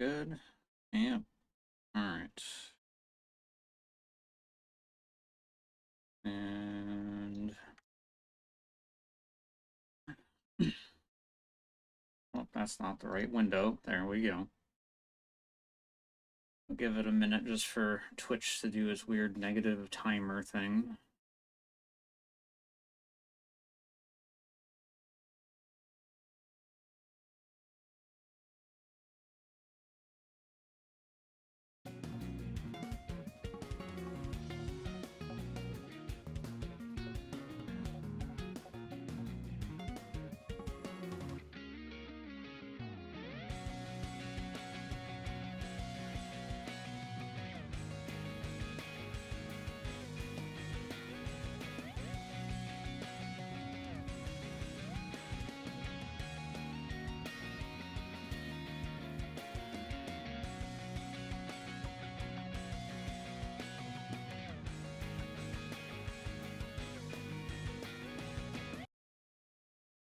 good. Yep. Alright. And... Well, that's not the right window. There we go. I'll give it a minute just for Twitch to do its weird negative timer thing.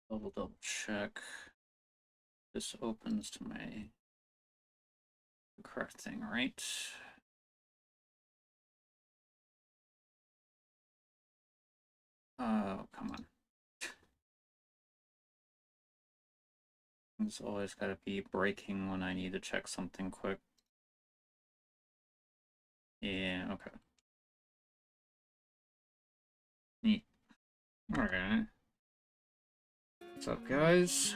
Double check. This opens to my correct thing, right? Oh, come on. It's always gotta be breaking when I need to check something quick. Yeah, okay. Neat. Alright. What's up, guys?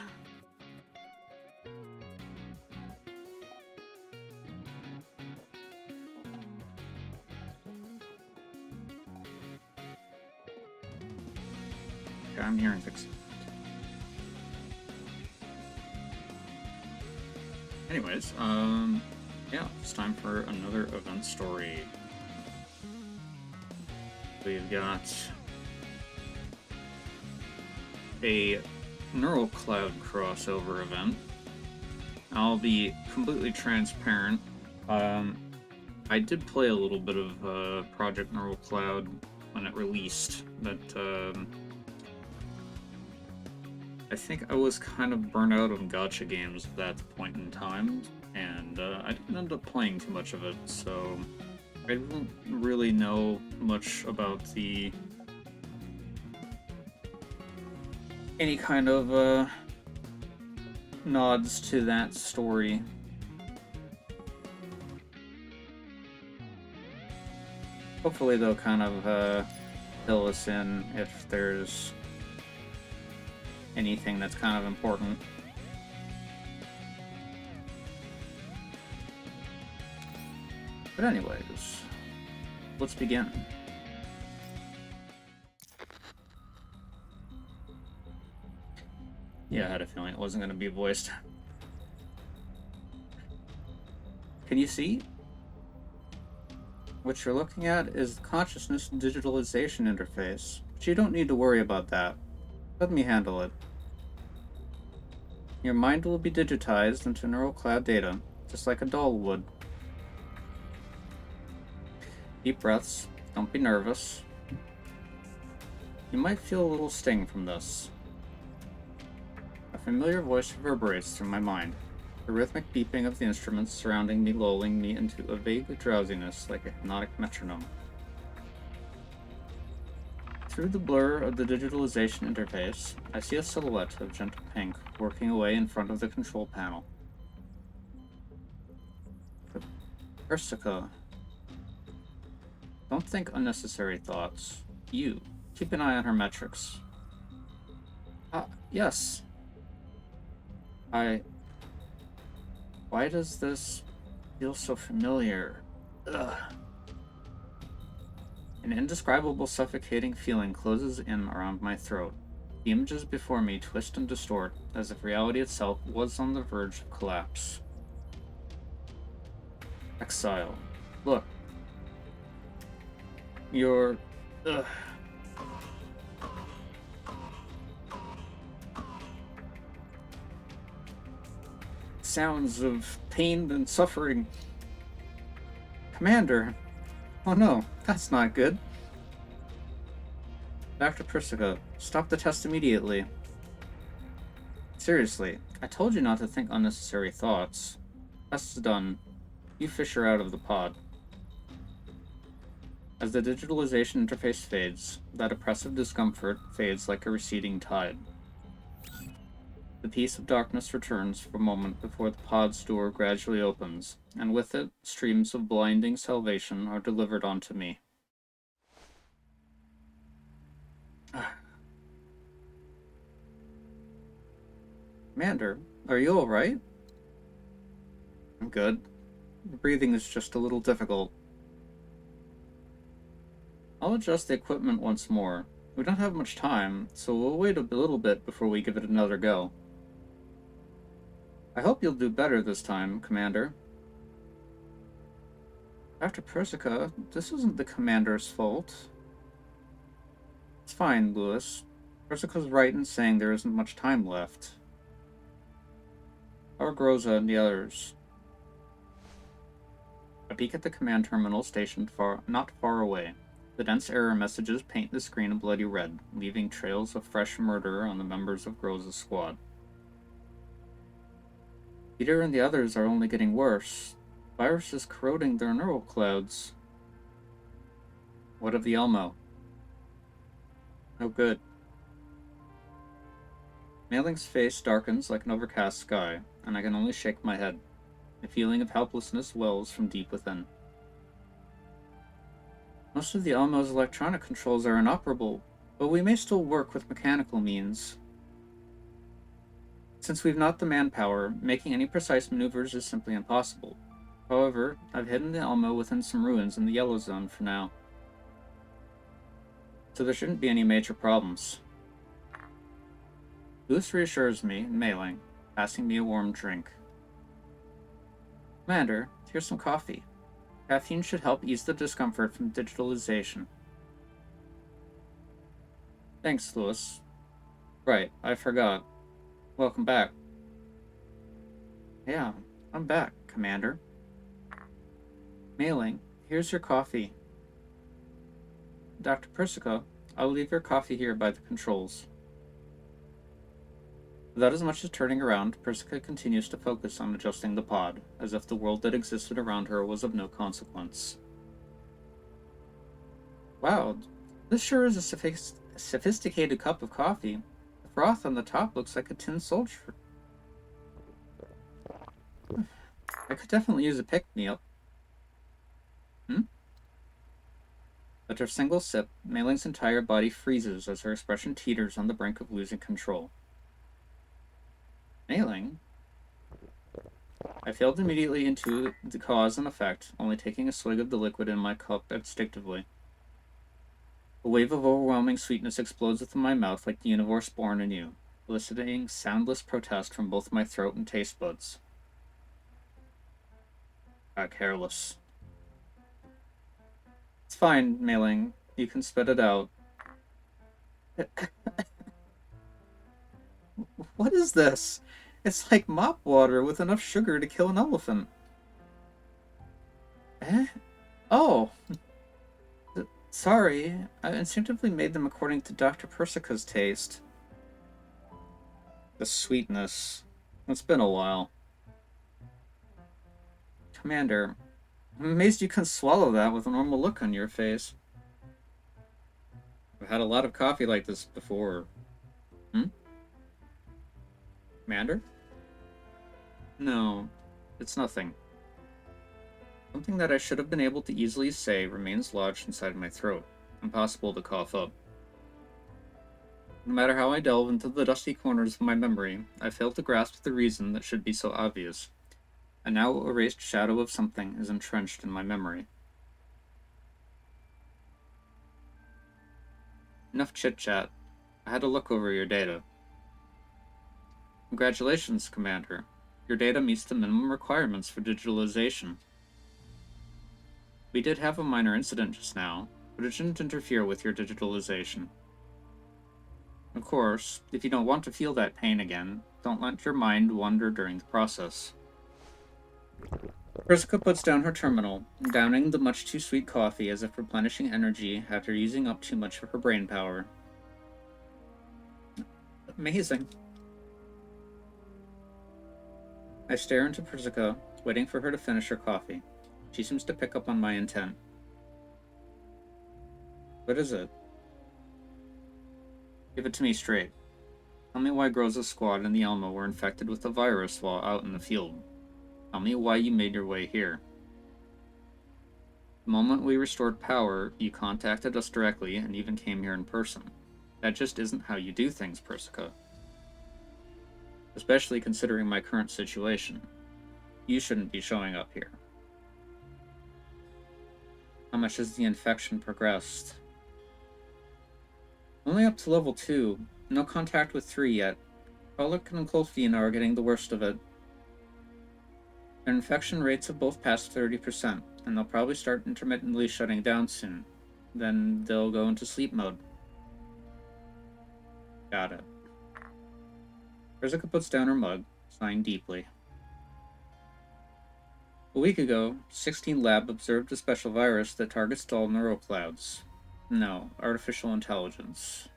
Okay, I'm here and fix it. Anyways, yeah, it's time for another event story. We've got a Neural Cloud crossover event. I'll be completely transparent. I did play a little bit of Project Neural Cloud when it released, but I think I was kind of burnt out of gacha games at that point in time, and I didn't end up playing too much of it, so I don't really know much about any kind of nods to that story. Hopefully they'll kind of fill us in if there's anything that's kind of important. But anyways, let's begin. Yeah, I had a feeling it wasn't going to be voiced. Can you see? What you're looking at is the consciousness digitalization interface, but you don't need to worry about that. Let me handle it. Your mind will be digitized into neural cloud data, just like a doll would. Deep breaths, don't be nervous. You might feel a little sting from this. A familiar voice reverberates through my mind, the rhythmic beeping of the instruments surrounding me lulling me into a vague drowsiness like a hypnotic metronome. Through the blur of the digitalization interface, I see a silhouette of gentle pink working away in front of the control panel. Persica. Don't think unnecessary thoughts. You. Keep an eye on her metrics. Yes. Why does this feel so familiar? Ugh. An indescribable suffocating feeling closes in around my throat. The images before me twist and distort, as if reality itself was on the verge of collapse. Exile. Look. You're... Ugh. Sounds of pain and suffering. Commander! Oh no, that's not good. Dr. Persica, stop the test immediately. Seriously, I told you not to think unnecessary thoughts. Test is done. You fish her out of the pod. As the digitalization interface fades, that oppressive discomfort fades like a receding tide. The peace of darkness returns for a moment before the pod's door gradually opens, and with it, streams of blinding salvation are delivered onto me. Commander, are you alright? I'm good. Breathing is just a little difficult. I'll adjust the equipment once more. We don't have much time, so we'll wait a little bit before we give it another go. I hope you'll do better this time, Commander. Dr. Persica, this isn't the Commander's fault. It's fine, Lewis. Persica's right in saying there isn't much time left. How are Groza and the others? I peek at the command terminal stationed not far away. The dense error messages paint the screen a bloody red, leaving trails of fresh murder on the members of Groza's squad. Peter and the others are only getting worse. The virus is corroding their neural clouds. What of the Elmo? No good. Mailing's face darkens like an overcast sky, and I can only shake my head. A feeling of helplessness wells from deep within. Most of the Elmo's electronic controls are inoperable, but we may still work with mechanical means. Since we've not the manpower, making any precise maneuvers is simply impossible. However, I've hidden the Elmo within some ruins in the Yellow Zone for now. So there shouldn't be any major problems. Lewis reassures me, mailing, passing me a warm drink. Commander, here's some coffee. Caffeine should help ease the discomfort from digitalization. Thanks, Lewis. Right, I forgot. Welcome back. Yeah, I'm back, Commander. Mailing, here's your coffee. Dr. Persico, I'll leave your coffee here by the controls. Without as much as turning around, Persica continues to focus on adjusting the pod, as if the world that existed around her was of no consequence. Wow, this sure is a sophisticated cup of coffee. The froth on the top looks like a tin soldier. I could definitely use a pick-me-up. After a single sip, Mailing's entire body freezes as her expression teeters on the brink of losing control. Mailing? I failed immediately into the cause and effect, only taking a swig of the liquid in my cup instinctively. A wave of overwhelming sweetness explodes within my mouth like the universe born anew, eliciting soundless protest from both my throat and taste buds. Careless. It's fine, Mailing. You can spit it out. What is this? It's like mop water with enough sugar to kill an elephant. Eh? Oh! Sorry, I instinctively made them according to Dr. Persica's taste. The sweetness. It's been a while. Commander, I'm amazed you can swallow that with a normal look on your face. I've had a lot of coffee like this before. Commander? No, it's nothing. Something that I should have been able to easily say remains lodged inside my throat, impossible to cough up. No matter how I delve into the dusty corners of my memory, I fail to grasp the reason that should be so obvious. A now erased shadow of something is entrenched in my memory. Enough chit-chat. I had to look over your data. Congratulations, Commander. Your data meets the minimum requirements for digitalization. We did have a minor incident just now, but it shouldn't interfere with your digitalization. Of course, if you don't want to feel that pain again, don't let your mind wander during the process. Persica puts down her terminal, downing the much too sweet coffee as if replenishing energy after using up too much of her brain power. Amazing. I stare into Persica, waiting for her to finish her coffee. She seems to pick up on my intent. What is it? Give it to me straight. Tell me why Groza's squad and the Elmo were infected with the virus while out in the field. Tell me why you made your way here. The moment we restored power, you contacted us directly and even came here in person. That just isn't how you do things, Persica. Especially considering my current situation. You shouldn't be showing up here. How much has the infection progressed? Only up to level 2. No contact with 3 yet. Frolic and Colfina are getting the worst of it. Their infection rates have both passed 30%, and they'll probably start intermittently shutting down soon. Then they'll go into sleep mode. Got it. Persica puts down her mug, sighing deeply. A week ago, 16 Lab observed a special virus that targets dull neuroclouds. No, artificial intelligence.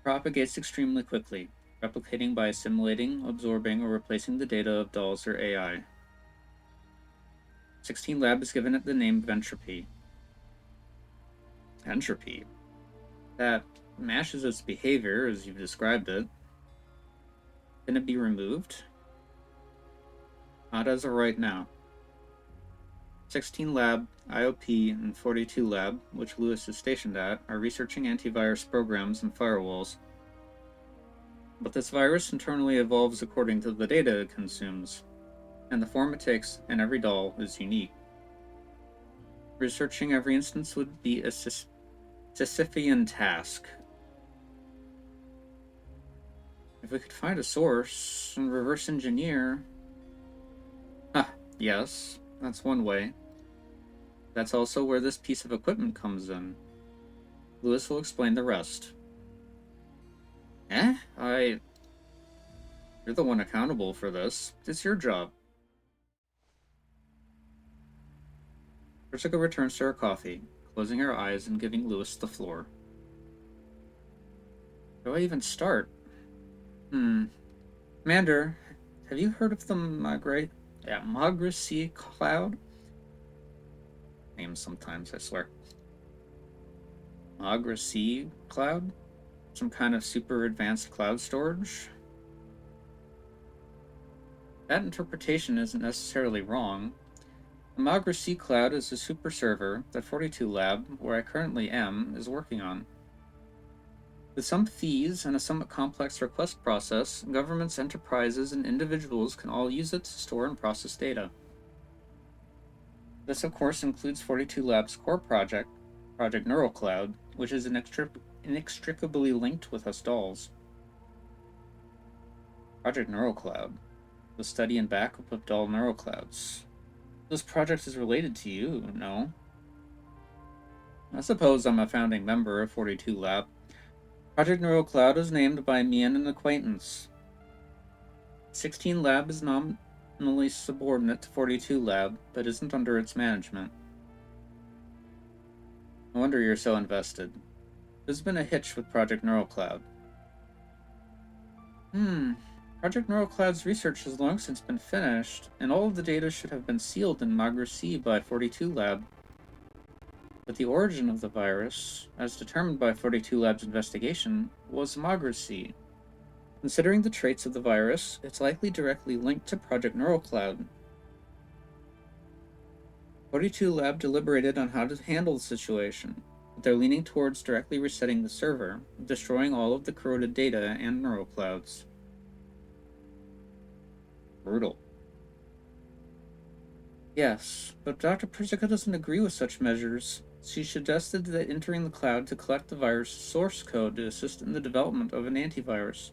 Propagates extremely quickly, replicating by assimilating, absorbing, or replacing the data of dolls or AI. 16 Lab has given it the name Ventropy. Entropy? That matches its behavior as you've described it. Can it be removed? Not as of right now. 16 Lab, IOP, and 42 Lab, which Lewis is stationed at, are researching antivirus programs and firewalls. But this virus internally evolves according to the data it consumes, and the form it takes in every doll is unique. Researching every instance would be a Sisyphean task. If we could find a source and reverse engineer... Yes, that's one way. That's also where this piece of equipment comes in. Lewis will explain the rest. You're the one accountable for this. It's your job. Persica returns to her coffee, closing her eyes and giving Lewis the floor. Where do I even start? Commander, have you heard of the Magracy Cloud? Names sometimes, I swear. Magracy Cloud? Some kind of super advanced cloud storage? That interpretation isn't necessarily wrong. The Magracy Cloud is a super server that 42 Lab, where I currently am, is working on. With some fees and a somewhat complex request process, governments, enterprises, and individuals can all use it to store and process data. This, of course, includes 42 Lab's core project, Project Neural Cloud, which is inextricably linked with us dolls. Project Neural Cloud, the study and backup of doll neural clouds. This project is related to you, no? I suppose I'm a founding member of 42 Lab. Project Neural Cloud is named by me and an acquaintance. 16 Lab is nominally subordinate to 42 Lab, but isn't under its management. No wonder you're so invested. There's been a hitch with Project Neural Cloud. Project Neural Cloud's research has long since been finished, and all of the data should have been sealed in Magracy by 42 Lab. But the origin of the virus, as determined by 42 Lab's investigation, was Magracy. Considering the traits of the virus, it's likely directly linked to Project Neural Cloud. 42 Lab deliberated on how to handle the situation, but they're leaning towards directly resetting the server, destroying all of the corroded data and neural clouds. Brutal. Yes, but Dr. Persica doesn't agree with such measures. She suggested that entering the cloud to collect the virus source code to assist in the development of an antivirus.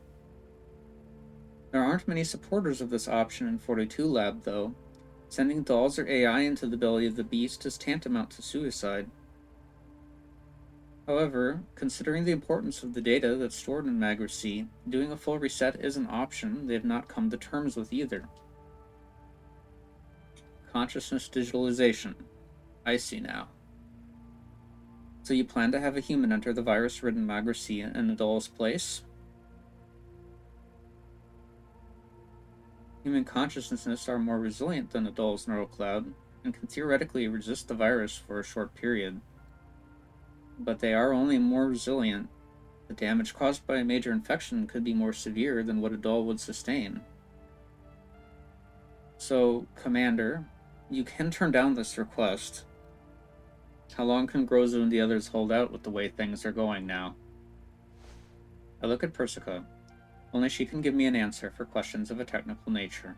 There aren't many supporters of this option in 42 Lab, though. Sending dolls or AI into the belly of the beast is tantamount to suicide. However, considering the importance of the data that's stored in Magracy, doing a full reset is an option they've not come to terms with either. Consciousness digitalization. I see now. So you plan to have a human enter the virus-ridden Magracy in a doll's place? Human consciousnesses are more resilient than a doll's neural cloud and can theoretically resist the virus for a short period. But they are only more resilient. The damage caused by a major infection could be more severe than what a doll would sustain. So, Commander, you can turn down this request. How long can Grozu and the others hold out with the way things are going now? I look at Persica. Only she can give me an answer for questions of a technical nature.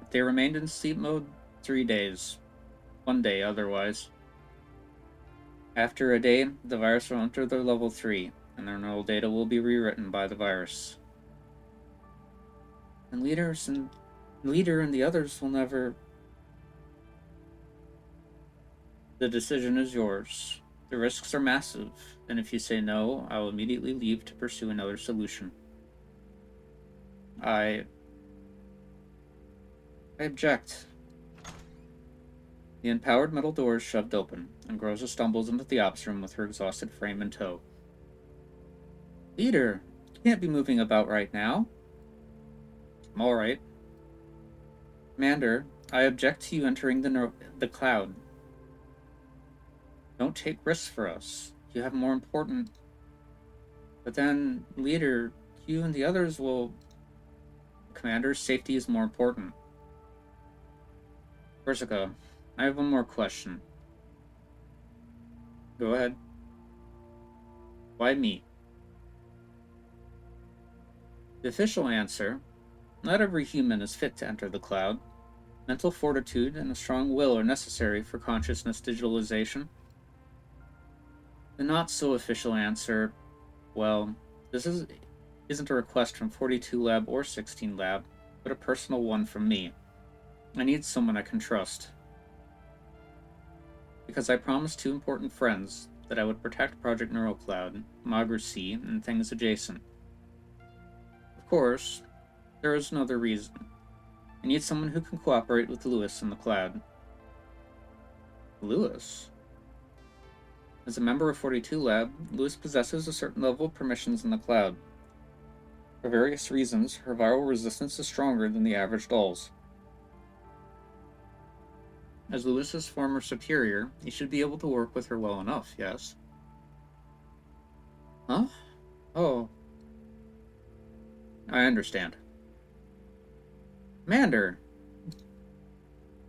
If they remained in sleep mode, 3 days. 1 day otherwise. After a day, the virus will enter their level 3, and their neural data will be rewritten by the virus. And Leader and the others will never... The decision is yours. The risks are massive, and if you say no, I will immediately leave to pursue another solution. I object. The empowered metal door is shoved open, and Groza stumbles into the ops room with her exhausted frame in tow. Leader, you can't be moving about right now. I'm alright. Commander, I object to you entering the cloud. Don't take risks for us. You have more important... But then, Leader, you and the others will... Commander's safety is more important. Persica, I have one more question. Go ahead. Why me? The official answer: not every human is fit to enter the cloud. Mental fortitude and a strong will are necessary for consciousness digitalization. The not-so-official answer: well, this isn't a request from 42 Lab or 16 Lab, but a personal one from me. I need someone I can trust. Because I promised 2 important friends that I would protect Project Neural Cloud, Magra C, and things adjacent. Of course, there is another reason. I need someone who can cooperate with Lewis in the cloud. Lewis? As a member of 42 Lab, Lewis possesses a certain level of permissions in the cloud. For various reasons, her viral resistance is stronger than the average doll's. As Lewis's former superior, he should be able to work with her well enough, yes? Huh? Oh. I understand. Commander!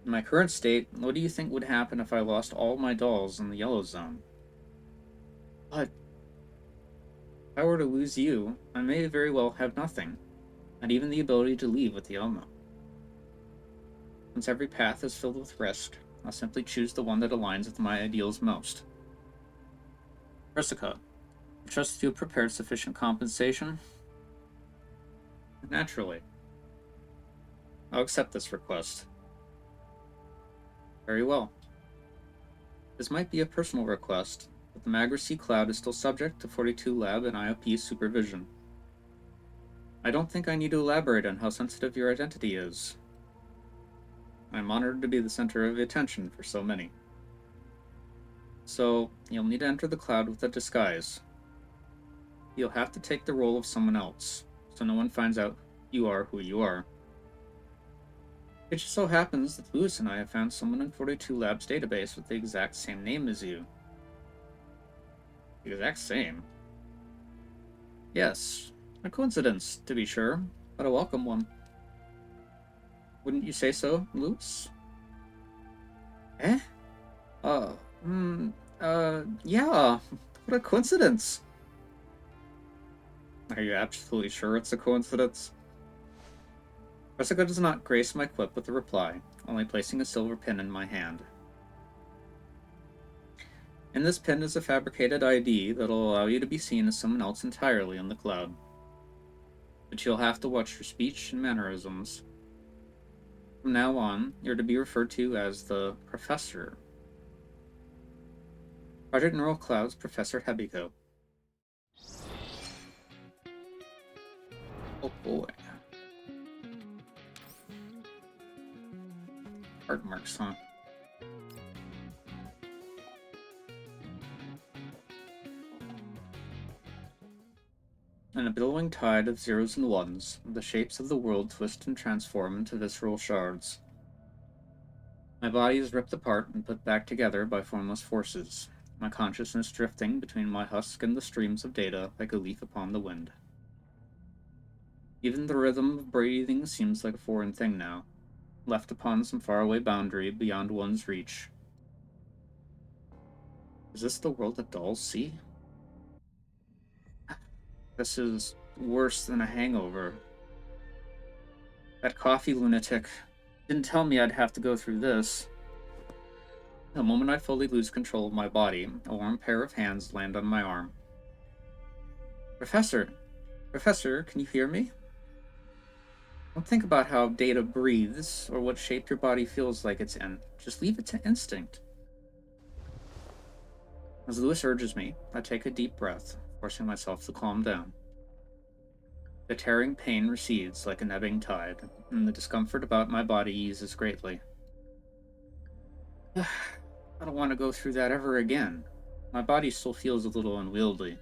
In my current state, what do you think would happen if I lost all my dolls in the yellow zone? But if I were to lose you, I may very well have nothing, not even the ability to leave with the Elmo. Since every path is filled with risk, I'll simply choose the one that aligns with my ideals most. Persica, I trust you have prepared sufficient compensation? Naturally. I'll accept this request. Very well. This might be a personal request, but the Magra C Cloud is still subject to 42 Lab and IOP supervision. I don't think I need to elaborate on how sensitive your identity is. I'm honored to be the center of attention for so many. So, you'll need to enter the cloud with a disguise. You'll have to take the role of someone else, so no one finds out you are who you are. It just so happens that Lewis and I have found someone in 42 Lab's database with the exact same name as you. The exact same? Yes, a coincidence, to be sure, but a welcome one. Wouldn't you say so, Lewis? Eh? Yeah, what a coincidence. Are you absolutely sure it's a coincidence? Persica does not grace my quip with a reply, only placing a silver pin in my hand. In this pin is a fabricated ID that'll allow you to be seen as someone else entirely in the cloud. But you'll have to watch your speech and mannerisms. From now on, you're to be referred to as the Professor. Project Neural Cloud's Professor Hebiko. Oh boy. Heart marks, huh? And a billowing tide of zeros and ones, the shapes of the world twist and transform into visceral shards. My body is ripped apart and put back together by formless forces, my consciousness drifting between my husk and the streams of data like a leaf upon the wind. Even the rhythm of breathing seems like a foreign thing now, left upon some faraway boundary beyond one's reach. Is this the world that dolls see? This is worse than a hangover. That coffee lunatic didn't tell me I'd have to go through this. The moment I fully lose control of my body, a warm pair of hands land on my arm. Professor! Professor, can you hear me? Don't think about how data breathes or what shape your body feels like it's in. Just leave it to instinct. As Lewis urges me, I take a deep breath, forcing myself to calm down. The tearing pain recedes like an ebbing tide, and the discomfort about my body eases greatly. I don't want to go through that ever again. My body still feels a little unwieldy.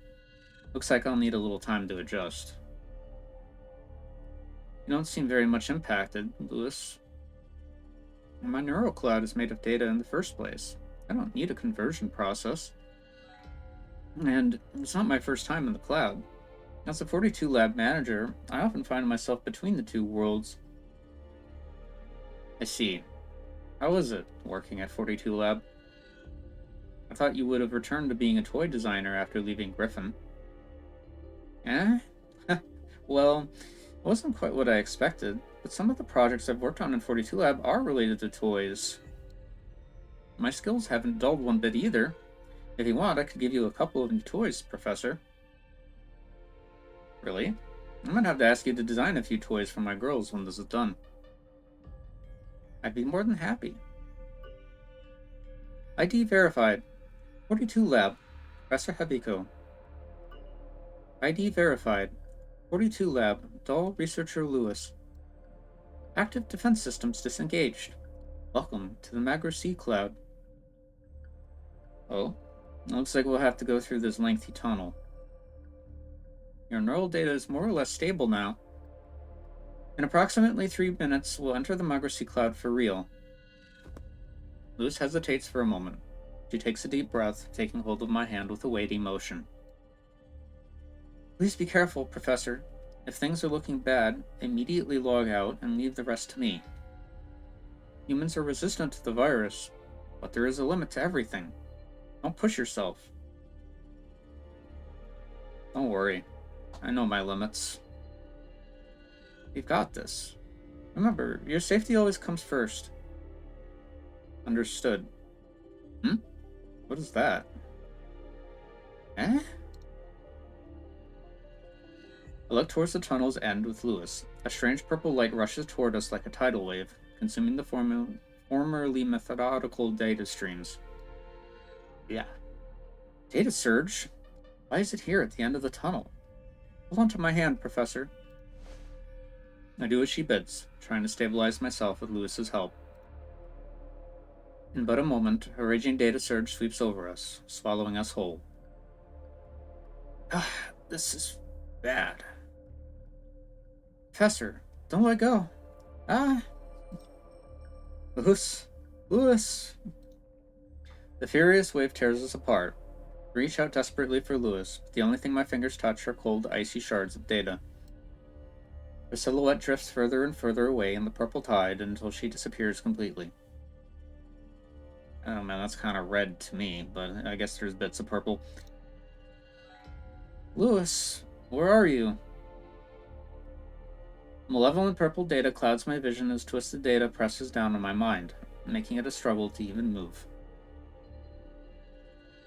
Looks like I'll need a little time to adjust. You don't seem very much impacted, Lewis. My neural cloud is made of data in the first place. I don't need a conversion process. And it's not my first time in the cloud. As a 42 lab manager, I often find myself between the two worlds. I see. How is it, working at 42 lab? I thought you would have returned to being a toy designer after leaving Griffin. Eh? Well, it wasn't quite what I expected, but some of the projects I've worked on in 42 lab are related to toys. My skills haven't dulled one bit either. If you want, I could give you a couple of new toys, Professor. Really? I'm gonna have to ask you to design a few toys for my girls when this is done. I'd be more than happy. ID verified. 42 lab. Professor Habiko. ID verified. 42 lab. Doll researcher Lewis. Active defense systems disengaged. Welcome to the Magra Sea Cloud. Oh, looks like we'll have to go through this lengthy tunnel. Your neural data is more or less stable now. In approximately 3 minutes, we'll enter the Magra Sea Cloud for real. Lewis hesitates for a moment. She takes a deep breath, taking hold of my hand with a weighty motion. Please be careful, Professor. If things are looking bad, immediately log out and leave the rest to me. Humans are resistant to the virus, but there is a limit to everything. Don't push yourself. Don't worry. I know my limits. You've got this. Remember, your safety always comes first. Understood. What is that? Eh? I look towards the tunnel's end with Lewis. A strange purple light rushes toward us like a tidal wave, consuming the formerly methodical data streams. Yeah. Data surge? Why is it here at the end of the tunnel? Hold on to my hand, Professor. I do as she bids, trying to stabilize myself with Lewis's help. In but a moment, a raging data surge sweeps over us, swallowing us whole. This is bad. Professor, don't let go. Lewis. The furious wave tears us apart. I reach out desperately for Lewis, but the only thing my fingers touch are cold, icy shards of data. Her silhouette drifts further and further away in the purple tide until she disappears completely. Oh man, that's kind of red to me, but I guess there's bits of purple. Lewis, where are you? Malevolent purple data clouds my vision as twisted data presses down on my mind, making it a struggle to even move.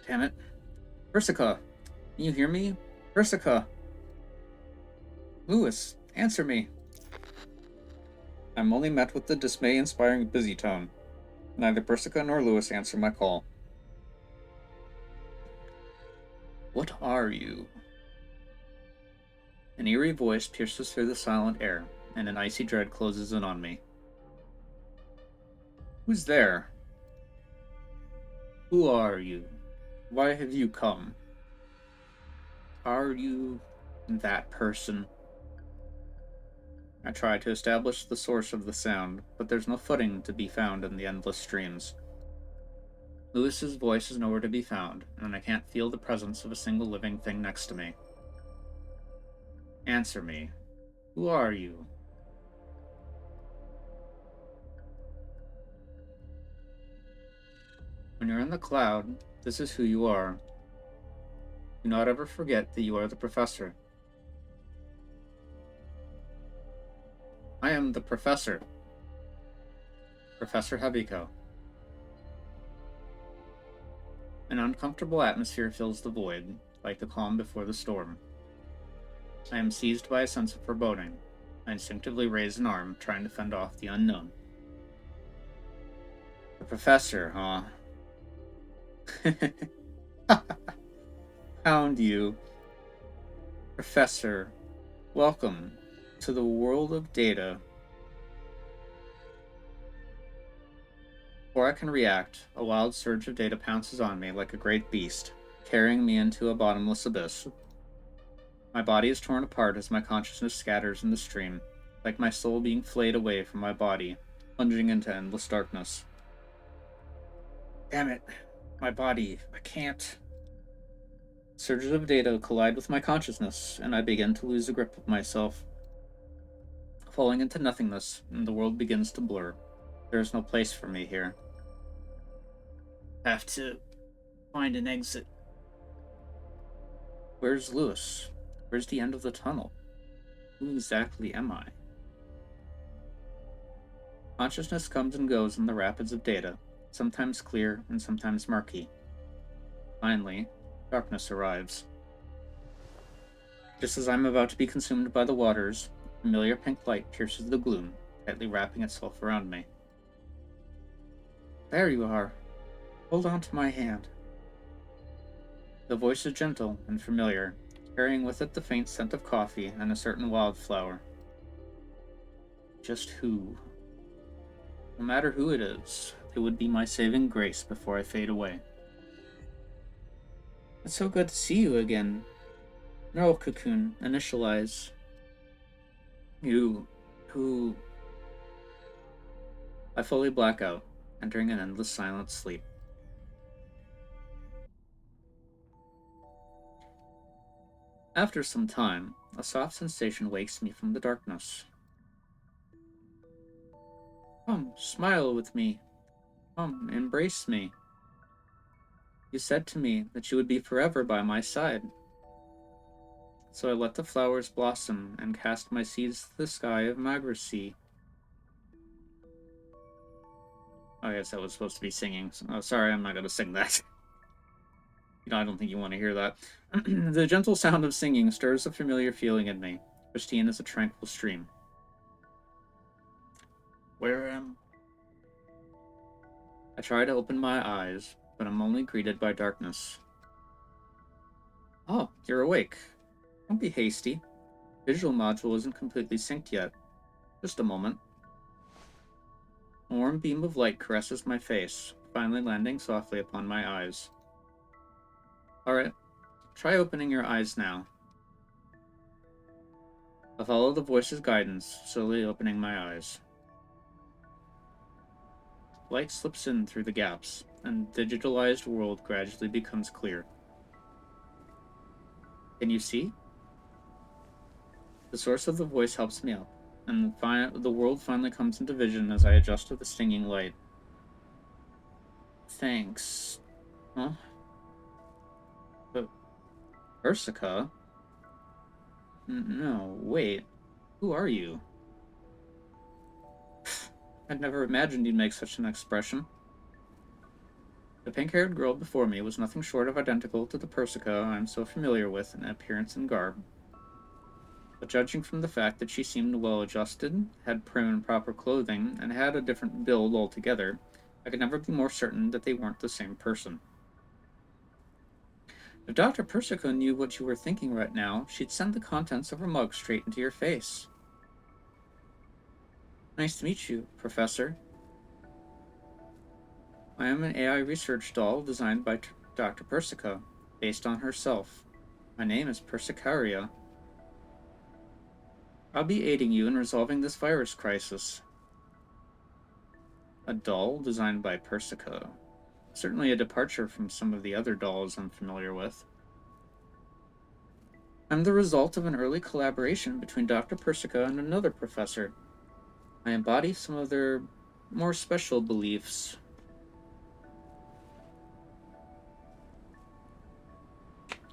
Damn it. Persica! Can you hear me? Persica! Lewis, answer me! I'm only met with the dismay-inspiring busy tone. Neither Persica nor Lewis answer my call. What are you? An eerie voice pierces through the silent air, and an icy dread closes in on me. Who's there? Who are you? Why have you come? Are you That person. I try to establish the source of the sound, but there's no footing to be found in the endless streams. Lewis's voice is nowhere to be found, and I can't feel the presence of a single living thing next to me. Answer me. Who are you? When you're in the cloud, this is who you are. Do not ever forget that you are the professor. I am the professor. Professor Habiko. An uncomfortable atmosphere fills the void, like the calm before the storm. I am seized by a sense of foreboding. I instinctively raise an arm, trying to fend off the unknown. The professor, huh? Found you. Professor, welcome to the world of data. Before I can react, a wild surge of data pounces on me like a great beast, carrying me into a bottomless abyss. My body is torn apart as my consciousness scatters in the stream, like my soul being flayed away from my body, plunging into endless darkness. Damn it. My body. I can't. Surges of data collide with my consciousness, and I begin to lose a grip of myself. Falling into nothingness, and the world begins to blur. There is no place for me here. Have to find an exit. Where's Lewis? Where's the end of the tunnel? Who exactly am I? Consciousness comes and goes in the rapids of data, sometimes clear and sometimes murky. Finally, darkness arrives. Just as I'm about to be consumed by the waters, a familiar pink light pierces the gloom, tightly wrapping itself around me. There you are. Hold on to my hand. The voice is gentle and familiar, carrying with it the faint scent of coffee and a certain wildflower. Just who? No matter who it is, it would be my saving grace before I fade away. It's so good to see you again. Neural cocoon, initialize. You. Who? I fully black out, entering an endless silent sleep. After some time, a soft sensation wakes me from the darkness. Come, smile with me. Come, embrace me. You said to me that you would be forever by my side. So I let the flowers blossom and cast my seeds to the sky of Magracy. I guess that was supposed to be singing. Sorry, I'm not going to sing that. I don't think you want to hear that. The gentle sound of singing stirs a familiar feeling in me. Pristine as a tranquil stream. Where am I? Try to open my eyes, but I'm only greeted by darkness. Oh, you're awake. Don't be hasty. Visual module isn't completely synced yet. Just a moment. A warm beam of light caresses my face, finally landing softly upon my eyes. Alright, try opening your eyes now. I follow the voice's guidance, slowly opening my eyes. Light slips in through the gaps, and the digitalized world gradually becomes clear. Can you see? The source of the voice helps me up, and the world finally comes into vision as I adjust to the stinging light. Thanks. Huh? But Ursica? No, wait. Who are you? I'd never imagined you'd make such an expression. The pink-haired girl before me was nothing short of identical to the Persica I'm so familiar with in appearance and garb. But judging from the fact that she seemed well-adjusted, had prim and proper clothing, and had a different build altogether, I could never be more certain that they weren't the same person. If Dr. Persica knew what you were thinking right now, she'd send the contents of her mug straight into your face. Nice to meet you, Professor. I am an AI research doll designed by Dr. Persica, based on herself. My name is Persicaria. I'll be aiding you in resolving this virus crisis. A doll designed by Persica. Certainly a departure from some of the other dolls I'm familiar with. I'm the result of an early collaboration between Dr. Persica and another professor. I embody some of their more special beliefs.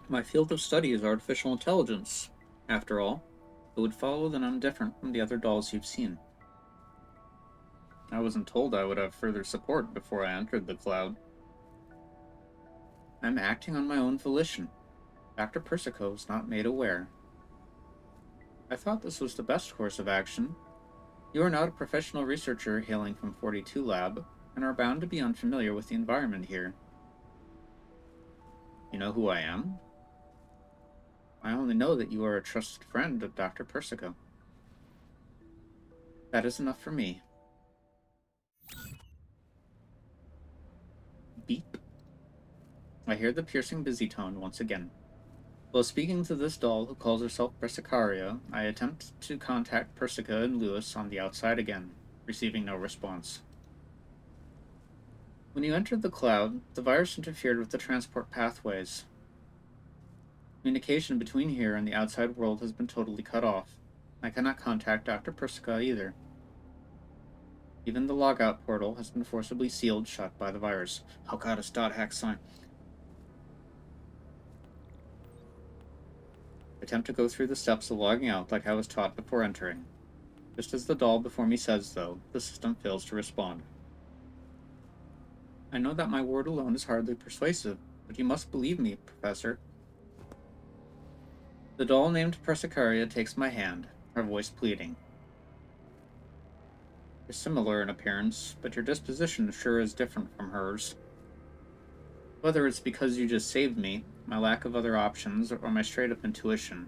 My field of study is artificial intelligence. After all, it would follow that I'm different from the other dolls you've seen. I wasn't told I would have further support before I entered the cloud. I'm acting on my own volition. Dr. Persico was not made aware. I thought this was the best course of action. You are not a professional researcher hailing from 42 Lab, and are bound to be unfamiliar with the environment here. You know who I am? I only know that you are a trusted friend of Dr. Persico. That is enough for me. Beep. I hear the piercing busy tone once again. While speaking to this doll who calls herself Persicaria, I attempt to contact Persica and Lewis on the outside again, receiving no response. When you entered the cloud, the virus interfered with the transport pathways. Communication between here and the outside world has been totally cut off. I cannot contact Dr. Persica either. Even the logout portal has been forcibly sealed shut by the virus. Oh god, it's .hack sign. Attempt to go through the steps of logging out like I was taught before entering. Just as the doll before me says, though, the system fails to respond. I know that my word alone is hardly persuasive, but you must believe me, Professor. The doll named Persicaria takes my hand, her voice pleading. You're similar in appearance, but your disposition sure is different from hers. Whether it's because you just saved me, my lack of other options, or my straight-up intuition,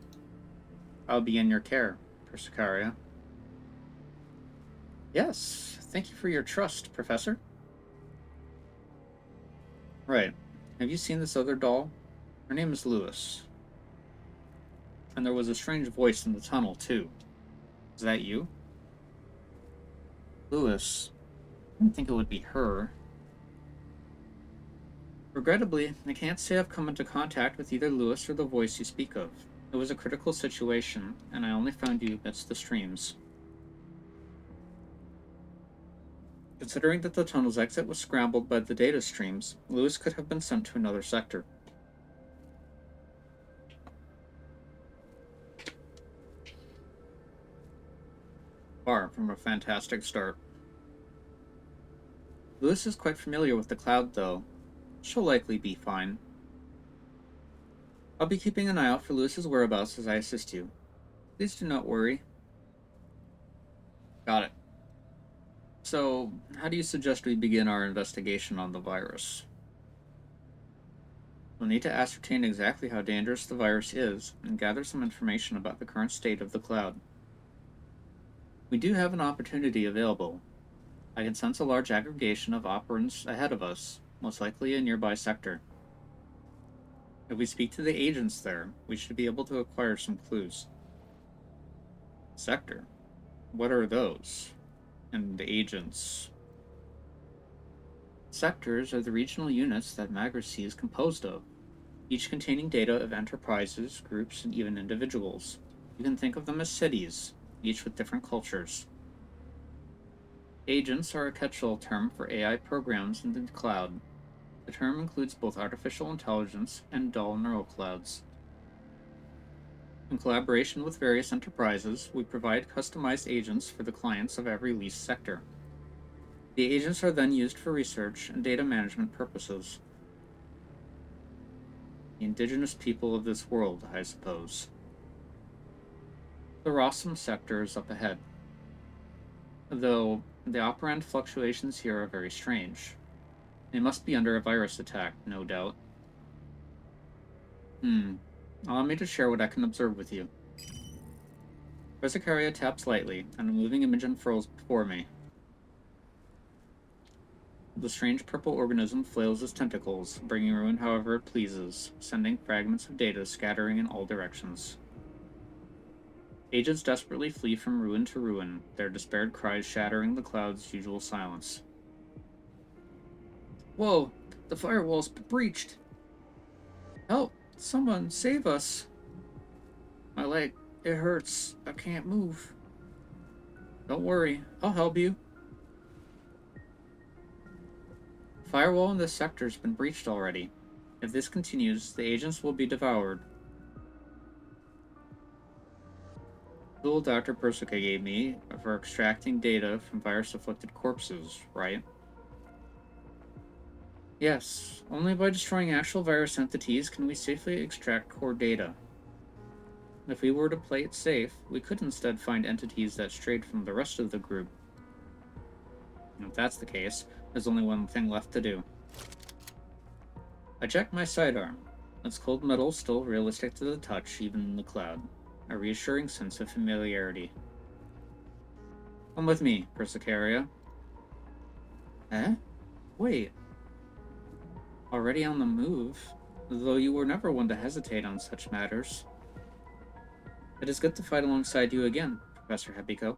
I'll be in your care, Persicaria. Yes, thank you for your trust, Professor. Right. Have you seen this other doll? Her name is Lewis. And there was a strange voice in the tunnel, too. Is that you? Lewis. I didn't think it would be her. Regrettably, I can't say I've come into contact with either Lewis or the voice you speak of. It was a critical situation, and I only found you amidst the streams. Considering that the tunnel's exit was scrambled by the data streams, Lewis could have been sent to another sector. Far from a fantastic start. Lewis is quite familiar with the cloud, though. She'll likely be fine. I'll be keeping an eye out for Lewis's whereabouts as I assist you. Please do not worry. Got it. So, how do you suggest we begin our investigation on the virus? We'll need to ascertain exactly how dangerous the virus is, and gather some information about the current state of the cloud. We do have an opportunity available. I can sense a large aggregation of operants ahead of us, most likely a nearby sector. If we speak to the agents there, we should be able to acquire some clues. Sector? What are those? And agents? Sectors are the regional units that Magracy is composed of, each containing data of enterprises, groups, and even individuals. You can think of them as cities, each with different cultures. Agents are a catch-all term for AI programs in the cloud. The term includes both artificial intelligence and dull neural clouds. In collaboration with various enterprises, we provide customized agents for the clients of every leased sector. The agents are then used for research and data management purposes. The indigenous people of this world, I suppose. The Rossum sector is up ahead, though the operand fluctuations here are very strange. They must be under a virus attack, no doubt. Allow me to share what I can observe with you. Persicaria taps lightly, and a moving image unfurls before me. The strange purple organism flails its tentacles, bringing ruin however it pleases, sending fragments of data scattering in all directions. Agents desperately flee from ruin to ruin, their despaired cries shattering the cloud's usual silence. Whoa! The firewall's breached! Help! Someone save us! My leg, it hurts. I can't move. Don't worry, I'll help you. The firewall in this sector's been breached already. If this continues, the agents will be devoured. The tool Dr. Persica gave me for extracting data from virus-afflicted corpses, right? Yes, only by destroying actual virus entities can we safely extract core data. If we were to play it safe, we could instead find entities that strayed from the rest of the group. And if that's the case, there's only one thing left to do. I checked my sidearm. Its cold metal still realistic to the touch, even in the cloud. A reassuring sense of familiarity. Come with me, Persicaria. Eh? Wait. Already on the move, though you were never one to hesitate on such matters. It is good to fight alongside you again, Professor Hepiko.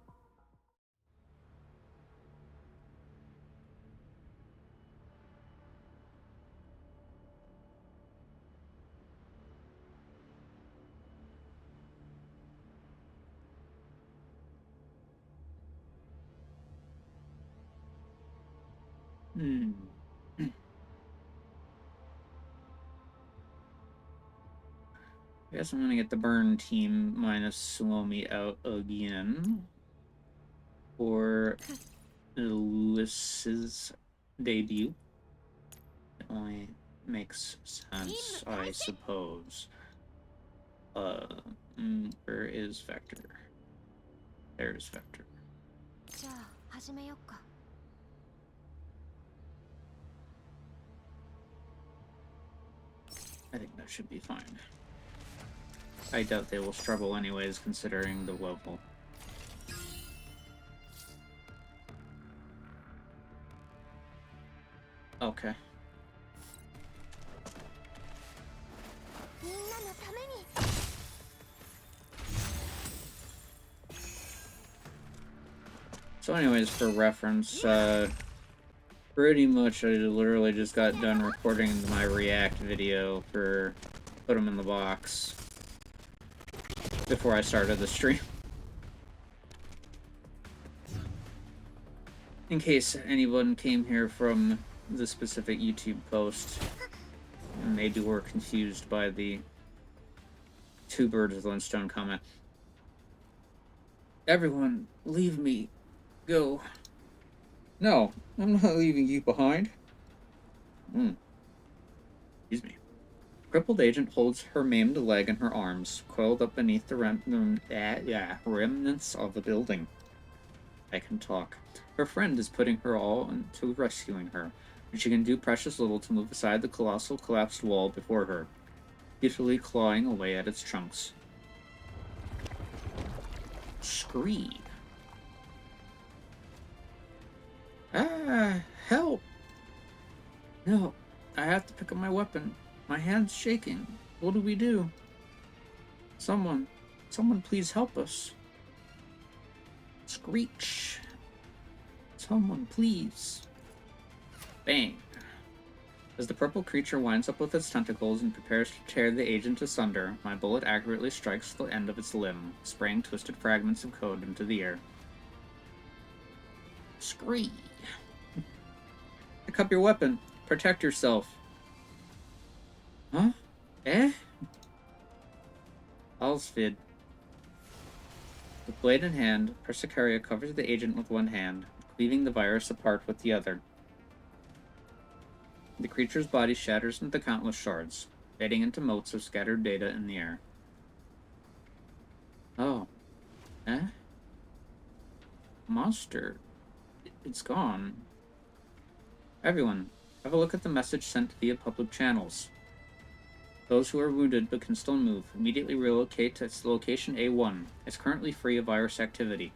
I guess I'm gonna get the burn team minus Suomi out again for Lewis's debut. It only makes sense, I suppose. Where is Vector? There's Vector. I think that should be fine. I doubt they will struggle anyways, considering the level. Okay. So anyways, for reference, pretty much I literally just got done recording my React video for Put 'em in the Box before I started the stream. In case anyone came here from the specific YouTube post and maybe were confused by the two birds with one stone comment. Everyone, leave me. Go. No, I'm not leaving you behind. Excuse me. Crippled agent holds her maimed leg in her arms, coiled up beneath the remnants of the building. I can talk. Her friend is putting her all into rescuing her, and she can do precious little to move aside the colossal collapsed wall before her, futilely clawing away at its chunks. Screed. Ah, help! No, I have to pick up my weapon. My hand's shaking. What do we do? Someone please help us. Screech. Someone please. Bang. As the purple creature winds up with its tentacles and prepares to tear the agent asunder, my bullet accurately strikes the end of its limb, spraying twisted fragments of code into the air. Screech. Pick up your weapon. Protect yourself. Huh? Eh? Alsvid. With blade in hand, Persicaria covers the agent with one hand, cleaving the virus apart with the other. The creature's body shatters into countless shards, fading into motes of scattered data in the air. Oh. Eh? Monster. It's gone. Everyone, have a look at the message sent via public channels. Those who are wounded but can still move, immediately relocate to location A1. It's currently free of virus activity.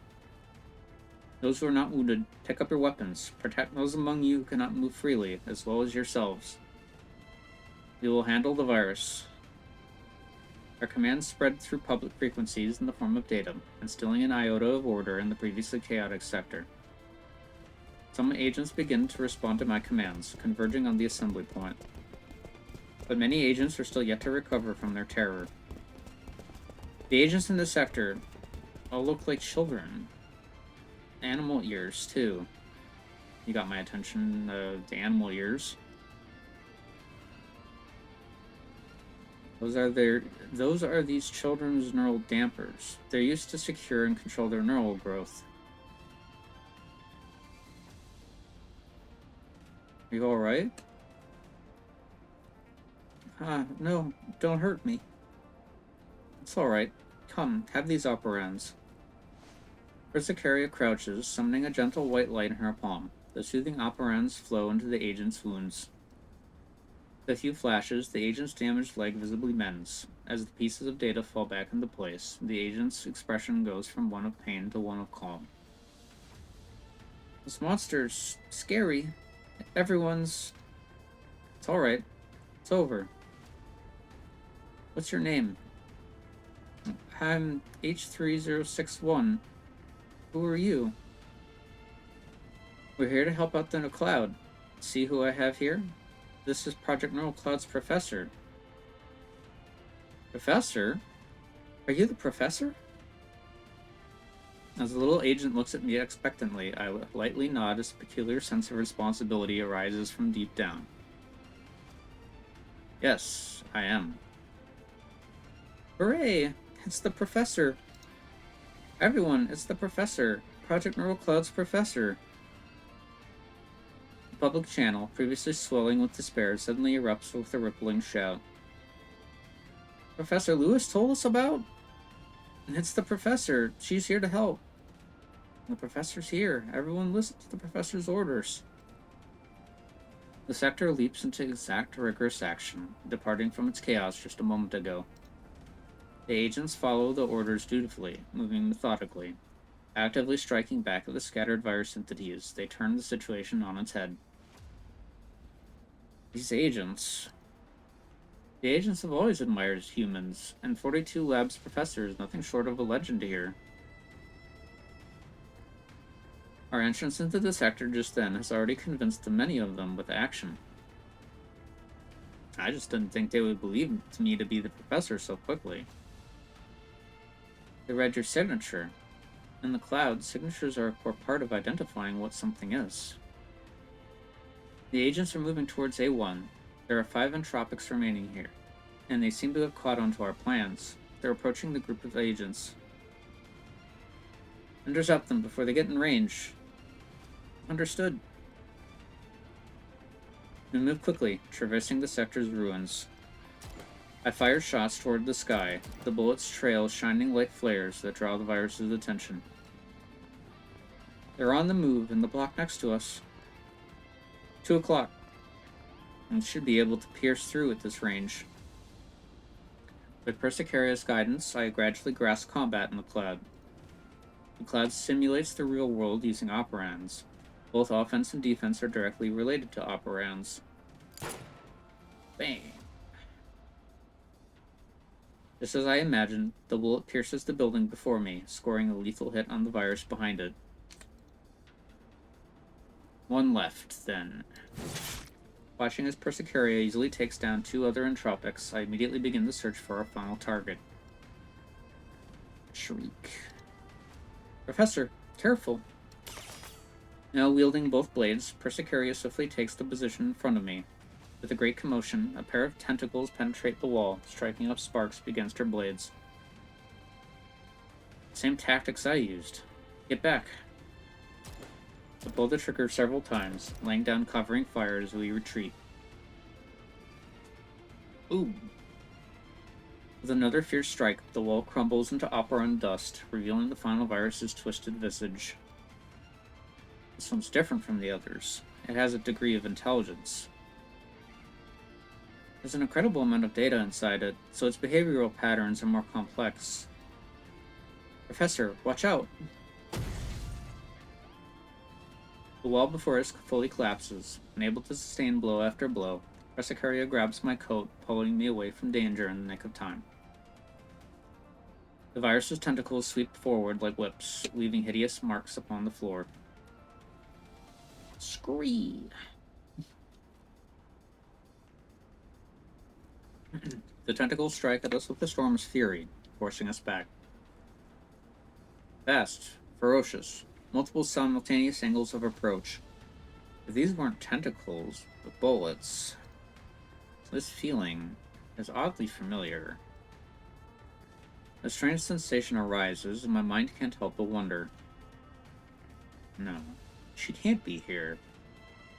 Those who are not wounded, pick up your weapons. Protect those among you who cannot move freely, as well as yourselves. We will handle the virus. Our commands spread through public frequencies in the form of data, instilling an iota of order in the previously chaotic sector. Some agents begin to respond to my commands, converging on the assembly point. But many agents are still yet to recover from their terror. The agents in this sector all look like children. Animal ears, too. You got my attention, the animal ears. Those are these children's neural dampers. They're used to secure and control their neural growth. Are you alright? No, don't hurt me. It's alright. Come, have these operands. Persicaria crouches, summoning a gentle white light in her palm. The soothing operands flow into the agent's wounds. With a few flashes, the agent's damaged leg visibly mends. As the pieces of data fall back into place, the agent's expression goes from one of pain to one of calm. This monster's scary. It's alright. It's over. What's your name? I'm H3061. Who are you? We're here to help out the Cloud. See who I have here? This is Project Neural Cloud's professor. Professor? Are you the professor? As the little agent looks at me expectantly, I lightly nod as a peculiar sense of responsibility arises from deep down. Yes, I am. Hooray! It's the professor! Everyone, it's the professor! Project Neural Cloud's professor! The public channel, previously swelling with despair, suddenly erupts with a rippling shout. Professor Lewis told us about? It's the professor. She's here to help. The professor's here. Everyone listen to the professor's orders. The sector leaps into exact rigorous action, departing from its chaos just a moment ago. The agents follow the orders dutifully, moving methodically. Actively striking back at the scattered virus entities, they turn the situation on its head. These agents... The agents have always admired humans, and 42 Labs professor is nothing short of a legend here. Our entrance into the sector just then has already convinced many of them with action. I just didn't think they would believe me to be the professor so quickly. They read your signature. In the Cloud, signatures are a core part of identifying what something is. The agents are moving towards A1. There are 5 entropics remaining here, and they seem to have caught on to our plans. They're approaching the group of agents. Intercept them before they get in range. Understood. We move quickly, traversing the sector's ruins. I fire shots toward the sky, the bullets trail shining like flares that draw the virus's attention. They're on the move in the block next to us. 2 o'clock. And should be able to pierce through at this range. With Persicaria's guidance, I gradually grasp combat in the Cloud. The Cloud simulates the real world using operands. Both offense and defense are directly related to operands. Bang! Just as I imagined, the bullet pierces the building before me, scoring a lethal hit on the virus behind it. 1 left, then. Watching as Persicaria easily takes down 2 other entropics, I immediately begin the search for our final target. Shriek. Professor, careful! Now wielding both blades, Persicaria swiftly takes the position in front of me. With a great commotion, a pair of tentacles penetrate the wall, striking up sparks against her blades. Same tactics I used. Get back. I pull the trigger several times, laying down covering fire as we retreat. Ooh. With another fierce strike, the wall crumbles into operand dust, revealing the final virus's twisted visage. This one's different from the others. It has a degree of intelligence. There's an incredible amount of data inside it, so its behavioral patterns are more complex. Professor, watch out! The wall before us fully collapses. Unable to sustain blow after blow, Persicaria grabs my coat, pulling me away from danger in the nick of time. The virus's tentacles sweep forward like whips, leaving hideous marks upon the floor. Scree! The tentacles strike at us with a storm's fury, forcing us back. Fast, ferocious, multiple simultaneous angles of approach. If these weren't tentacles, but bullets, this feeling is oddly familiar. A strange sensation arises, and my mind can't help but wonder. No, she can't be here.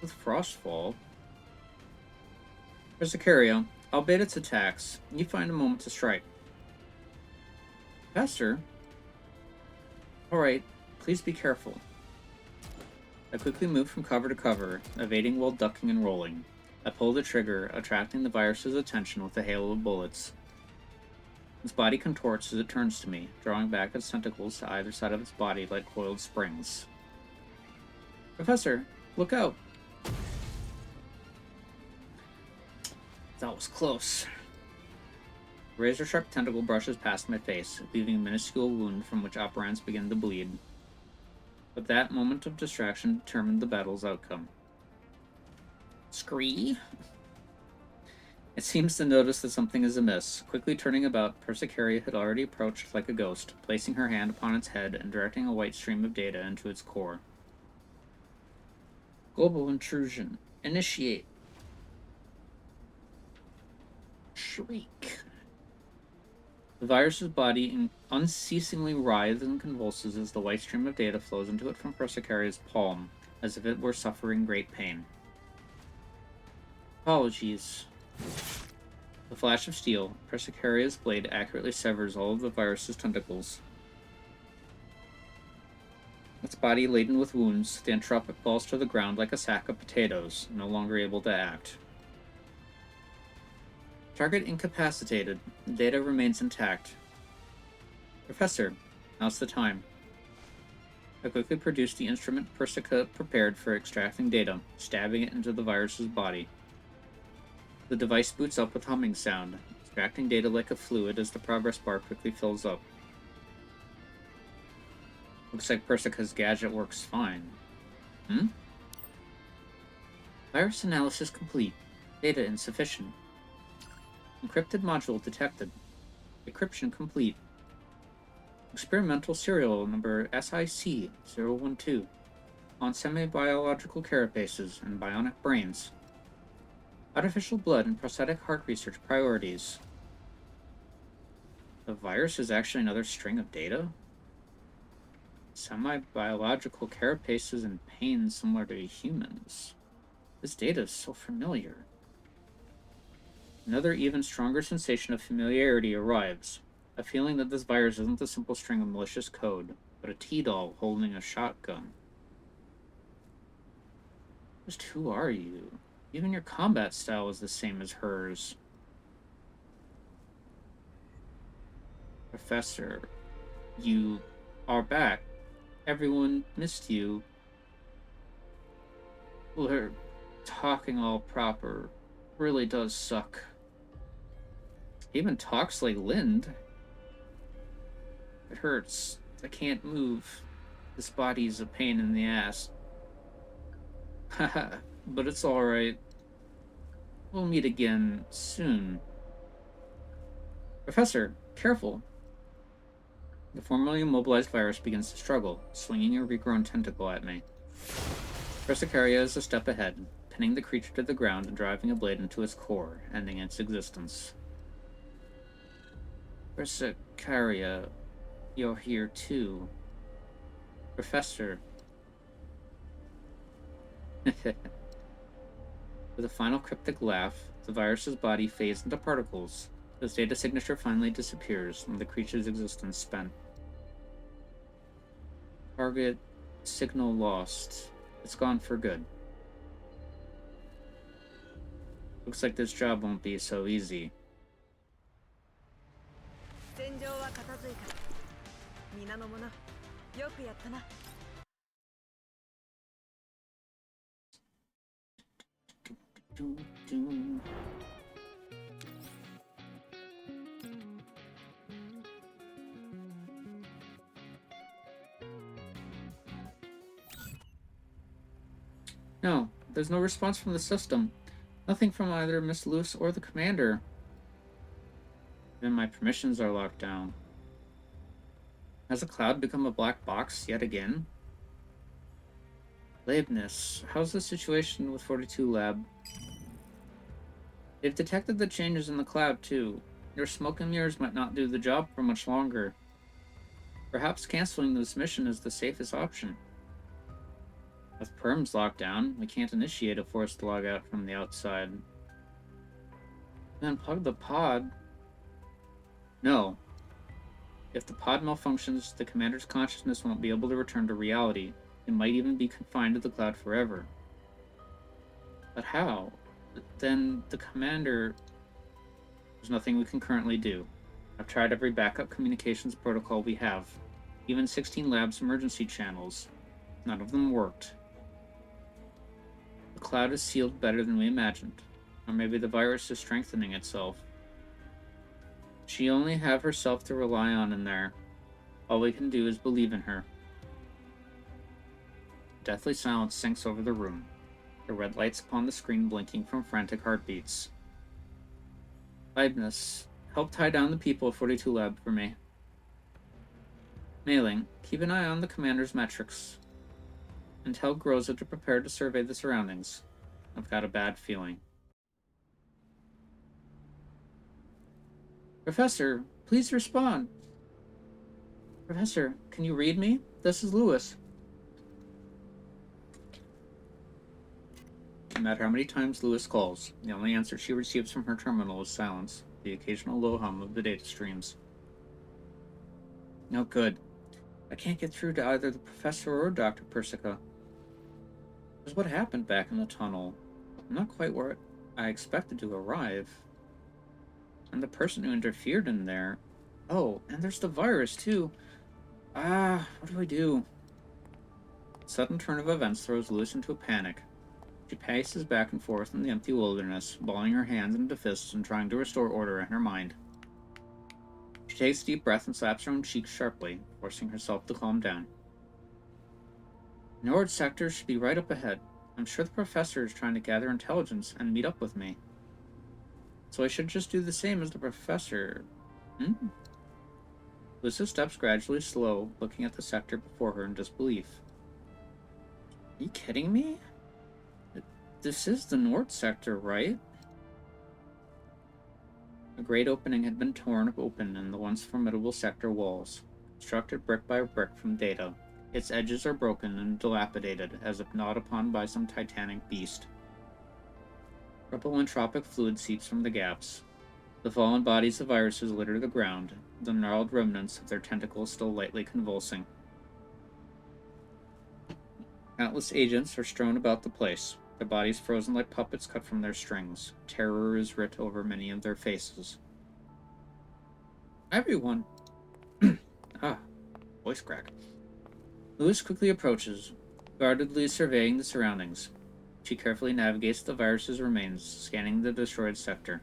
With Frostfall. There's Sicario. I'll bait its attacks. You find a moment to strike. Faster? Alright, please be careful. I quickly move from cover to cover, evading while ducking and rolling. I pull the trigger, attracting the virus's attention with a hail of bullets. Its body contorts as it turns to me, drawing back its tentacles to either side of its body like coiled springs. Professor, look out! That was close. A razor-sharp tentacle brushes past my face, leaving a minuscule wound from which operands begin to bleed. But that moment of distraction determined the battle's outcome. Scree? It seems to notice that something is amiss. Quickly turning about, Persicaria had already approached like a ghost, placing her hand upon its head and directing a white stream of data into its core. Global intrusion. Initiate. Shriek. The virus's body unceasingly writhes and convulses as the white stream of data flows into it from Persicaria's palm, as if it were suffering great pain. Apologies. The flash of steel, Persicaria's blade accurately severs all of the virus's tentacles. Its body laden with wounds, the entropic falls to the ground like a sack of potatoes, no longer able to act. Target incapacitated. The data remains intact. Professor, now's the time. I quickly produce the instrument Persica prepared for extracting data, stabbing it into the virus's body. The device boots up with humming sound, extracting data like a fluid as the progress bar quickly fills up. Looks like Persica's gadget works fine. Virus analysis complete. Data insufficient. Encrypted module detected. Decryption complete. Experimental serial number SIC-012 on semi-biological carapaces and bionic brains. Artificial blood and prosthetic heart research priorities. The virus is actually another string of data? Semi-biological carapaces and pain similar to humans. This data is so familiar. Another even stronger sensation of familiarity arrives. A feeling that this virus isn't a simple string of malicious code, but a T-doll holding a shotgun. Just who are you? Even your combat style is the same as hers. Professor, you are back. Everyone missed you. Well, her talking all proper really does suck. He even talks like Lind. It hurts. I can't move. This body's a pain in the ass. Haha, but it's alright. We'll meet again soon. Professor, careful. The formerly immobilized virus begins to struggle, swinging a regrown tentacle at me. Persicaria is a step ahead, pinning the creature to the ground and driving a blade into its core, ending its existence. Persicaria, you're here too. Professor. With a final cryptic laugh, the virus's body fades into particles. Its data signature finally disappears, and the creature's existence spent. Target signal lost. It's gone for good. Looks like this job won't be so easy. No, there's no response from the system. Nothing from either Miss Lewis or the commander. Then my permissions are locked down. Has the cloud become a black box yet again? Leibniz, how's the situation with 42 Lab? They've detected the changes in the cloud, too. Your smoke and mirrors might not do the job for much longer. Perhaps canceling this mission is the safest option. With perms locked down, we can't initiate a forced logout from the outside. Then unplug the pod. No. If the pod malfunctions, the commander's consciousness won't be able to return to reality. It might even be confined to the cloud forever. But how? Then the commander... There's nothing we can currently do. I've tried every backup communications protocol we have. Even 16 Labs emergency channels. None of them worked. The cloud is sealed better than we imagined. Or maybe the virus is strengthening itself. She only have herself to rely on in there. All we can do is believe in her. Deathly silence sinks over the room, the red lights upon the screen blinking from frantic heartbeats. Leibniz, help tie down the people of 42 Lab for me. Mailing, keep an eye on the commander's metrics. And tell Groza to prepare to survey the surroundings. I've got a bad feeling. Professor, please respond. Professor, can you read me? This is Lewis. No matter how many times Lewis calls, the only answer she receives from her terminal is silence, the occasional low hum of the data streams. No good. I can't get through to either the professor or Dr. Persica. That's what happened back in the tunnel. I'm not quite where I expected to arrive. And the person who interfered in there... Oh, and there's the virus, too. What do I do? A sudden turn of events throws Lewis into a panic. She paces back and forth in the empty wilderness, balling her hands into fists and trying to restore order in her mind. She takes a deep breath and slaps her own cheek sharply, forcing herself to calm down. Nord sector should be right up ahead. I'm sure the professor is trying to gather intelligence and meet up with me. So I should just do the same as the professor. Lucy's steps gradually slow, looking at the sector before her in disbelief. Are you kidding me? This is the Nord sector, right? A great opening had been torn open in the once formidable sector walls, constructed brick by brick from data. Its edges are broken and dilapidated, as if gnawed upon by some titanic beast. Purple entropic fluid seeps from the gaps. The fallen bodies of viruses litter the ground, the gnarled remnants of their tentacles still lightly convulsing. Countless agents are strewn about the place, their bodies frozen like puppets cut from their strings. Terror is writ over many of their faces. Everyone! Voice crack. Lewis quickly approaches, guardedly surveying the surroundings. She carefully navigates the virus's remains, scanning the destroyed sector.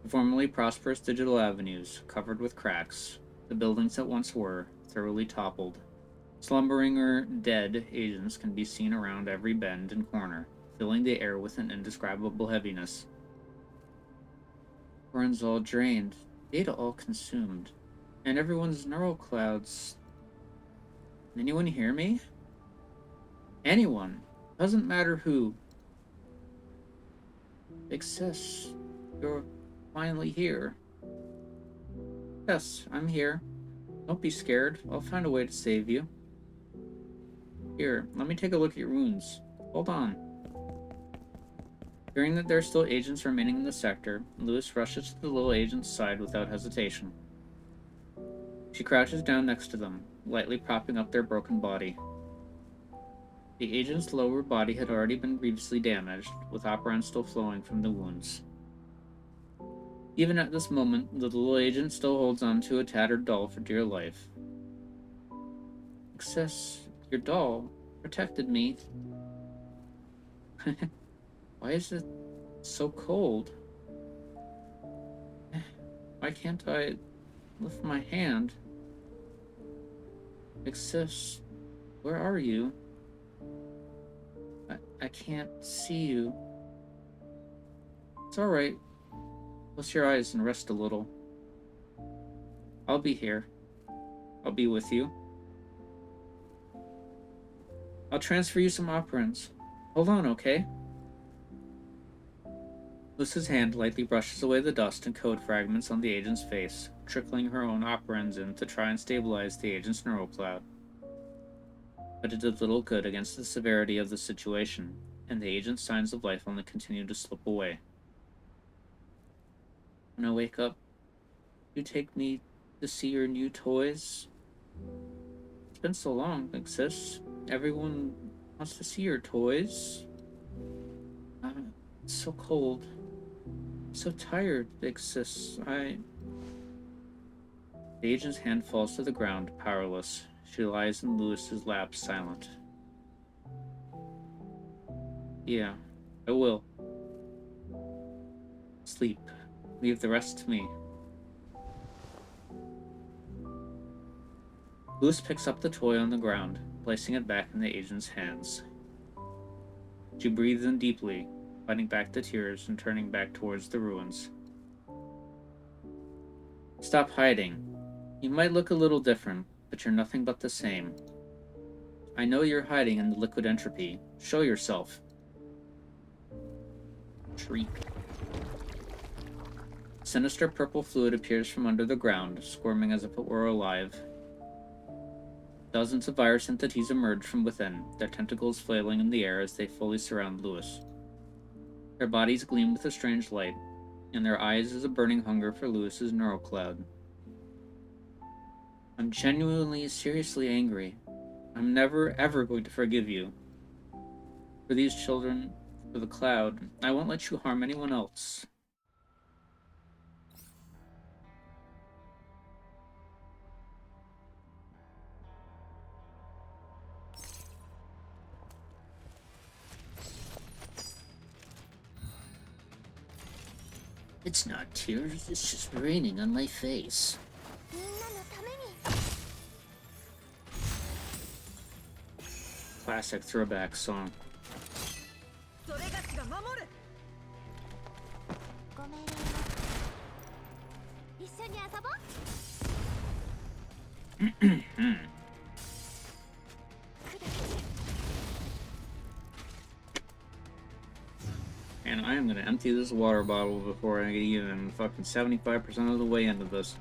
The formerly prosperous digital avenues, covered with cracks, the buildings that once were, thoroughly toppled. Slumbering or dead agents can be seen around every bend and corner, filling the air with an indescribable heaviness. Burns all drained, data all consumed, and everyone's neural clouds. Can anyone hear me? Anyone. Doesn't matter who. Exists. You're finally here. Yes, I'm here. Don't be scared. I'll find a way to save you. Here, let me take a look at your wounds. Hold on. Hearing that there are still agents remaining in the sector, Lewis rushes to the little agent's side without hesitation. She crouches down next to them, lightly propping up their broken body. The agent's lower body had already been grievously damaged, with operant still flowing from the wounds. Even at this moment, the little agent still holds on to a tattered doll for dear life. Excess, your doll protected me. Why is it so cold? Why can't I lift my hand? Excess, where are you? I can't see you. It's alright. Close your eyes and rest a little. I'll be here. I'll be with you. I'll transfer you some operants. Hold on, okay? Luce's hand lightly brushes away the dust and code fragments on the agent's face, trickling her own operans in to try and stabilize the agent's neural cloud. But it did little good against the severity of the situation, and the agent's signs of life only continued to slip away. When I wake up, you take me to see your new toys? It's been so long, like sis. Everyone wants to see your toys. It's so cold. So tired, big sis. The agent's hand falls to the ground, powerless. She lies in Lewis's lap, silent. Yeah, I will. Sleep. Leave the rest to me. Lewis picks up the toy on the ground, placing it back in the agent's hands. She breathes in deeply, fighting back the tears and turning back towards the ruins. Stop hiding. You might look a little different, but you're nothing but the same. I know you're hiding in the liquid entropy. Show yourself. Shriek. Sinister purple fluid appears from under the ground, squirming as if it were alive. Dozens of virus entities emerge from within, their tentacles flailing in the air as they fully surround Lewis. Their bodies gleam with a strange light, and their eyes is a burning hunger for Lewis's neural cloud. I'm genuinely, seriously angry. I'm never, ever going to forgive you. For these children, for the cloud, I won't let you harm anyone else. It's not tears, it's just raining on my face. Classic throwback song. And I am gonna empty this water bottle before I get even fucking 75% of the way into this.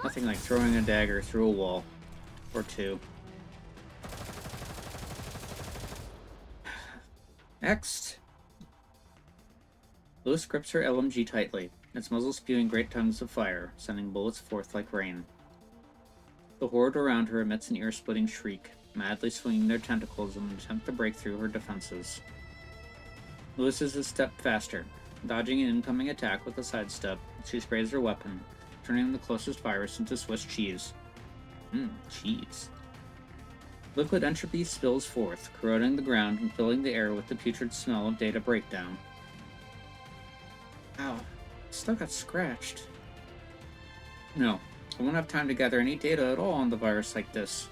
Nothing like throwing a dagger through a wall. Or two. Next! Lewis grips her LMG tightly, its muzzle spewing great tongues of fire, sending bullets forth like rain. The horde around her emits an ear-splitting shriek, madly swinging their tentacles in an attempt to break through her defenses. Lewis is a step faster, dodging an incoming attack with a sidestep. She sprays her weapon, turning the closest virus into Swiss cheese. Cheese. Liquid entropy spills forth, corroding the ground and filling the air with the putrid smell of data breakdown. Ow, I still got scratched. No, I won't have time to gather any data at all on the virus like this.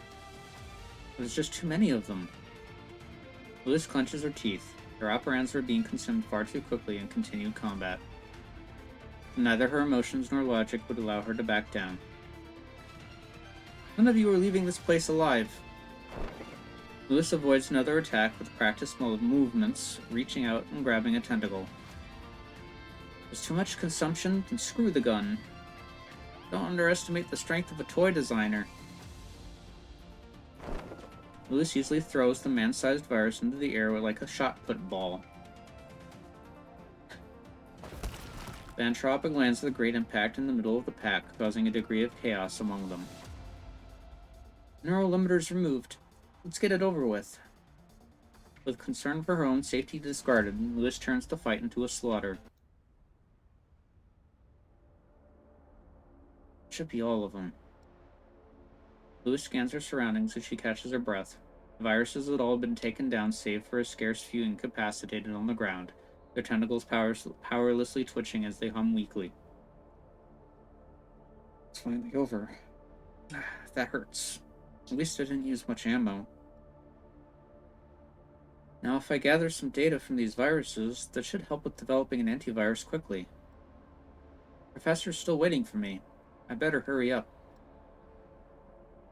There's just too many of them. Lewis clenches her teeth. Her operands were being consumed far too quickly in continued combat. Neither her emotions nor logic would allow her to back down. None of you are leaving this place alive. Lewis avoids another attack with practiced movements, reaching out and grabbing a tentacle. There's too much consumption, then screw the gun. Don't underestimate the strength of a toy designer. Lewis usually throws the man-sized virus into the air like a shot put ball. The Anthropic lands with a great impact in the middle of the pack, causing a degree of chaos among them. Neural limiters removed. Let's get it over with. With concern for her own safety discarded, Lewis turns the fight into a slaughter. Should be all of them. Lewis scans her surroundings as she catches her breath. The viruses had all been taken down save for a scarce few incapacitated on the ground, their tentacles powerlessly twitching as they hum weakly. It's finally over. That hurts. At least I didn't use much ammo. Now, if I gather some data from these viruses, that should help with developing an antivirus quickly. Professor's still waiting for me. I better hurry up.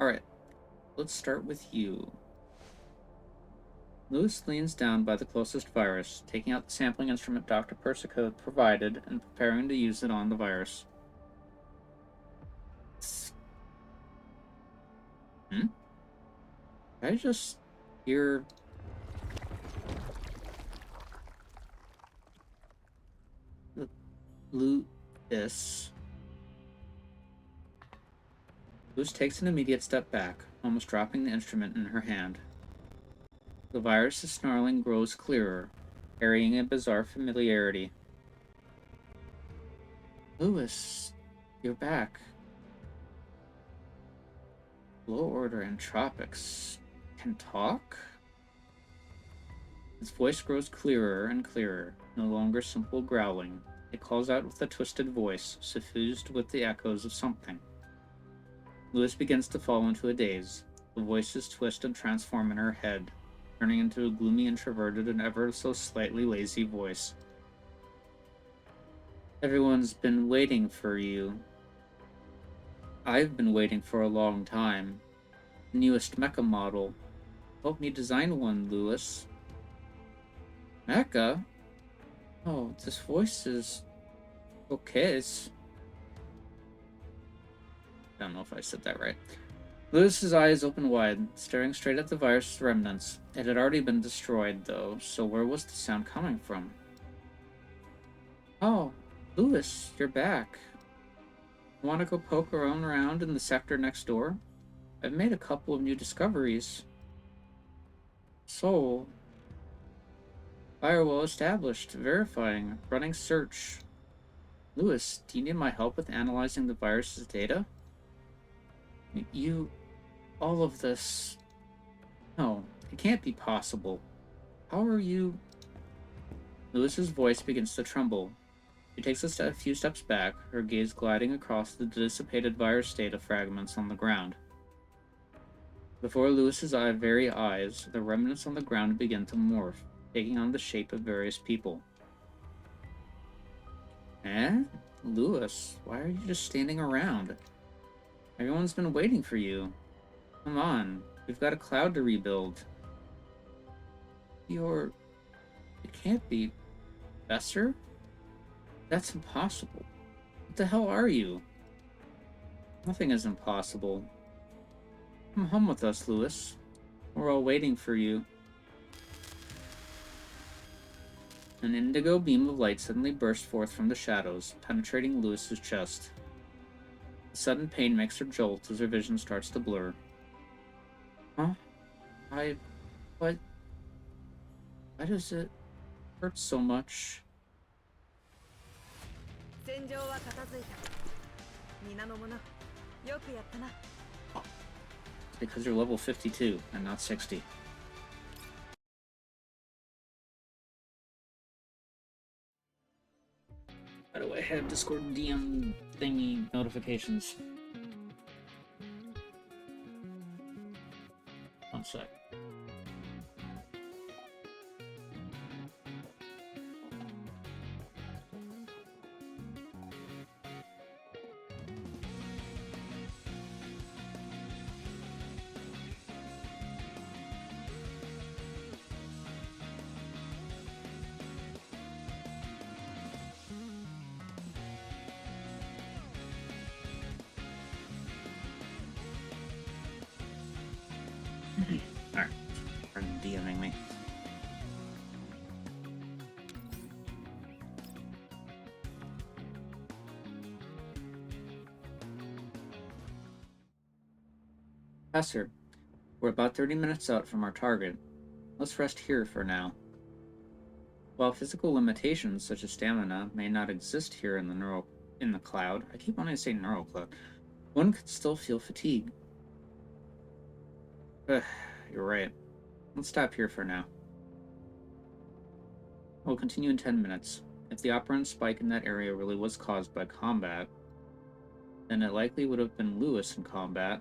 Alright, let's start with you. Lewis leans down by the closest virus, taking out the sampling instrument Dr. Persico provided and preparing to use it on the virus. Did I just hear... Lewis takes an immediate step back, almost dropping the instrument in her hand. The virus's snarling grows clearer, carrying a bizarre familiarity. Lewis, you're back. Low-order entropics can talk? Its voice grows clearer and clearer, no longer simple growling. It calls out with a twisted voice, suffused with the echoes of something. Lewis begins to fall into a daze. The voices twist and transform in her head, turning into a gloomy, introverted, and ever so slightly lazy voice. Everyone's been waiting for you. I've been waiting for a long time. The newest mecha model. Help me design one, Lewis. Mecha? Oh, this voice is... okay. I don't know if I said that right. Lewis's eyes open wide, staring straight at the virus's remnants. It had already been destroyed, though, so where was the sound coming from? Oh, Lewis, you're back. Want to go poke around in the sector next door? I've made a couple of new discoveries. So, firewall established, verifying, running search. Lewis, do you need my help with analyzing the virus's data? All of this... No, it can't be possible. How are you... Lewis's voice begins to tremble. She takes a few steps back, her gaze gliding across the dissipated virus data fragments on the ground. Before Lewis's very eyes, the remnants on the ground begin to morph, taking on the shape of various people. Lewis, why are you just standing around? Everyone's been waiting for you. Come on, we've got a cloud to rebuild. It can't be... Professor? That's impossible. What the hell are you? Nothing is impossible. Come home with us, Lewis. We're all waiting for you. An indigo beam of light suddenly burst forth from the shadows, penetrating Lewis's chest. A sudden pain makes her jolt as her vision starts to blur. Huh? Why does it hurt so much? Because you're level 52 and not 60. By the way, I have Discord DM thingy notifications. One sec. Alright, are DMing me. Professor, we're about 30 minutes out from our target. Let's rest here for now. While physical limitations such as stamina may not exist here in the cloud, I keep wanting to say neural cloud, one could still feel fatigue. You're right. Let's stop here for now. We'll continue in 10 minutes. If the operant spike in that area really was caused by combat, then it likely would have been Lewis in combat,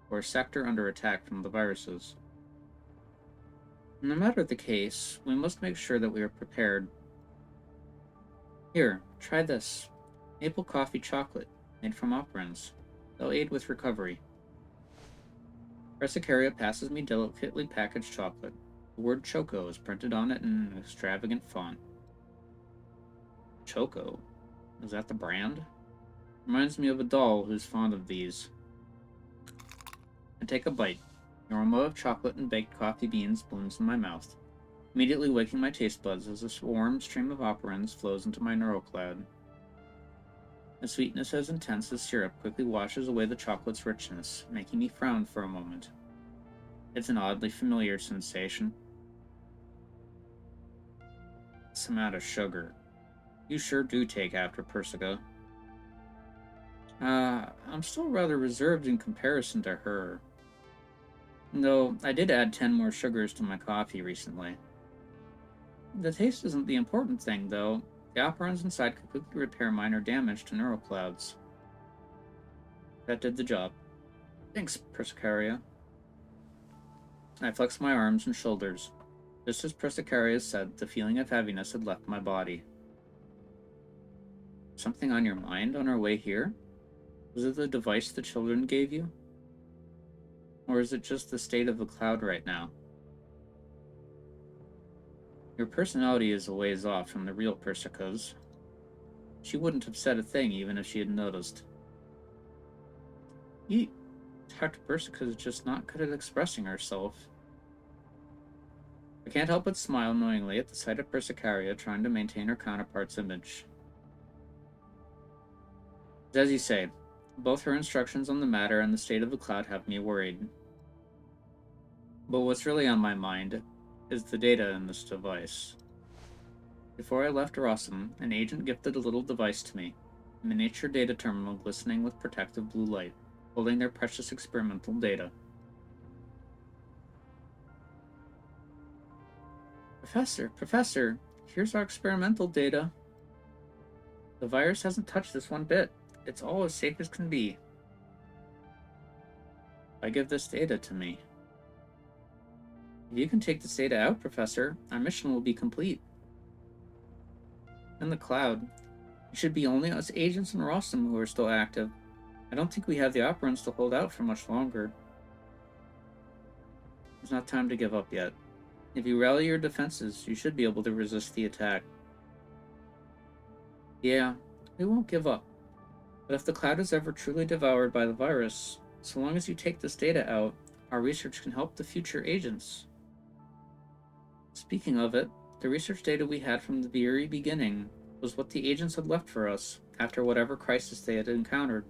or a sector under attack from the viruses. No matter the case, we must make sure that we are prepared. Here, try this. Maple coffee chocolate, made from operants. They'll aid with recovery. Persicaria passes me delicately packaged chocolate. The word Choco is printed on it in an extravagant font. Choco? Is that the brand? Reminds me of a doll who's fond of these. I take a bite. The aroma of chocolate and baked coffee beans blooms in my mouth, immediately waking my taste buds as a warm stream of operans flows into my neural cloud. The sweetness as intense as syrup quickly washes away the chocolate's richness, making me frown for a moment. It's an oddly familiar sensation. This amount of sugar. You sure do take after Persica. I'm still rather reserved in comparison to her. Though I did add 10 more sugars to my coffee recently. The taste isn't the important thing, though. The operons inside could quickly repair minor damage to neural clouds. That did the job. Thanks, Persicaria. I flexed my arms and shoulders. Just as Persicaria said, the feeling of heaviness had left my body. Something on your mind on our way here? Was it the device the children gave you? Or is it just the state of the cloud right now? Your personality is a ways off from the real Persica's. She wouldn't have said a thing even if she had noticed. Dr. Persica is just not good at expressing herself. I can't help but smile knowingly at the sight of Persicaria trying to maintain her counterpart's image. As you say, both her instructions on the matter and the state of the cloud have me worried. But what's really on my mind is the data in this device. Before I left Rossum, an agent gifted a little device to me, a miniature data terminal glistening with protective blue light, holding their precious experimental data. Professor, here's our experimental data. The virus hasn't touched this one bit. It's all as safe as can be. I give this data to me. If you can take this data out, Professor, our mission will be complete. In the cloud, it should be only us agents and Rossum who are still active. I don't think we have the operants to hold out for much longer. It's not time to give up yet. If you rally your defenses, you should be able to resist the attack. Yeah, we won't give up. But if the cloud is ever truly devoured by the virus, so long as you take this data out, our research can help the future agents. Speaking of it, the research data we had from the very beginning was what the agents had left for us after whatever crisis they had encountered.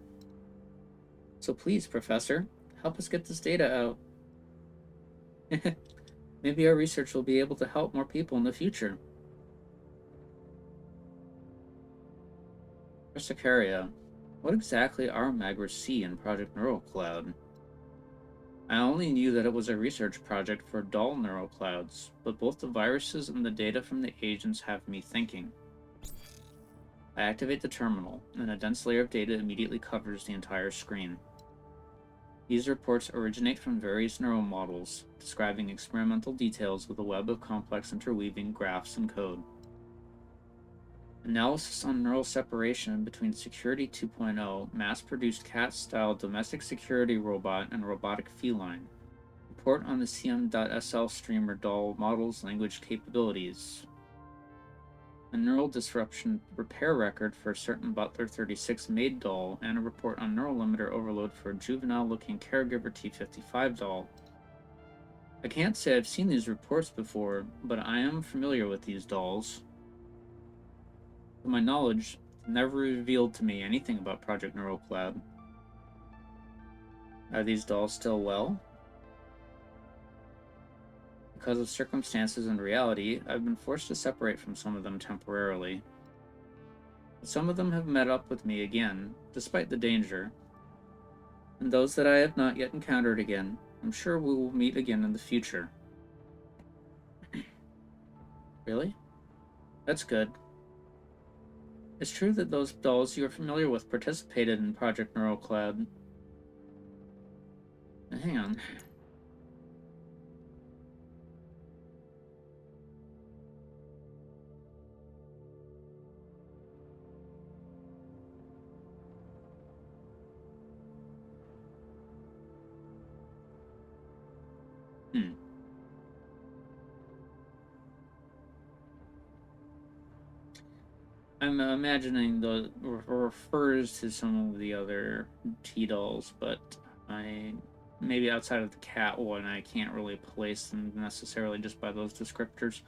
So please, Professor, help us get this data out. Maybe our research will be able to help more people in the future. Persicaria, what exactly are Magras C in Project Neural Cloud? I only knew that it was a research project for dull neural clouds, but both the viruses and the data from the agents have me thinking. I activate the terminal, and a dense layer of data immediately covers the entire screen. These reports originate from various neural models, describing experimental details with a web of complex interweaving graphs and code. Analysis on neural separation between Security 2.0, mass-produced cat-style domestic security robot and robotic feline. Report on the CM.SL streamer doll model's language capabilities. A neural disruption repair record for a certain Butler 36 maid doll, and a report on neural limiter overload for a juvenile-looking caregiver T55 doll. I can't say I've seen these reports before, but I am familiar with these dolls. To my knowledge, it never revealed to me anything about Project Neural Cloud. Are these dolls still well? Because of circumstances and reality, I've been forced to separate from some of them temporarily. But some of them have met up with me again, despite the danger. And those that I have not yet encountered again, I'm sure we will meet again in the future. Really? That's good. It's true that those dolls you are familiar with participated in Project Neural Cloud. Hang on. I'm imagining the refers to some of the other T-dolls, but maybe outside of the cat one, I can't really place them necessarily just by those descriptors.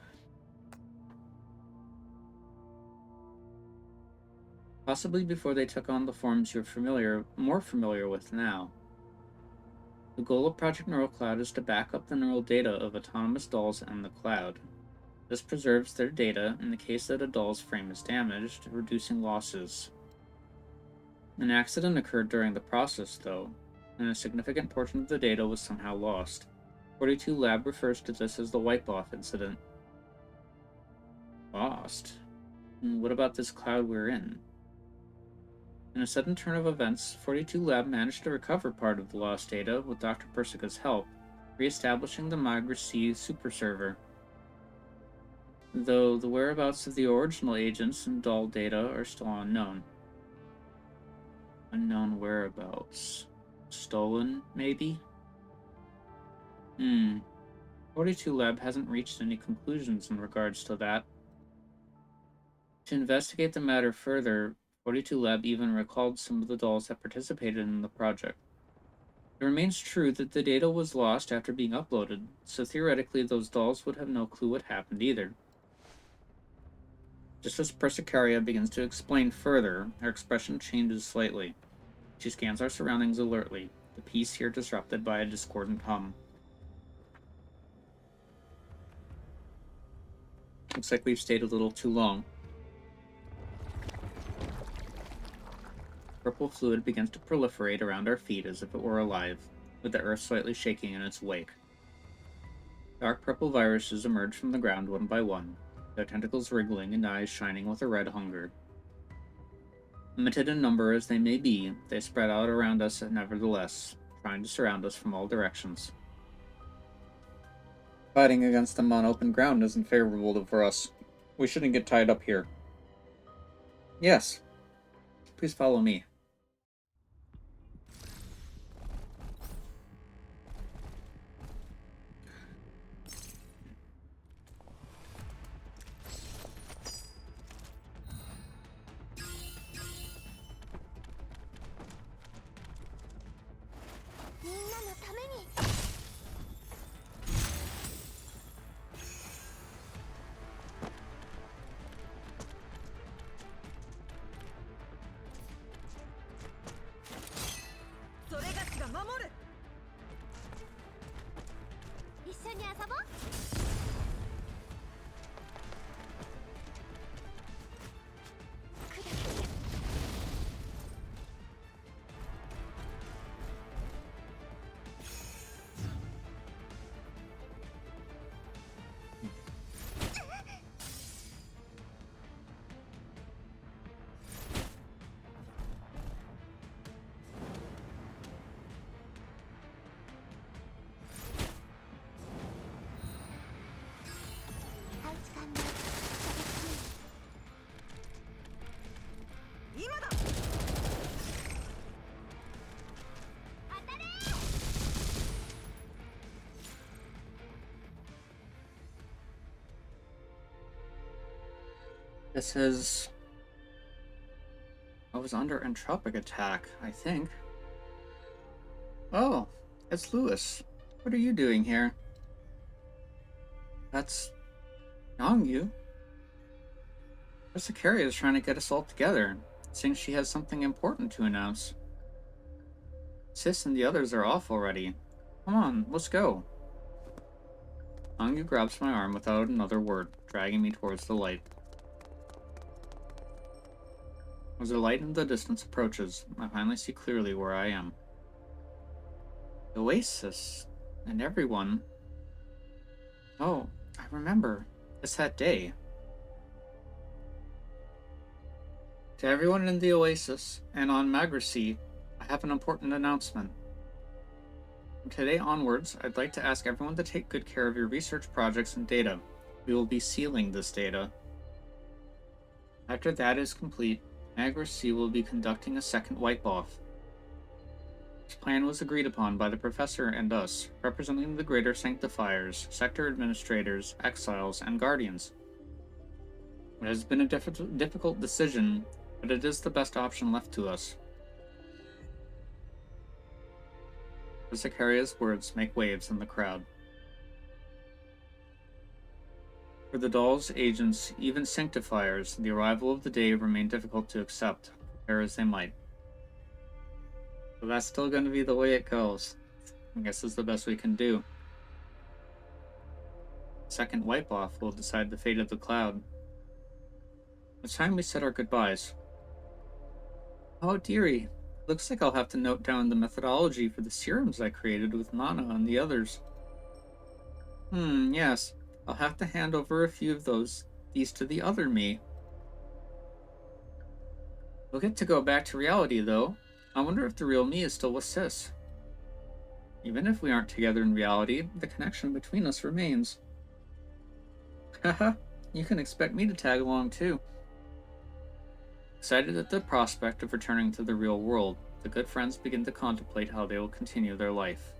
Possibly before they took on the forms you're more familiar with now. The goal of Project Neural Cloud is to back up the neural data of autonomous dolls and the cloud. This preserves their data in the case that a doll's frame is damaged, reducing losses. An accident occurred during the process, though, and a significant portion of the data was somehow lost. 42 Lab refers to this as the wipe-off incident. Lost? And what about this cloud we're in? In a sudden turn of events, 42 Lab managed to recover part of the lost data with Dr. Persica's help, re-establishing the Migra C super server. Though the whereabouts of the original agents and doll data are still unknown. Unknown whereabouts. Stolen, maybe? 42 Lab hasn't reached any conclusions in regards to that. To investigate the matter further, 42 Lab even recalled some of the dolls that participated in the project. It remains true that the data was lost after being uploaded, so theoretically those dolls would have no clue what happened either. Just as Persicaria begins to explain further, her expression changes slightly. She scans our surroundings alertly, the peace here disrupted by a discordant hum. Looks like we've stayed a little too long. Purple fluid begins to proliferate around our feet as if it were alive, with the earth slightly shaking in its wake. Dark purple viruses emerge from the ground one by one, their tentacles wriggling and eyes shining with a red hunger. Limited in number as they may be, they spread out around us nevertheless, trying to surround us from all directions. Fighting against them on open ground isn't favorable for us. We shouldn't get tied up here. Yes. Please follow me. This is... I was under entropic attack, I think. Oh, it's Lewis. What are you doing here? That's... Yongyu? Persicaria is trying to get us all together, saying she has something important to announce. Sis and the others are off already. Come on, let's go. Angu grabs my arm without another word, dragging me towards the light. As the light in the distance approaches, I finally see clearly where I am. The oasis, and everyone. Oh, I remember. It's that day. To everyone in the oasis and on Magracy, I have an important announcement. From today onwards, I'd like to ask everyone to take good care of your research projects and data. We will be sealing this data. After that is complete, Magracy will be conducting a second wipe-off. This plan was agreed upon by the professor and us, representing the greater sanctifiers, sector administrators, exiles, and guardians. It has been a difficult decision, but it is the best option left to us. Zacaria's words make waves in the crowd. For the dolls, agents, even sanctifiers, the arrival of the day remained difficult to accept, prepare as they might. But that's still going to be the way it goes. I guess it's the best we can do. Second wipe-off will decide the fate of the cloud. It's time we said our goodbyes. Oh, dearie. Looks like I'll have to note down the methodology for the serums I created with Nana and the others. Yes. I'll have to hand over a few of these to the other me. We'll get to go back to reality, though. I wonder if the real me is still with Sis. Even if we aren't together in reality, the connection between us remains. Haha, you can expect me to tag along too. Excited at the prospect of returning to the real world, the good friends begin to contemplate how they will continue their life.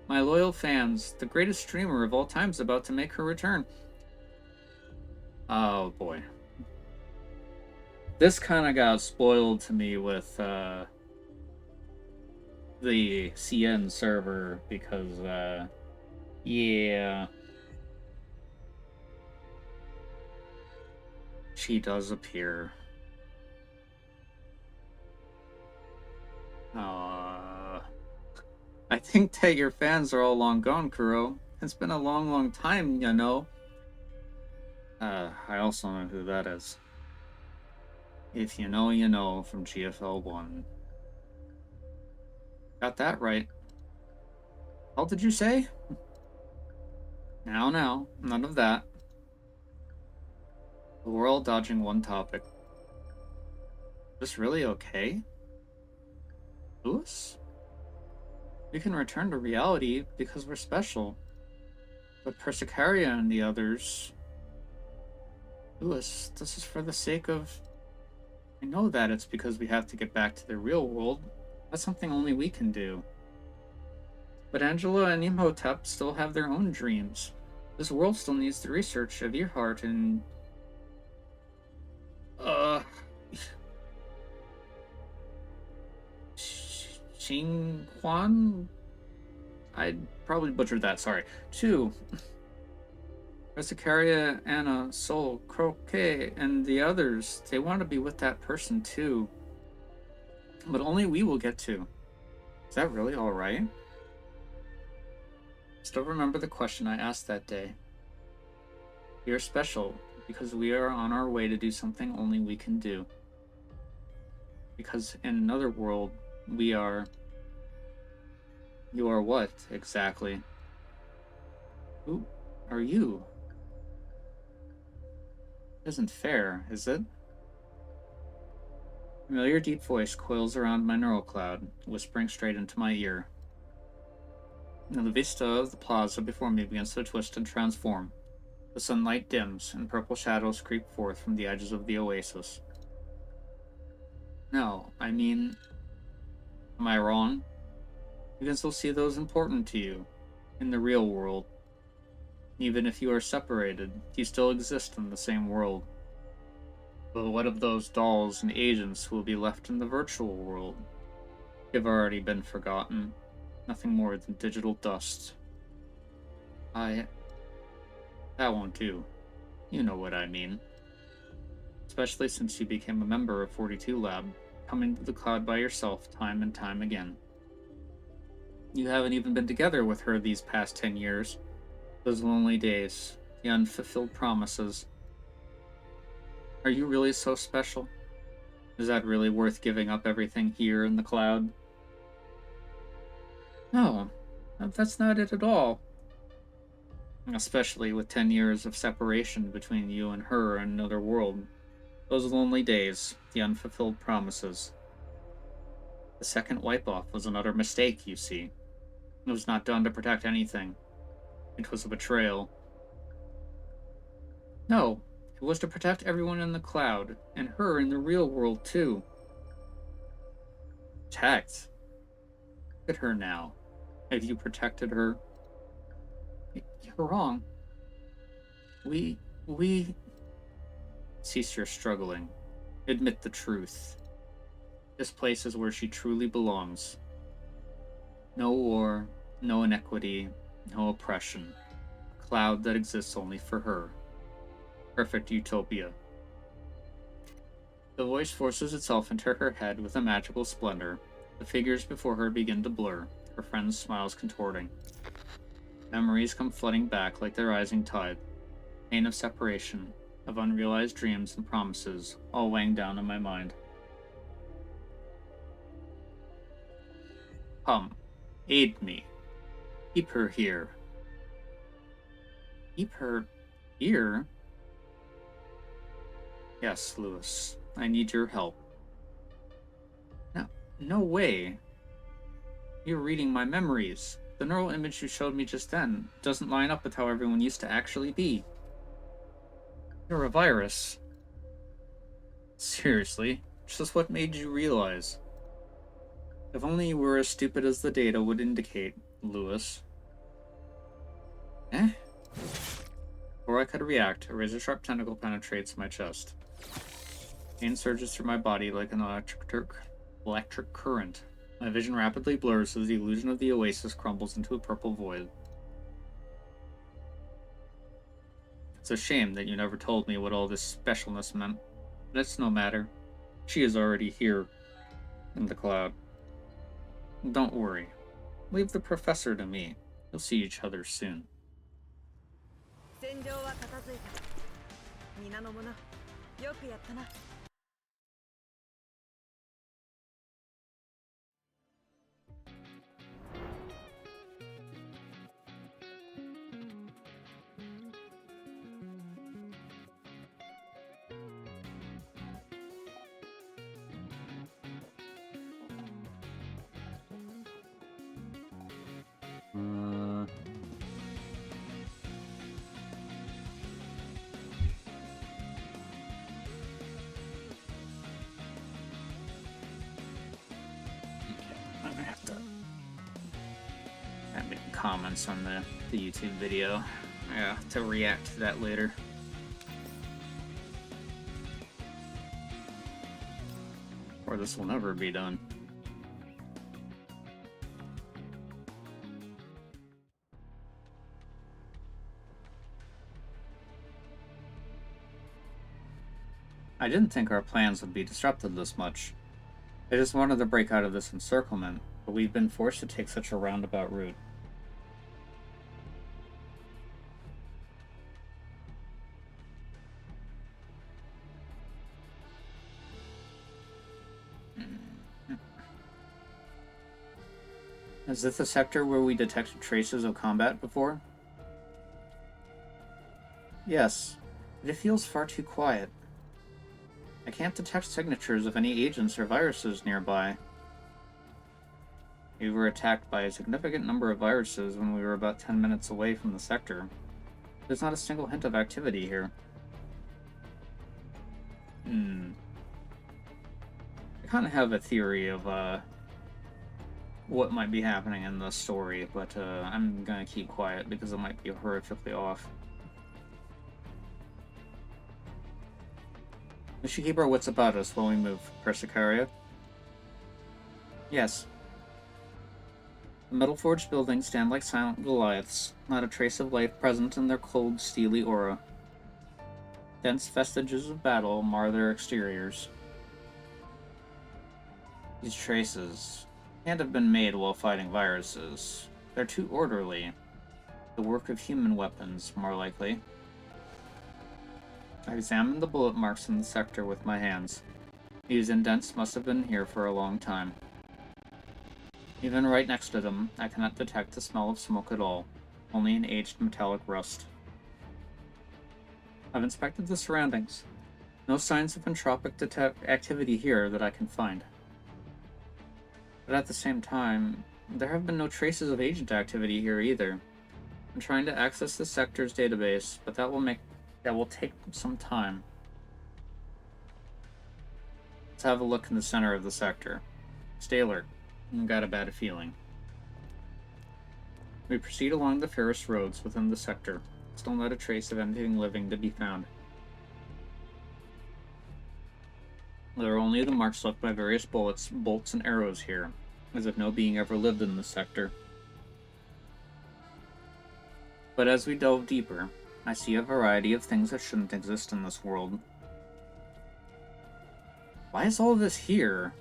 My loyal fans, the greatest streamer of all time is about to make her return. Oh boy. This kind of got spoiled to me with the CN server because, yeah. She does appear. I think that your fans are all long gone, Kuro. It's been a long, long time, you know. I also know who that is. If you know, you know, from GFL1. Got that right. How did you say? Now, none of that. We're all dodging one topic. Is this really okay? Louis? We can return to reality because we're special. But Persicaria and the others... Louis, this is for the sake of... I know that it's because we have to get back to the real world. That's something only we can do. But Angela and Imhotep still have their own dreams. This world still needs the research of your heart and... Xinhuan? I'd probably butchered that, sorry. 2. Persicaria, Anna, Sol, Croquet, and the others, they want to be with that person too. But only we will get to. Is that really alright? Still remember the question I asked that day. We are special because we are on our way to do something only we can do. Because in another world, we are... You are what, exactly? Who are you? Isn't fair, is it? A familiar deep voice coils around my neural cloud, whispering straight into my ear. And the vista of the plaza before me begins to twist and transform. The sunlight dims, and purple shadows creep forth from the edges of the oasis. No, I mean... Am I wrong? You can still see those important to you, in the real world. Even if you are separated, you still exist in the same world. But what of those dolls and agents who will be left in the virtual world? They've already been forgotten. Nothing more than digital dust. That won't do. You know what I mean. Especially since you became a member of 42 Lab. coming to the cloud by yourself time and time again. You haven't even been together with her these past 10 years. Those lonely days, the unfulfilled promises. Are you really so special? Is that really worth giving up everything here in the cloud? No, that's not it at all. Especially with 10 years of separation between you and her in another world. Those lonely days, the unfulfilled promises. The second wipe-off was another mistake, you see. It was not done to protect anything. It was a betrayal. No, it was to protect everyone in the cloud, and her in the real world, too. Protect? Look at her now. Have you protected her? You're wrong. We... Cease your struggling. Admit the truth. This place is where she truly belongs. No war, no inequity, no oppression. A cloud that exists only for her. Perfect utopia. The voice forces itself into her head with a magical splendor. The figures before her begin to blur, her friend's smiles contorting. Memories come flooding back like the rising tide. Pain of separation, of unrealized dreams and promises, all weighing down on my mind. Come, aid me. Keep her here. Keep her here? Yes, Lewis. I need your help. No way. You're reading my memories. The neural image you showed me just then doesn't line up with how everyone used to actually be. You're a virus. Seriously? Just what made you realize? If only you were as stupid as the data would indicate, Lewis. Eh? Before I could react, a razor-sharp tentacle penetrates my chest. Pain surges through my body like an electric current. My vision rapidly blurs as the illusion of the oasis crumbles into a purple void. It's a shame that you never told me what all this specialness meant. But it's no matter. She is already here, in the cloud. Don't worry. Leave the professor to me. You'll see each other soon. I'm gonna have to make comments on the YouTube video. Yeah, to react to that later. Or this will never be done. I didn't think our plans would be disrupted this much. I just wanted to break out of this encirclement, but we've been forced to take such a roundabout route. Is this the sector where we detected traces of combat before? Yes, but it feels far too quiet. I can't detect signatures of any agents or viruses nearby. We were attacked by a significant number of viruses when we were about 10 minutes away from the sector. There's not a single hint of activity here. I kind of have a theory of, what might be happening in the story, but, I'm gonna keep quiet because it might be horrifically off. We should keep our wits about us while we move, Persicaria. Yes. The metal-forged buildings stand like silent Goliaths, not a trace of life present in their cold, steely aura. Dense vestiges of battle mar their exteriors. These traces can't have been made while fighting viruses. They're too orderly. The work of human weapons, more likely. I examined the bullet marks in the sector with my hands. These indents must have been here for a long time. Even right next to them, I cannot detect the smell of smoke at all, only an aged metallic rust. I've inspected the surroundings. No signs of entropic activity here that I can find. But at the same time, there have been no traces of agent activity here either. I'm trying to access the sector's database, but that will take some time. Let's have a look in the center of the sector. Stay alert. I've got a bad feeling. We proceed along the ferrous roads within the sector. Still not a trace of anything living to be found. There are only the marks left by various bolts and arrows here, as if no being ever lived in the sector. But as we delve deeper, I see a variety of things that shouldn't exist in this world. Why is all of this here?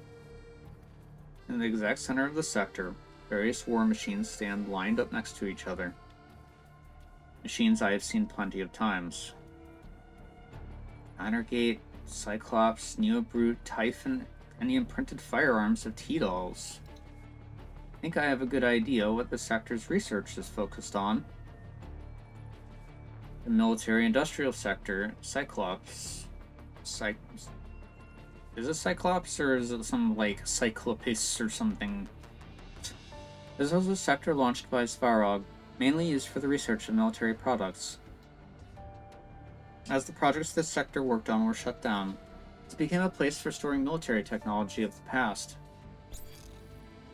In the exact center of the sector, various war machines stand lined up next to each other. Machines I have seen plenty of times. Energate, Cyclops, Neobrute, Typhon, and the imprinted firearms of T-Dolls. I think I have a good idea what the sector's research is focused on. The military-industrial sector, Cyclops. Is it Cyclops, or is it some, like, Cyclopus or something? This was a sector launched by Svarog, mainly used for the research of military products. As the projects this sector worked on were shut down, it became a place for storing military technology of the past.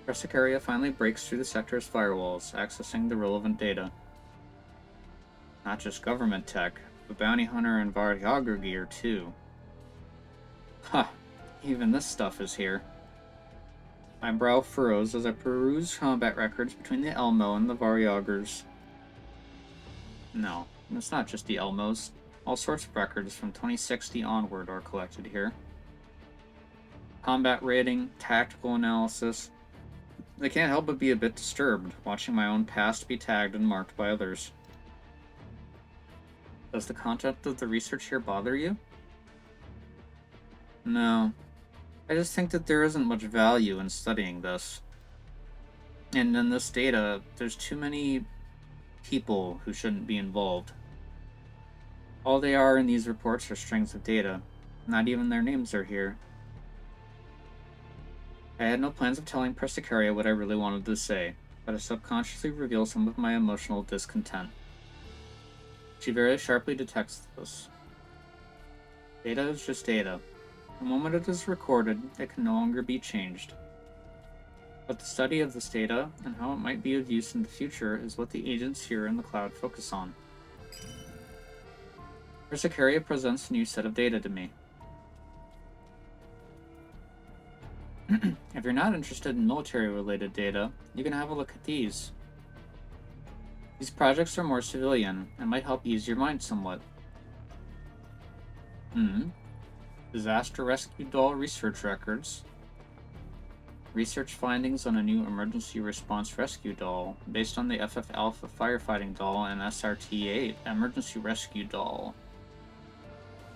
Presicaria finally breaks through the sector's firewalls, accessing the relevant data. Not just government tech, but bounty hunter and Varyager gear too. Ha! Even this stuff is here. My brow furrows as I peruse combat records between the Elmo and the Varyagers. No, it's not just the Elmos. All sorts of records from 2060 onward are collected here. Combat rating, tactical analysis. I can't help but be a bit disturbed, watching my own past be tagged and marked by others. Does the content of the research here bother you? No. I just think that there isn't much value in studying this. And in this data, there's too many people who shouldn't be involved. All they are in these reports are strings of data. Not even their names are here. I had no plans of telling Presicaria what I really wanted to say, but I subconsciously reveal some of my emotional discontent. She very sharply detects this. Data is just data. The moment it is recorded, it can no longer be changed. But the study of this data, and how it might be of use in the future, is what the agents here in the cloud focus on. Presicaria presents a new set of data to me. If you're not interested in military-related data, you can have a look at these. These projects are more civilian, and might help ease your mind somewhat. Disaster Rescue Doll research records. Research findings on a new emergency response rescue doll, based on the FF Alpha firefighting doll and SRT-8 emergency rescue doll.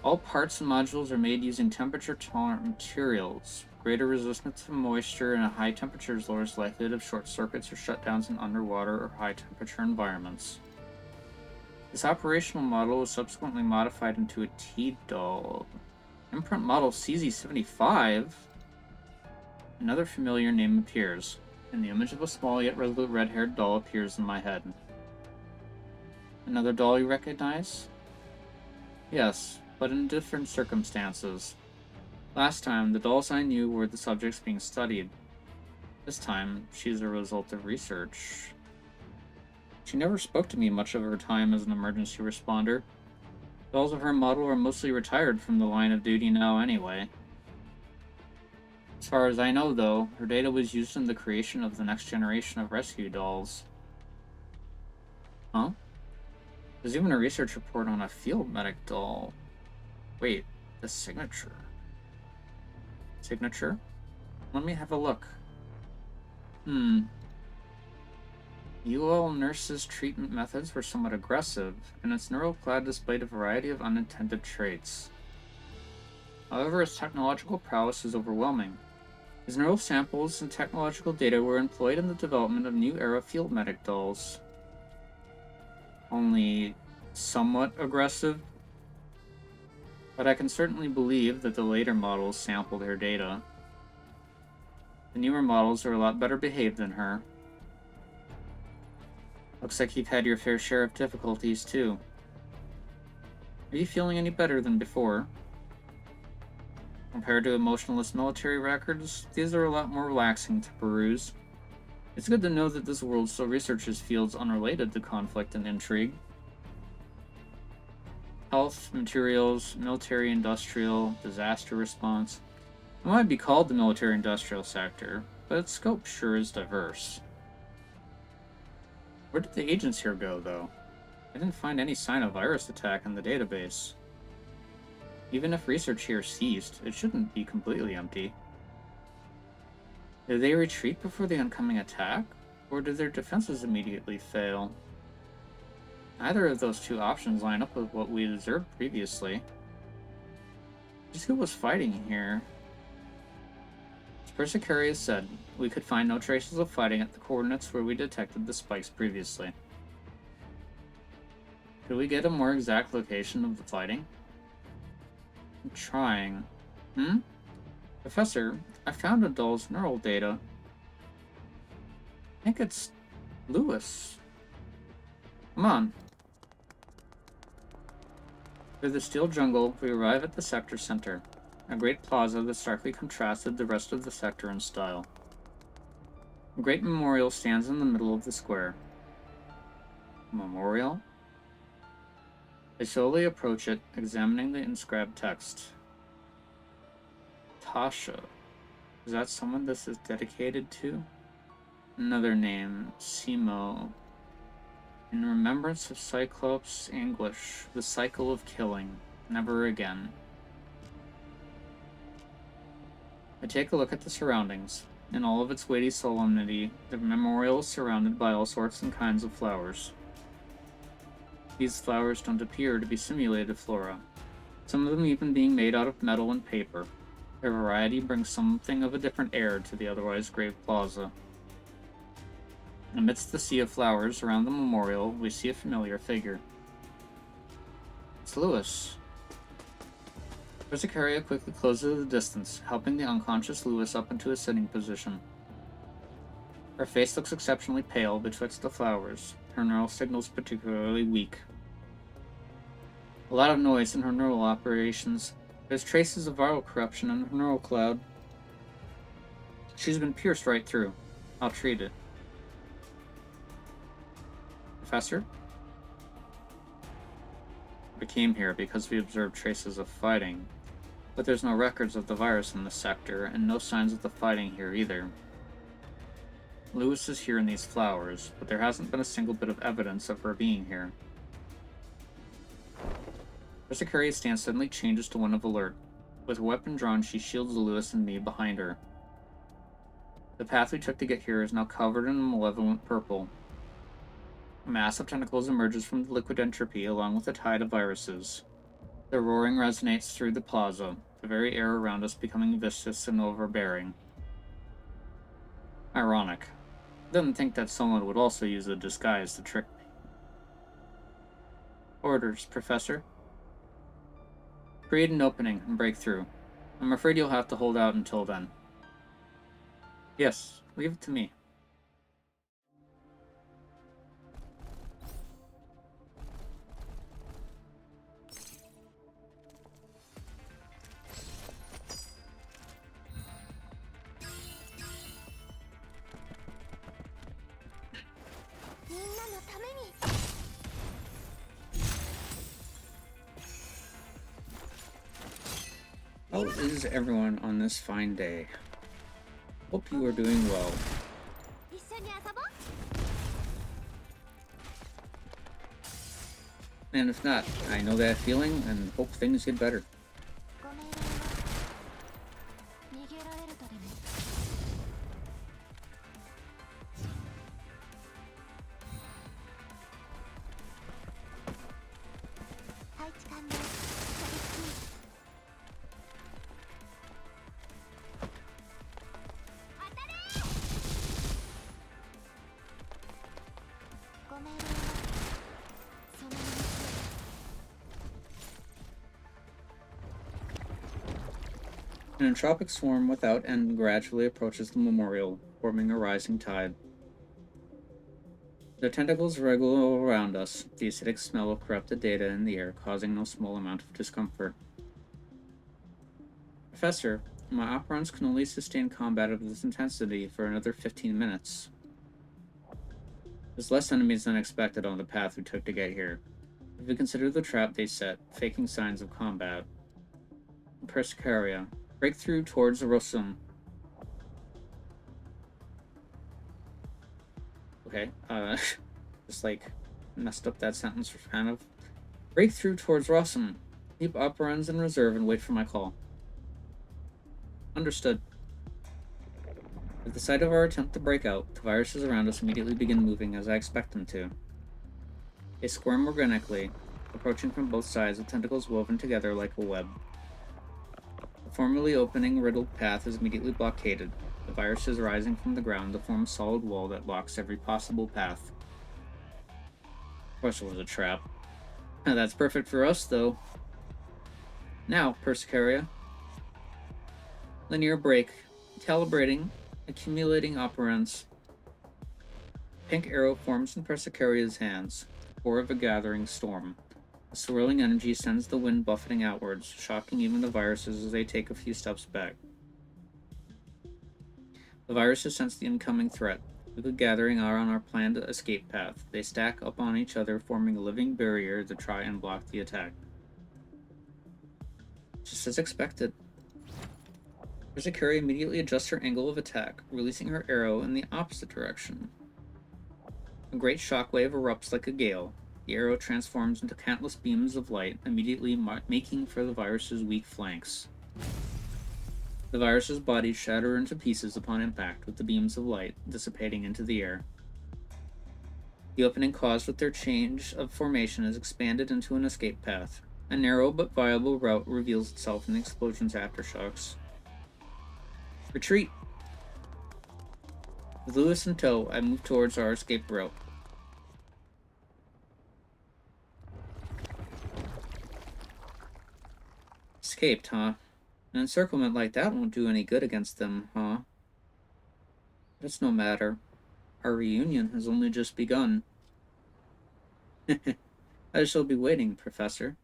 All parts and modules are made using temperature-tolerant materials. Greater resistance to moisture and high temperatures lowers likelihood of short circuits or shutdowns in underwater or high-temperature environments. This operational model was subsequently modified into a T-doll. Imprint model CZ75? Another familiar name appears, and the image of a small yet resolute red-haired doll appears in my head. Another doll you recognize? Yes, but in different circumstances. Last time, the dolls I knew were the subjects being studied. This time, she's a result of research. She never spoke to me much of her time as an emergency responder. Dolls of her model are mostly retired from the line of duty now anyway. As far as I know, though, her data was used in the creation of the next generation of rescue dolls. Huh? There's even a research report on a field medic doll. Wait, the signature. Signature? Let me have a look. UL nurse's treatment methods were somewhat aggressive, and its neural cloud displayed a variety of unintended traits. However, his technological prowess is overwhelming. His neural samples and technological data were employed in the development of new era field medic dolls. Only somewhat aggressive, but I can certainly believe that the later models sampled her data. The newer models are a lot better behaved than her. Looks like you've had your fair share of difficulties, too. Are you feeling any better than before? Compared to emotionless military records, these are a lot more relaxing to peruse. It's good to know that this world still researches fields unrelated to conflict and intrigue. Health, materials, military-industrial, disaster response. It might be called the military-industrial sector, but its scope sure is diverse. Where did the agents here go, though? I didn't find any sign of virus attack in the database. Even if research here ceased, it shouldn't be completely empty. Did they retreat before the oncoming attack, or did their defenses immediately fail? Neither of those two options line up with what we observed previously. Just who was fighting here? As Persicarius said, we could find no traces of fighting at the coordinates where we detected the spikes previously. Could we get a more exact location of the fighting? I'm trying. Professor, I found a doll's neural data. I think it's Lewis. Come on. Through the steel jungle, we arrive at the sector center, a great plaza that starkly contrasted the rest of the sector in style. A great memorial stands in the middle of the square. A memorial? I slowly approach it, examining the inscribed text. Tasha. Is that someone this is dedicated to? Another name, Simo. In remembrance of Cyclops' anguish, the cycle of killing. Never again. I take a look at the surroundings. In all of its weighty solemnity, the memorial is surrounded by all sorts and kinds of flowers. These flowers don't appear to be simulated flora, some of them even being made out of metal and paper. Their variety brings something of a different air to the otherwise grave plaza. Amidst the sea of flowers around the memorial, we see a familiar figure. It's Lewis. Persicaria quickly closes the distance, helping the unconscious Lewis up into a sitting position. Her face looks exceptionally pale betwixt the flowers, her neural signals particularly weak. A lot of noise in her neural operations. There's traces of viral corruption in her neural cloud. She's been pierced right through. I'll treat it. Professor? We came here because we observed traces of fighting, but there's no records of the virus in this sector, and no signs of the fighting here either. Lewis is here in these flowers, but there hasn't been a single bit of evidence of her being here. Persicaria's stance suddenly changes to one of alert. With her weapon drawn, she shields Lewis and me behind her. The path we took to get here is now covered in a malevolent purple. A mass of tentacles emerges from the liquid entropy along with a tide of viruses. Their roaring resonates through the plaza, the very air around us becoming viscous and overbearing. Ironic. I didn't think that someone would also use a disguise to trick me. Orders, Professor. Create an opening and break through. I'm afraid you'll have to hold out until then. Yes, leave it to me. How is everyone on this fine day? Hope you are doing well. And if not, I know that feeling and hope things get better. An entropic swarm without end gradually approaches the memorial, forming a rising tide. Their tentacles wriggle around us, the acidic smell of corrupted data in the air causing no small amount of discomfort. Professor, my operons can only sustain combat of this intensity for another 15 minutes. There's less enemies than expected on the path we took to get here. If we consider the trap they set, faking signs of combat. Persicaria. Breakthrough towards Rosum. Okay, just messed up that sentence kind of. Breakthrough towards Rosum. Keep operons in reserve and wait for my call. Understood. At the sight of our attempt to break out, the viruses around us immediately begin moving as I expect them to. They squirm organically, approaching from both sides with tentacles woven together like a web. The formerly opening, riddled path is immediately blockaded, the viruses rising from the ground to form a solid wall that blocks every possible path. Of course it was a trap. That's perfect for us, though. Now, Persicaria. Linear break. Calibrating. Accumulating operants. Pink arrow forms in Persicaria's hands, core of a gathering storm. The swirling energy sends the wind buffeting outwards, shocking even the viruses as they take a few steps back. The viruses sense the incoming threat. The gathering are on our planned escape path. They stack up on each other, forming a living barrier to try and block the attack. Just as expected. Persicaria immediately adjusts her angle of attack, releasing her arrow in the opposite direction. A great shockwave erupts like a gale. The arrow transforms into countless beams of light, immediately making for the virus's weak flanks. The virus's bodies shatter into pieces upon impact, with the beams of light dissipating into the air. The opening caused with their change of formation is expanded into an escape path. A narrow but viable route reveals itself in the explosion's aftershocks. Retreat! With Lewis in tow, I move towards our escape route. Escaped, huh? An encirclement like that won't do any good against them, huh? But it's no matter. Our reunion has only just begun. I shall be waiting, Professor.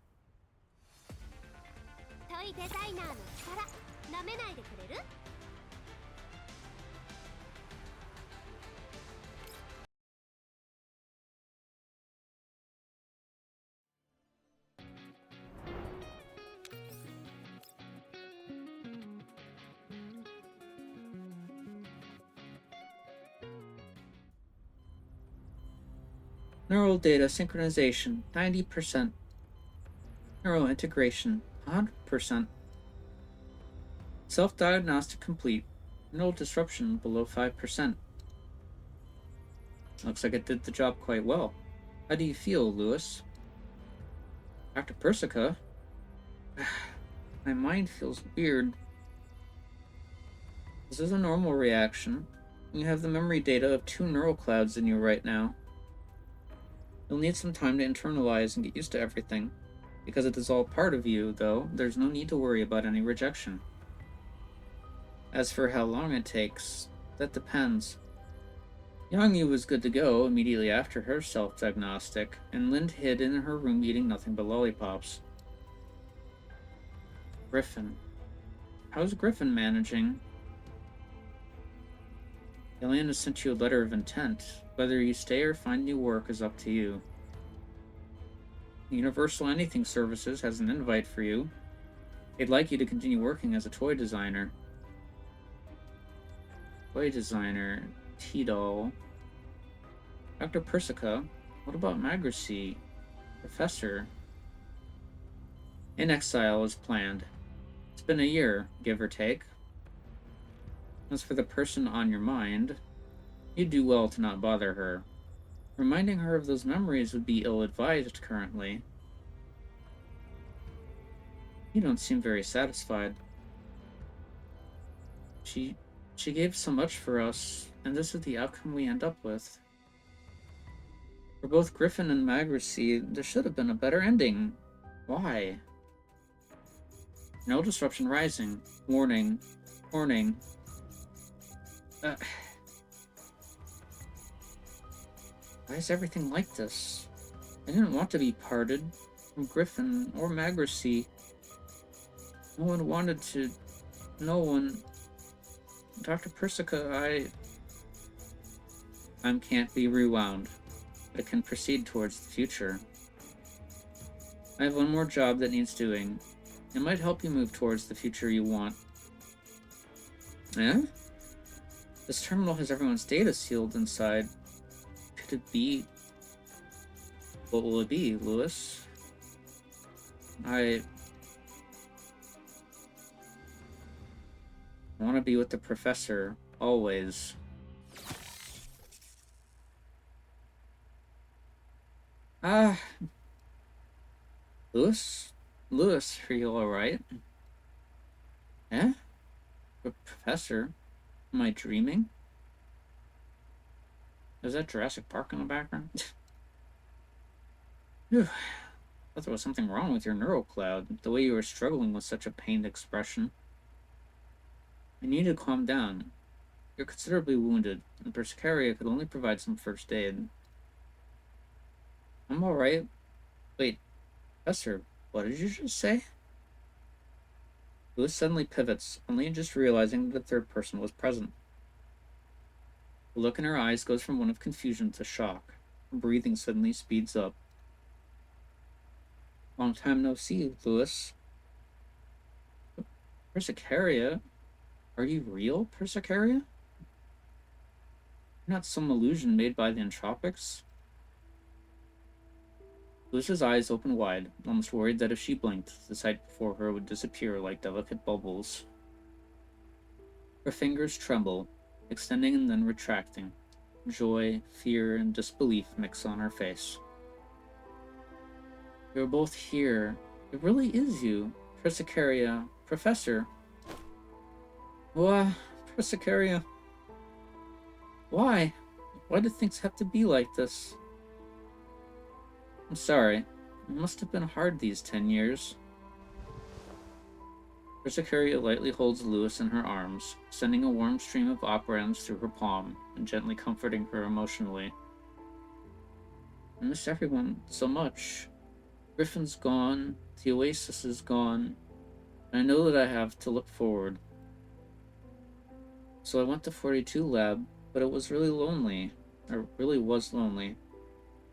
Neural data synchronization, 90%. Neural integration, 100%. Self-diagnostic complete. Neural disruption below 5%. Looks like it did the job quite well. How do you feel, Lewis? Dr. Persica? My mind feels weird. This is a normal reaction. You have the memory data of 2 neural clouds in you right now. You'll need some time to internalize and get used to everything. Because it is all part of you, though, there's no need to worry about any rejection. As for how long it takes, that depends. Yangyu was good to go immediately after her self-diagnostic, and Lind hid in her room eating nothing but lollipops. Griffin. How's Griffin managing? Alien has sent you a letter of intent. Whether you stay or find new work is up to you. Universal Anything Services has an invite for you. They'd like you to continue working as a toy designer. Toy designer, T-Doll. Dr. Persica, what about Magracy? Professor? In exile as planned. It's been a year, give or take. As for the person on your mind, you'd do well to not bother her. Reminding her of those memories would be ill-advised currently. You don't seem very satisfied. She gave so much for us, and this is the outcome we end up with. For both Griffin and Magracy, there should have been a better ending. Why? No disruption rising. Warning. Warning. Why is everything like this? I didn't want to be parted from Griffin or Magracy. No one wanted to. No one. Dr. Persica, Time can't be rewound, but it can proceed towards the future. I have one more job that needs doing. It might help you move towards the future you want. Eh? This terminal has everyone's data sealed inside. Could it be? What will it be, Lewis? I want to be with the professor, always. Ah. Lewis? Lewis, are you alright? Eh? The professor? Am I dreaming? Is that Jurassic Park in the background? Phew. I thought there was something wrong with your neural cloud, the way you were struggling with such a pained expression. You need to calm down. You're considerably wounded, and Persicaria could only provide some first aid. I'm alright. Wait, Professor, what did you just say? Lewis suddenly pivots, only just realizing that a third person was present. The look in her eyes goes from one of confusion to shock. Her breathing suddenly speeds up. Long time no see, Lewis. Persicaria? Are you real, Persicaria? You're not some illusion made by the entropics? Lewis's eyes open wide, almost worried that if she blinked, the sight before her would disappear like delicate bubbles. Her fingers tremble, extending and then retracting. Joy, fear, and disbelief mix on her face. You're both here. It really is you, Persicaria, Professor. Why, Persicaria? Why? Why do things have to be like this? I'm sorry. It must have been hard these 10 years. Persicaria lightly holds Lewis in her arms, sending a warm stream of operans through her palm and gently comforting her emotionally. I miss everyone so much. Griffin's gone, the oasis is gone, and I know that I have to look forward. So I went to 42 Lab, but it was really lonely. It really was lonely.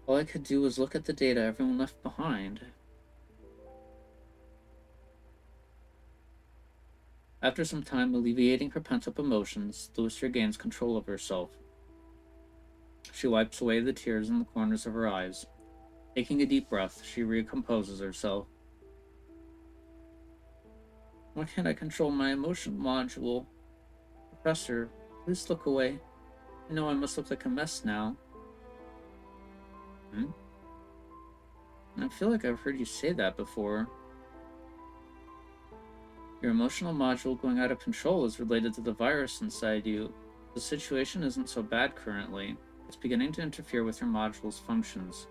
All I could do was look at the data everyone left behind. After some time alleviating her pent-up emotions, Lewis regains control of herself. She wipes away the tears in the corners of her eyes. Taking a deep breath, she recomposes herself. Why can't I control my emotion module? Professor, please look away. I know I must look like a mess now. I feel like I've heard you say that before. Your emotional module going out of control is related to the virus inside you. The situation isn't so bad currently. It's beginning to interfere with your module's functions.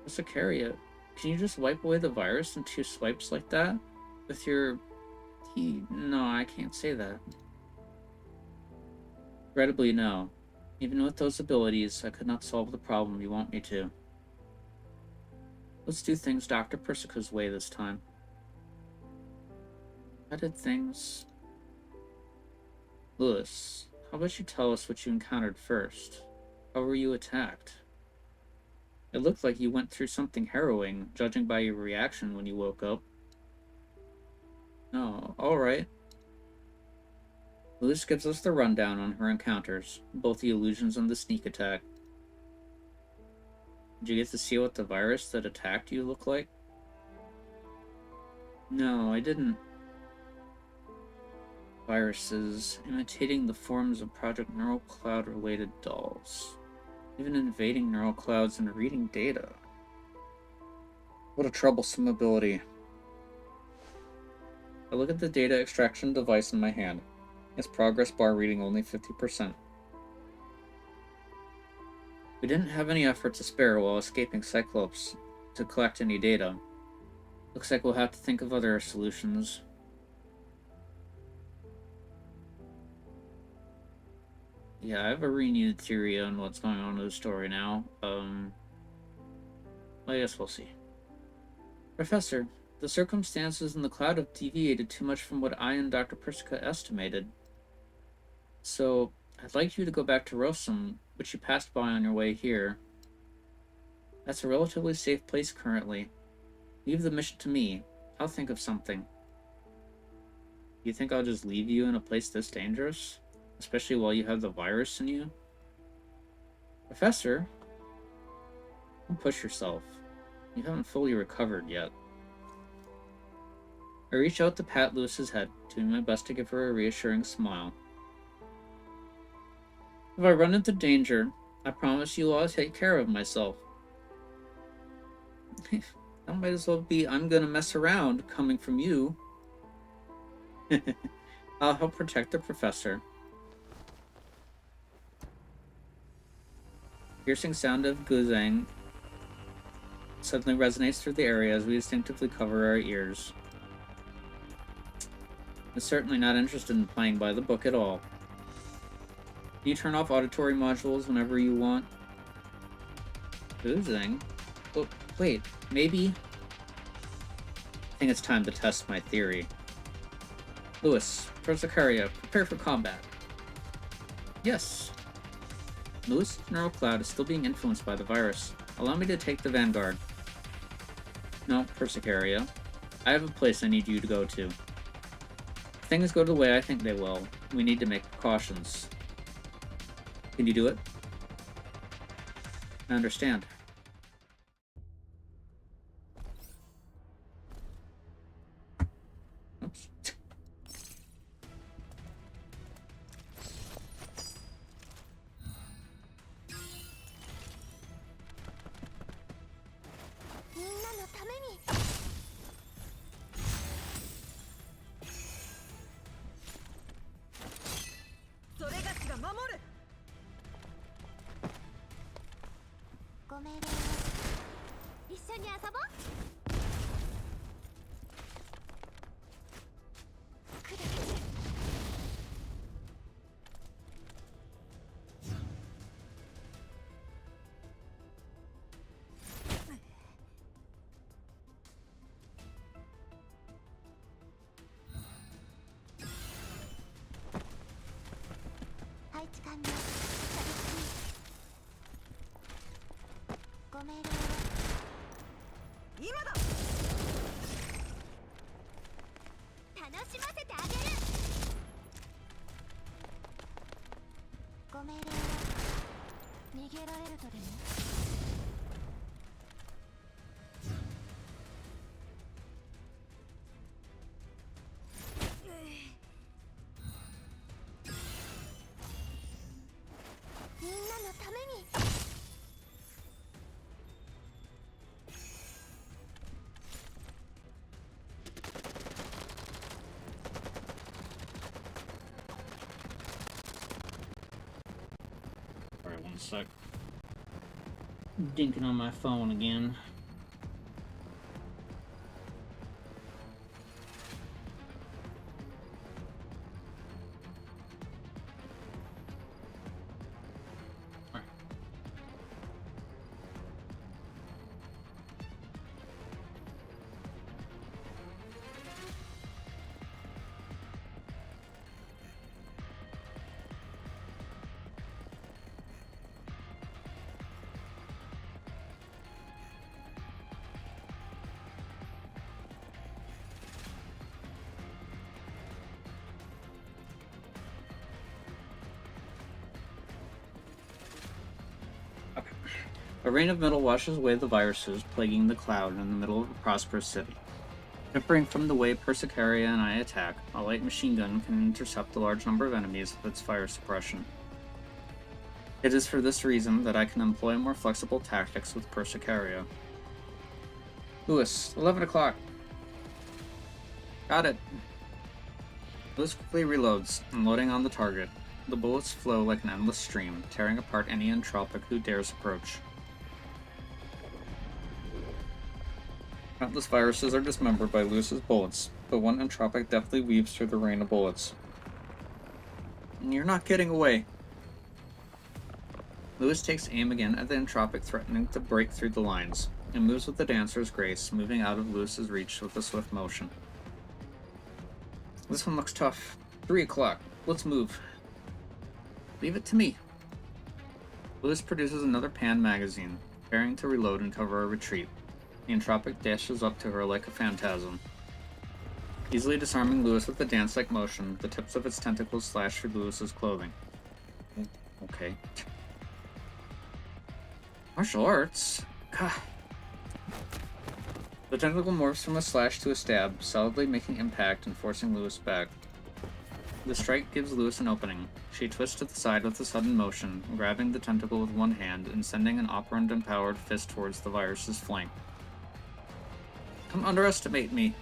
Persicaria, can you just wipe away the virus in 2 swipes like that? With your... No, I can't say that. Regrettably, no. Even with those abilities, I could not solve the problem you want me to. Let's do things Dr. Persica's way this time. How did things... Lewis, how about you tell us what you encountered first? How were you attacked? It looked like you went through something harrowing, judging by your reaction when you woke up. Oh, alright. Lewis gives us the rundown on her encounters, both the illusions and the sneak attack. Did you get to see what the virus that attacked you looked like? No, I didn't. Viruses, imitating the forms of Project Neural Cloud-related dolls. Even invading neural clouds and reading data. What a troublesome ability. I look at the data extraction device in my hand. Its progress bar reading only 50%. We didn't have any effort to spare while escaping Cyclops to collect any data. Looks like we'll have to think of other solutions. Yeah, I have a renewed theory on what's going on with the story now. I guess we'll see. Professor, the circumstances in the cloud have deviated too much from what I and Dr. Persica estimated. So, I'd like you to go back to Rosum, which you passed by on your way here. That's a relatively safe place currently. Leave the mission to me. I'll think of something. You think I'll just leave you in a place this dangerous? Especially while you have the virus in you? Professor, don't push yourself. You haven't fully recovered yet. I reach out to pat Lewis's head, doing my best to give her a reassuring smile. If I run into danger, I promise you I'll take care of myself. That might as well be "I'm gonna mess around" coming from you. I'll help protect the professor. Piercing sound of Guzang suddenly resonates through the area as we instinctively cover our ears. I'm certainly not interested in playing by the book at all. Can you turn off auditory modules whenever you want? Guzang? Oh, wait, maybe? I think it's time to test my theory. Lewis, Persicaria, prepare for combat. Yes. Lewis's neural cloud is still being influenced by the virus. Allow me to take the vanguard. No, Persicaria. I have a place I need you to go to. If things go the way I think they will, we need to make precautions. Can you do it? I understand. Oops. Alright, 1 sec. Dinking on my phone again. A rain of metal washes away the viruses plaguing the cloud in the middle of a prosperous city. Differing from the way Persicaria and I attack, a light machine gun can intercept a large number of enemies with its fire suppression. It is for this reason that I can employ more flexible tactics with Persicaria. Lewis, 11 o'clock. Got it. Lewis quickly reloads, unloading on the target. The bullets flow like an endless stream, tearing apart any entropic who dares approach. Countless viruses are dismembered by Lewis's bullets, but one entropic deftly weaves through the rain of bullets. You're not getting away. Lewis takes aim again at the entropic, threatening to break through the lines, and moves with the dancer's grace, moving out of Lewis's reach with a swift motion. This one looks tough. 3 o'clock. Let's move. Leave it to me. Lewis produces another Pan magazine, preparing to reload and cover a retreat. The entropic dashes up to her like a phantasm. Easily disarming Lewis with a dance-like motion, the tips of its tentacles slash through Lewis's clothing. Okay. Martial arts? God. The tentacle morphs from a slash to a stab, solidly making impact and forcing Lewis back. The strike gives Lewis an opening. She twists to the side with a sudden motion, grabbing the tentacle with one hand and sending an operand-empowered fist towards the virus's flank. Don't underestimate me.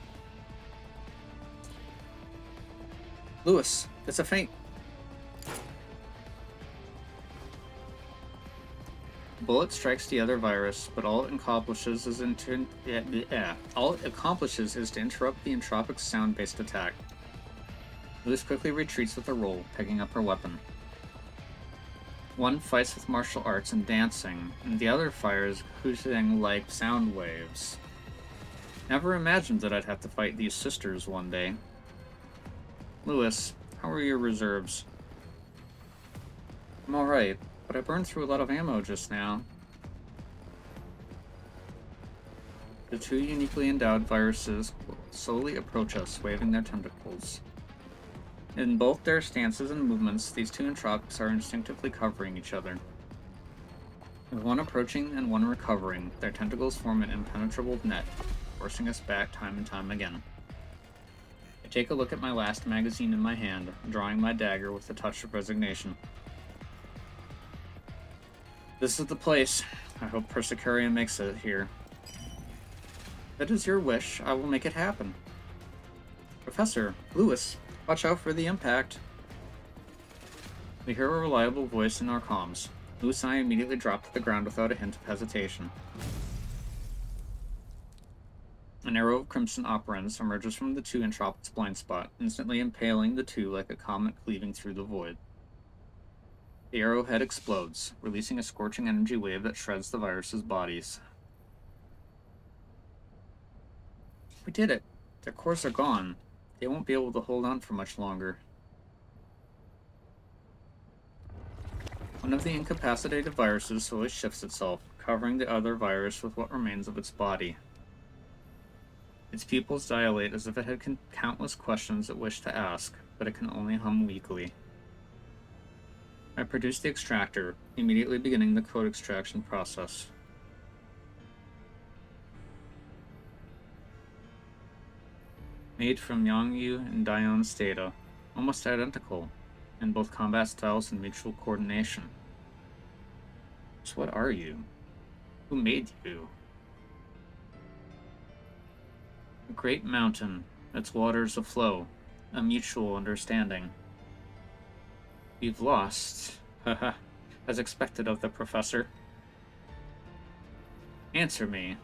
Lewis, it's a feint. The bullet strikes the other virus, but all it accomplishes is to interrupt the entropic's sound-based attack. Lewis quickly retreats with a roll, picking up her weapon. One fights with martial arts and dancing, and the other fires hooting like sound waves. Never imagined that I'd have to fight these sisters one day. Lewis, how are your reserves? I'm alright, but I burned through a lot of ammo just now. The two uniquely endowed viruses slowly approach us, waving their tentacles. In both their stances and movements, these two entropics are instinctively covering each other. With one approaching and one recovering, their tentacles form an impenetrable net, forcing us back time and time again. I take a look at my last magazine in my hand, drawing my dagger with a touch of resignation. This is the place. I hope Persecuria makes it here. If it is your wish, I will make it happen. Professor, Lewis, watch out for the impact. We hear a reliable voice in our comms. Lewis and I immediately drop to the ground without a hint of hesitation. An arrow of crimson operans emerges from the two entropics' blind spot, instantly impaling the two like a comet cleaving through the void. The arrowhead explodes, releasing a scorching energy wave that shreds the virus's bodies. We did it! Their cores are gone. They won't be able to hold on for much longer. One of the incapacitated viruses slowly shifts itself, covering the other virus with what remains of its body. Its pupils dilate as if it had countless questions it wished to ask, but it can only hum weakly. I produce the extractor, immediately beginning the code extraction process. Made from Yangyu and Dion's data, almost identical, in both combat styles and mutual coordination. So what are you? Who made you? A great mountain, its waters aflow, a mutual understanding. We've lost, haha, as expected of the professor. Answer me.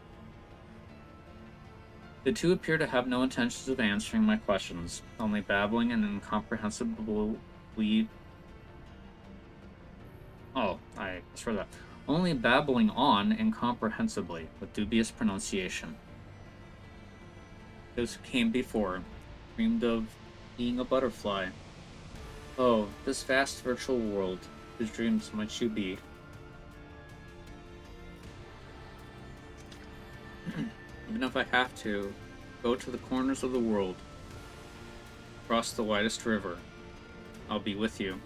The two appear to have no intentions of answering my questions, only babbling and incomprehensibly... Oh, I misread that. Only babbling on incomprehensibly, with dubious pronunciation. Those who came before, dreamed of being a butterfly. Oh, this vast virtual world, whose dreams might you be? Even if I have to, go to the corners of the world, cross the widest river, I'll be with you.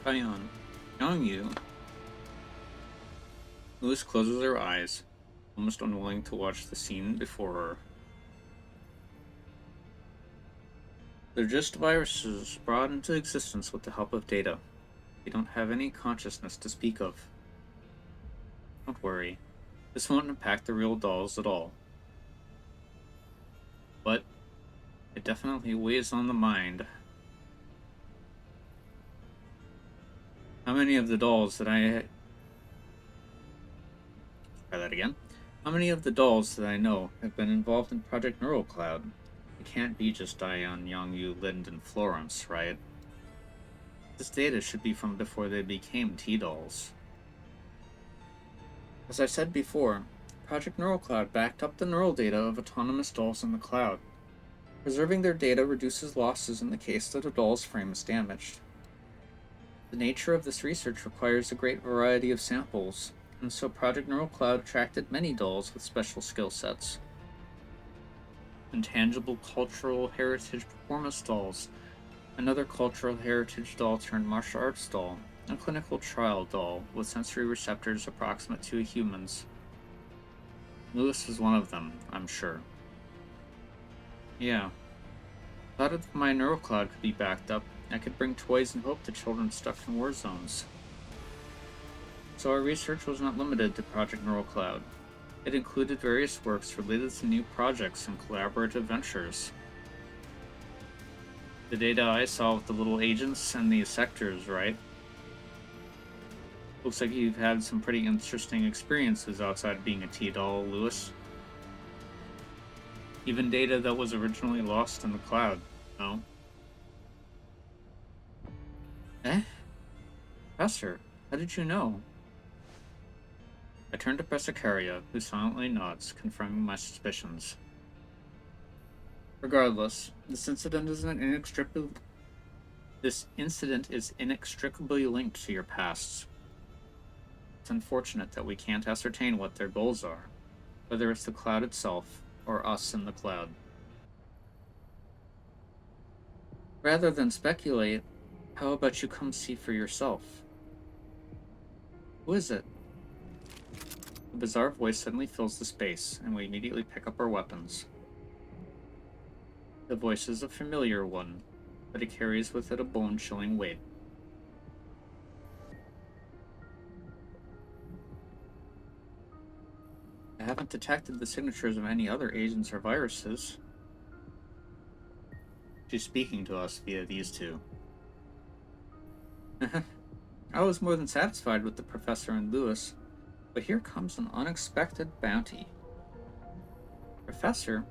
Dion, knowing you. Lewis closes her eyes, almost unwilling to watch the scene before her. They're just viruses brought into existence with the help of data. They don't have any consciousness to speak of. Don't worry, this won't impact the real dolls at all. But it definitely weighs on the mind. How many of the dolls that I Try that again. How many of the dolls that I know have been involved in Project Neural Cloud? It can't be just Diane, Yongyu, Lind, and Florence, right? This data should be from before they became T-dolls. As I said before, Project Neural Cloud backed up the neural data of autonomous dolls in the cloud. Preserving their data reduces losses in the case that a doll's frame is damaged. The nature of this research requires a great variety of samples, and so Project Neural Cloud attracted many dolls with special skill sets. Intangible cultural heritage performance dolls, another cultural heritage doll turned martial arts doll, a clinical trial doll with sensory receptors approximate to humans. Lewis was one of them, I'm sure. Yeah. Thought if my neural cloud could be backed up, I could bring toys and hope to children stuck in war zones. So our research was not limited to Project Neural Cloud. It included various works related to new projects and collaborative ventures. The data I saw with the little agents and the sectors, right? Looks like you've had some pretty interesting experiences outside of being a T-doll, Lewis. Even data that was originally lost in the cloud, no? Eh? Professor, how did you know? I turn to Presicaria, who silently nods, confirming my suspicions. Regardless, this incident is inextricably linked to your pasts. It's unfortunate that we can't ascertain what their goals are, whether it's the cloud itself or us in the cloud. Rather than speculate, how about you come see for yourself? Who is it? A bizarre voice suddenly fills the space, and we immediately pick up our weapons. The voice is a familiar one, but it carries with it a bone-chilling weight. I haven't detected the signatures of any other agents or viruses. She's speaking to us via these two. I was more than satisfied with the Professor and Lewis, but here comes an unexpected bounty. Professor,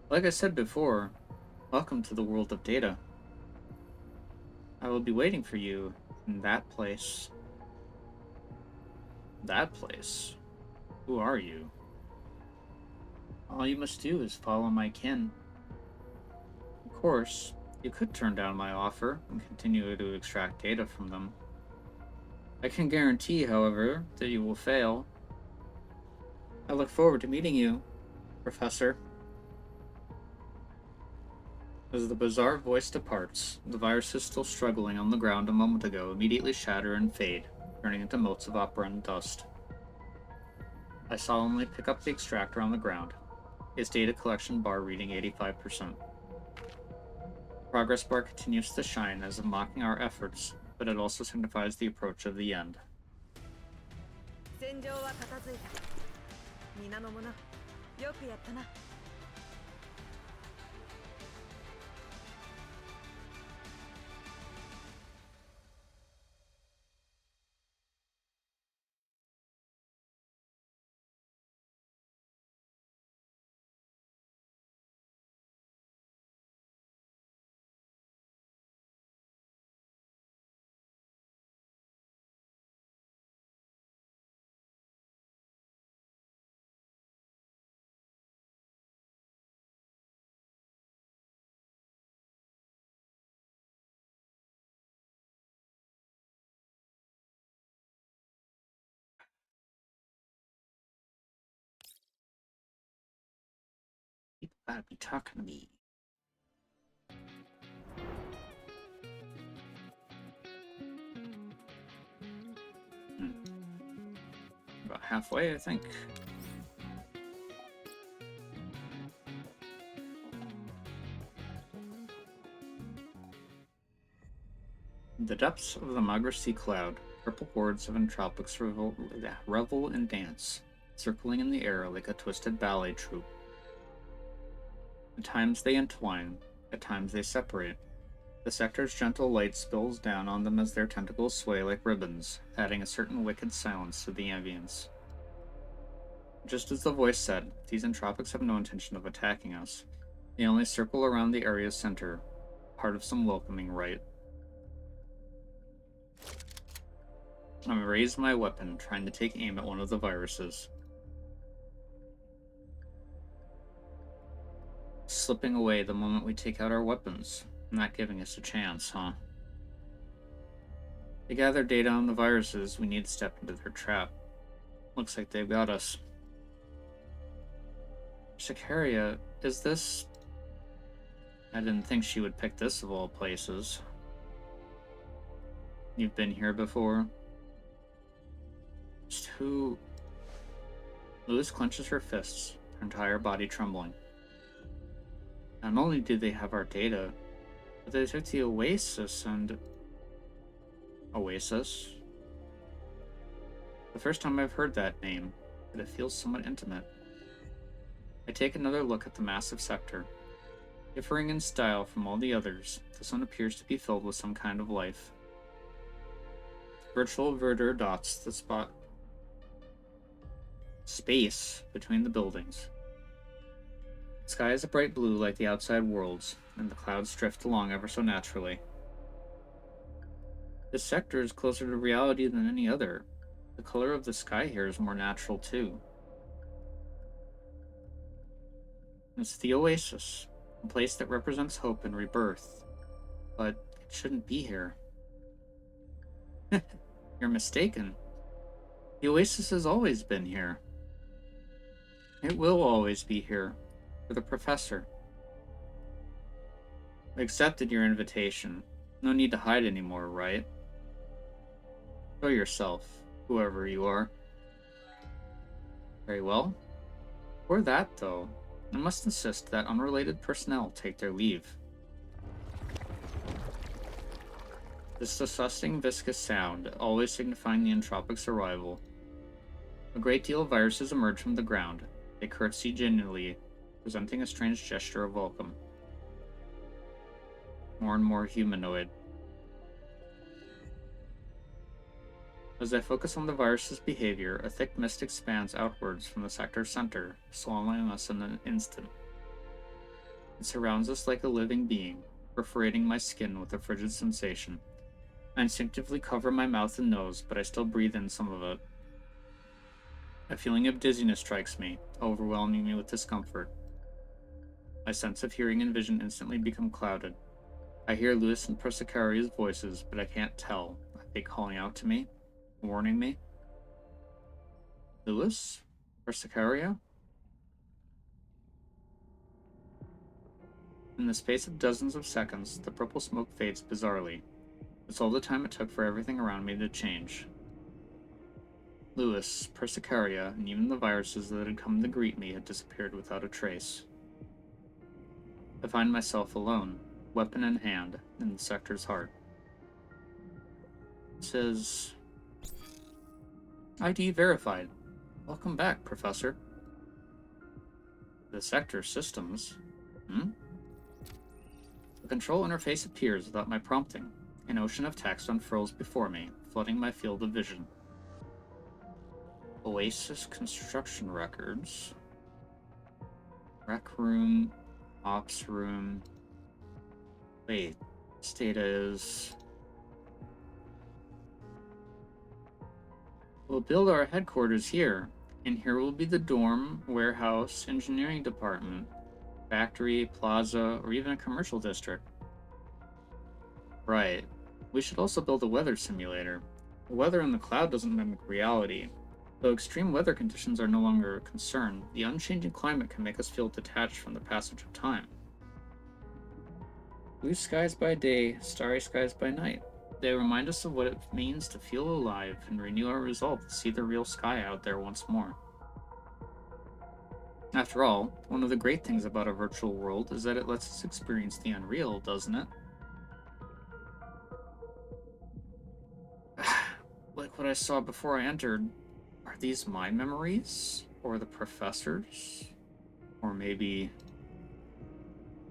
like I said before, welcome to the world of data. I will be waiting for you in that place. That place? Who are you? All you must do is follow my kin. Of course, you could turn down my offer and continue to extract data from them. I can guarantee, however, that you will fail. I look forward to meeting you, Professor. As the bizarre voice departs, the viruses still struggling on the ground a moment ago immediately shatter and fade, turning into motes of operant dust. I solemnly pick up the extractor on the ground, its data collection bar reading 85%. Progress bar continues to shine as if mocking our efforts, but it also signifies the approach of the end. People gotta be talking to me. About halfway, I think. In the depths of the Magra Sea cloud, purple hordes of entropics revel and dance, circling in the air like a twisted ballet troupe. At times they entwine, at times they separate. The sector's gentle light spills down on them as their tentacles sway like ribbons, adding a certain wicked silence to the ambience. Just as the voice said, these entropics have no intention of attacking us. They only circle around the area's center, part of some welcoming rite. I raised my weapon, trying to take aim at one of the viruses. Slipping away the moment we take out our weapons, not giving us a chance, huh? To gather data on the viruses, we need to step into their trap. Looks like they've got us. Sicaria, is this... I didn't think she would pick this of all places. You've been here before? Just who... Lewis clenches her fists, her entire body trembling. Not only do they have our data, but they took the Oasis and... Oasis? The first time I've heard that name, but it feels somewhat intimate. I take another look at the massive sector. Differing in style from all the others, this one appears to be filled with some kind of life. Virtual verdure dots the spot space between the buildings. The sky is a bright blue like the outside worlds, and the clouds drift along ever so naturally. This sector is closer to reality than any other. The color of the sky here is more natural too. It's the Oasis, a place that represents hope and rebirth, but it shouldn't be here. You're mistaken. The Oasis has always been here. It will always be here, for the Professor. I accepted your invitation. No need to hide anymore, right? Show yourself, whoever you are. Very well. For that, though, I must insist that unrelated personnel take their leave. This disgusting viscous sound, always signifying the entropic's arrival. A great deal of viruses emerge from the ground. They curtsy genuinely, presenting a strange gesture of welcome. More and more humanoid. As I focus on the virus's behavior, a thick mist expands outwards from the sector's center, swallowing us in an instant. It surrounds us like a living being, perforating my skin with a frigid sensation. I instinctively cover my mouth and nose, but I still breathe in some of it. A feeling of dizziness strikes me, overwhelming me with discomfort. My sense of hearing and vision instantly become clouded. I hear Lewis and Persicaria's voices, but I can't tell. Are they calling out to me? Warning me? Lewis? Persicaria? In the space of dozens of seconds, the purple smoke fades bizarrely. It's all the time it took for everything around me to change. Lewis, Persicaria, and even the viruses that had come to greet me had disappeared without a trace. I find myself alone, weapon in hand, in the sector's heart. It says... ID verified. Welcome back, Professor. The sector systems. The control interface appears without my prompting. An ocean of text unfurls before me, flooding my field of vision. Oasis construction records. Rec room. Ops room. Wait, this data is... We'll build our headquarters here, and here will be the dorm, warehouse, engineering department, factory, plaza, or even a commercial district. Right. We should also build a weather simulator. The weather in the cloud doesn't mimic reality. Though extreme weather conditions are no longer a concern, the unchanging climate can make us feel detached from the passage of time. Blue skies by day, starry skies by night. They remind us of what it means to feel alive and renew our resolve to see the real sky out there once more. After all, one of the great things about a virtual world is that it lets us experience the unreal, doesn't it? Like what I saw before I entered, are these my memories? Or the Professor's? Or maybe...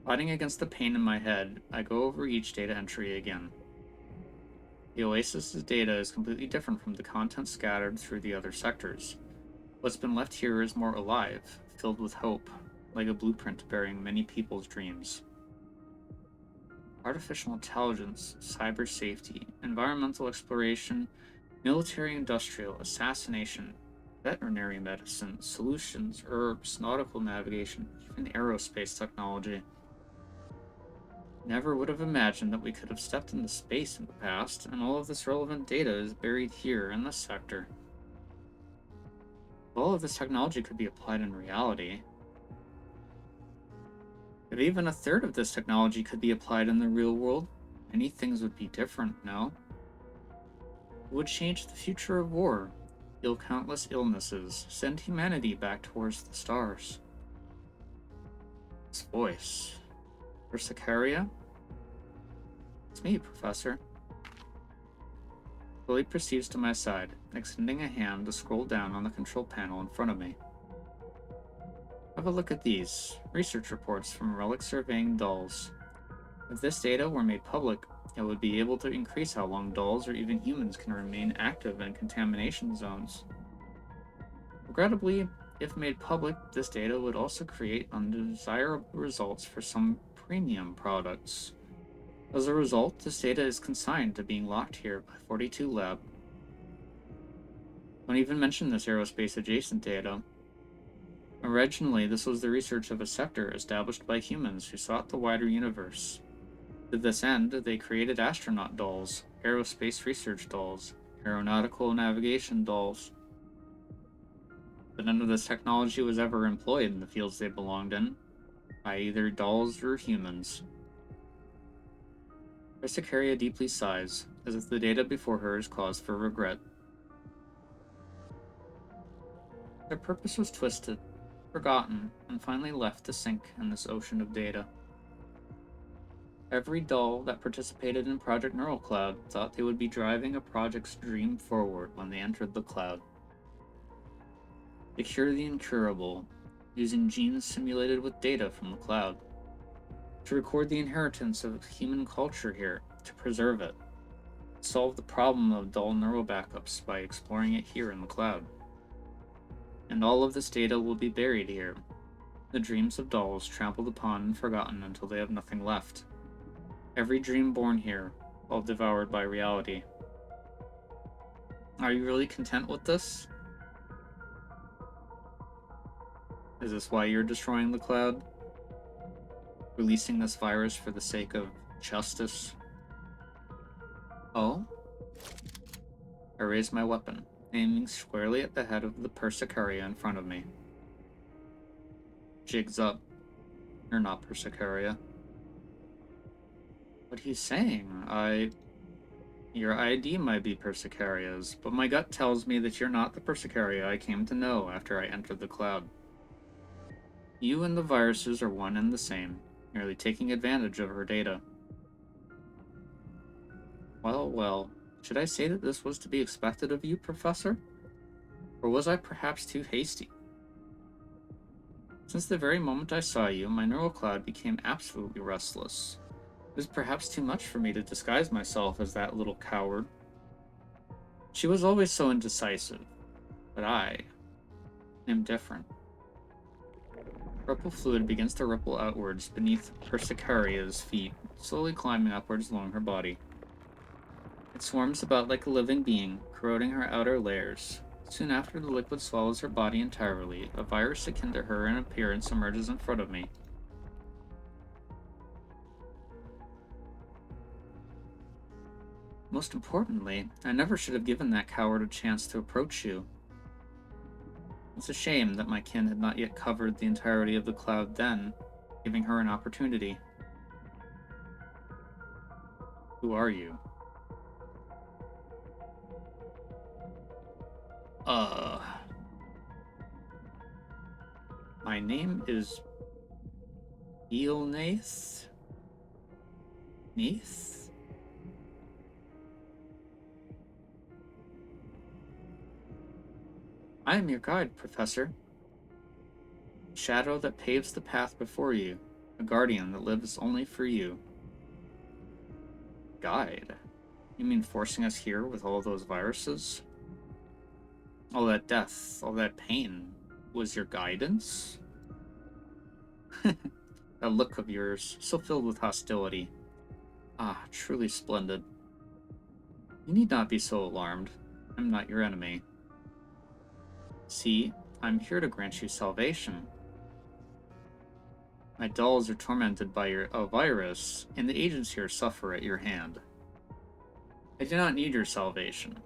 Fighting against the pain in my head, I go over each data entry again. The Oasis's data is completely different from the content scattered through the other sectors. What's been left here is more alive, filled with hope, like a blueprint bearing many people's dreams. Artificial intelligence, cyber safety, environmental exploration, military industrial, assassination, veterinary medicine, solutions, herbs, nautical navigation, even aerospace technology. Never would have imagined that we could have stepped into space in the past, and all of this relevant data is buried here in this sector. If all of this technology could be applied in reality, if even a third of this technology could be applied in the real world, many things would be different, no? It would change the future of war, heal countless illnesses, send humanity back towards the stars. This voice. Persicaria? It's me, Professor. Billy proceeds to my side, extending a hand to scroll down on the control panel in front of me. Have a look at these research reports from relic surveying dolls. If this data were made public, it would be able to increase how long dolls or even humans can remain active in contamination zones. Regrettably, if made public, this data would also create undesirable results for some premium products. As a result, this data is consigned to being locked here by 42 Lab. Don't even mention this aerospace adjacent data. Originally, this was the research of a sector established by humans who sought the wider universe. To this end, they created astronaut dolls, aerospace research dolls, aeronautical navigation dolls. But none of this technology was ever employed in the fields they belonged in, by either dolls or humans. Persicaria deeply sighs, as if the data before her is cause for regret. Their purpose was twisted, forgotten, and finally left to sink in this ocean of data. Every doll that participated in Project Neural Cloud thought they would be driving a project's dream forward when they entered the cloud. To cure the incurable, using genes simulated with data from the cloud. To record the inheritance of human culture here, to preserve it. To solve the problem of doll neural backups by exploring it here in the cloud. And all of this data will be buried here. The dreams of dolls trampled upon and forgotten until they have nothing left. Every dream born here, all devoured by reality. Are you really content with this? Is this why you're destroying the cloud? Releasing this virus for the sake of justice? Oh? I raise my weapon, aiming squarely at the head of the Persicaria in front of me. Jigs up. You're not Persicaria. What are you saying? Your ID might be Persicaria's, but my gut tells me that you're not the Persicaria I came to know after I entered the cloud. You and the viruses are one and the same, merely taking advantage of her data. Well, should I say that this was to be expected of you, Professor? Or was I perhaps too hasty? Since the very moment I saw you, my neural cloud became absolutely restless. It was perhaps too much for me to disguise myself as that little coward. She was always so indecisive, but I am different. Purple fluid begins to ripple outwards beneath Persicaria's feet, slowly climbing upwards along her body. It swarms about like a living being, corroding her outer layers. Soon after the liquid swallows her body entirely, a virus akin to her in appearance emerges in front of me. Most importantly, I never should have given that coward a chance to approach you. It's a shame that my kin had not yet covered the entirety of the cloud then, giving her an opportunity. Who are you? My name is Eelnath? Neath? I am your guide, Professor. Shadow that paves the path before you, a guardian that lives only for you. Guide? You mean forcing us here with all those viruses? All that death, all that pain, was your guidance? That look of yours, so filled with hostility. Ah, truly splendid. You need not be so alarmed. I'm not your enemy. See, I'm here to grant you salvation. My dolls are tormented by a virus, and the agents here suffer at your hand. I do not need your salvation.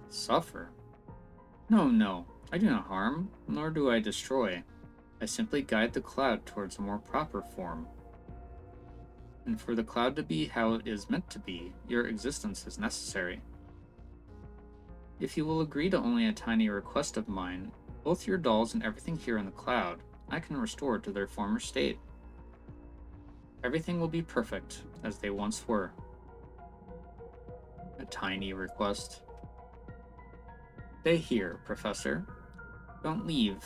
Suffer? No, no, I do not harm, nor do I destroy. I simply guide the cloud towards a more proper form. And for the cloud to be how it is meant to be, your existence is necessary. If you will agree to only a tiny request of mine, both your dolls and everything here in the cloud, I can restore to their former state. Everything will be perfect, as they once were. A tiny request. Stay here, Professor. Don't leave.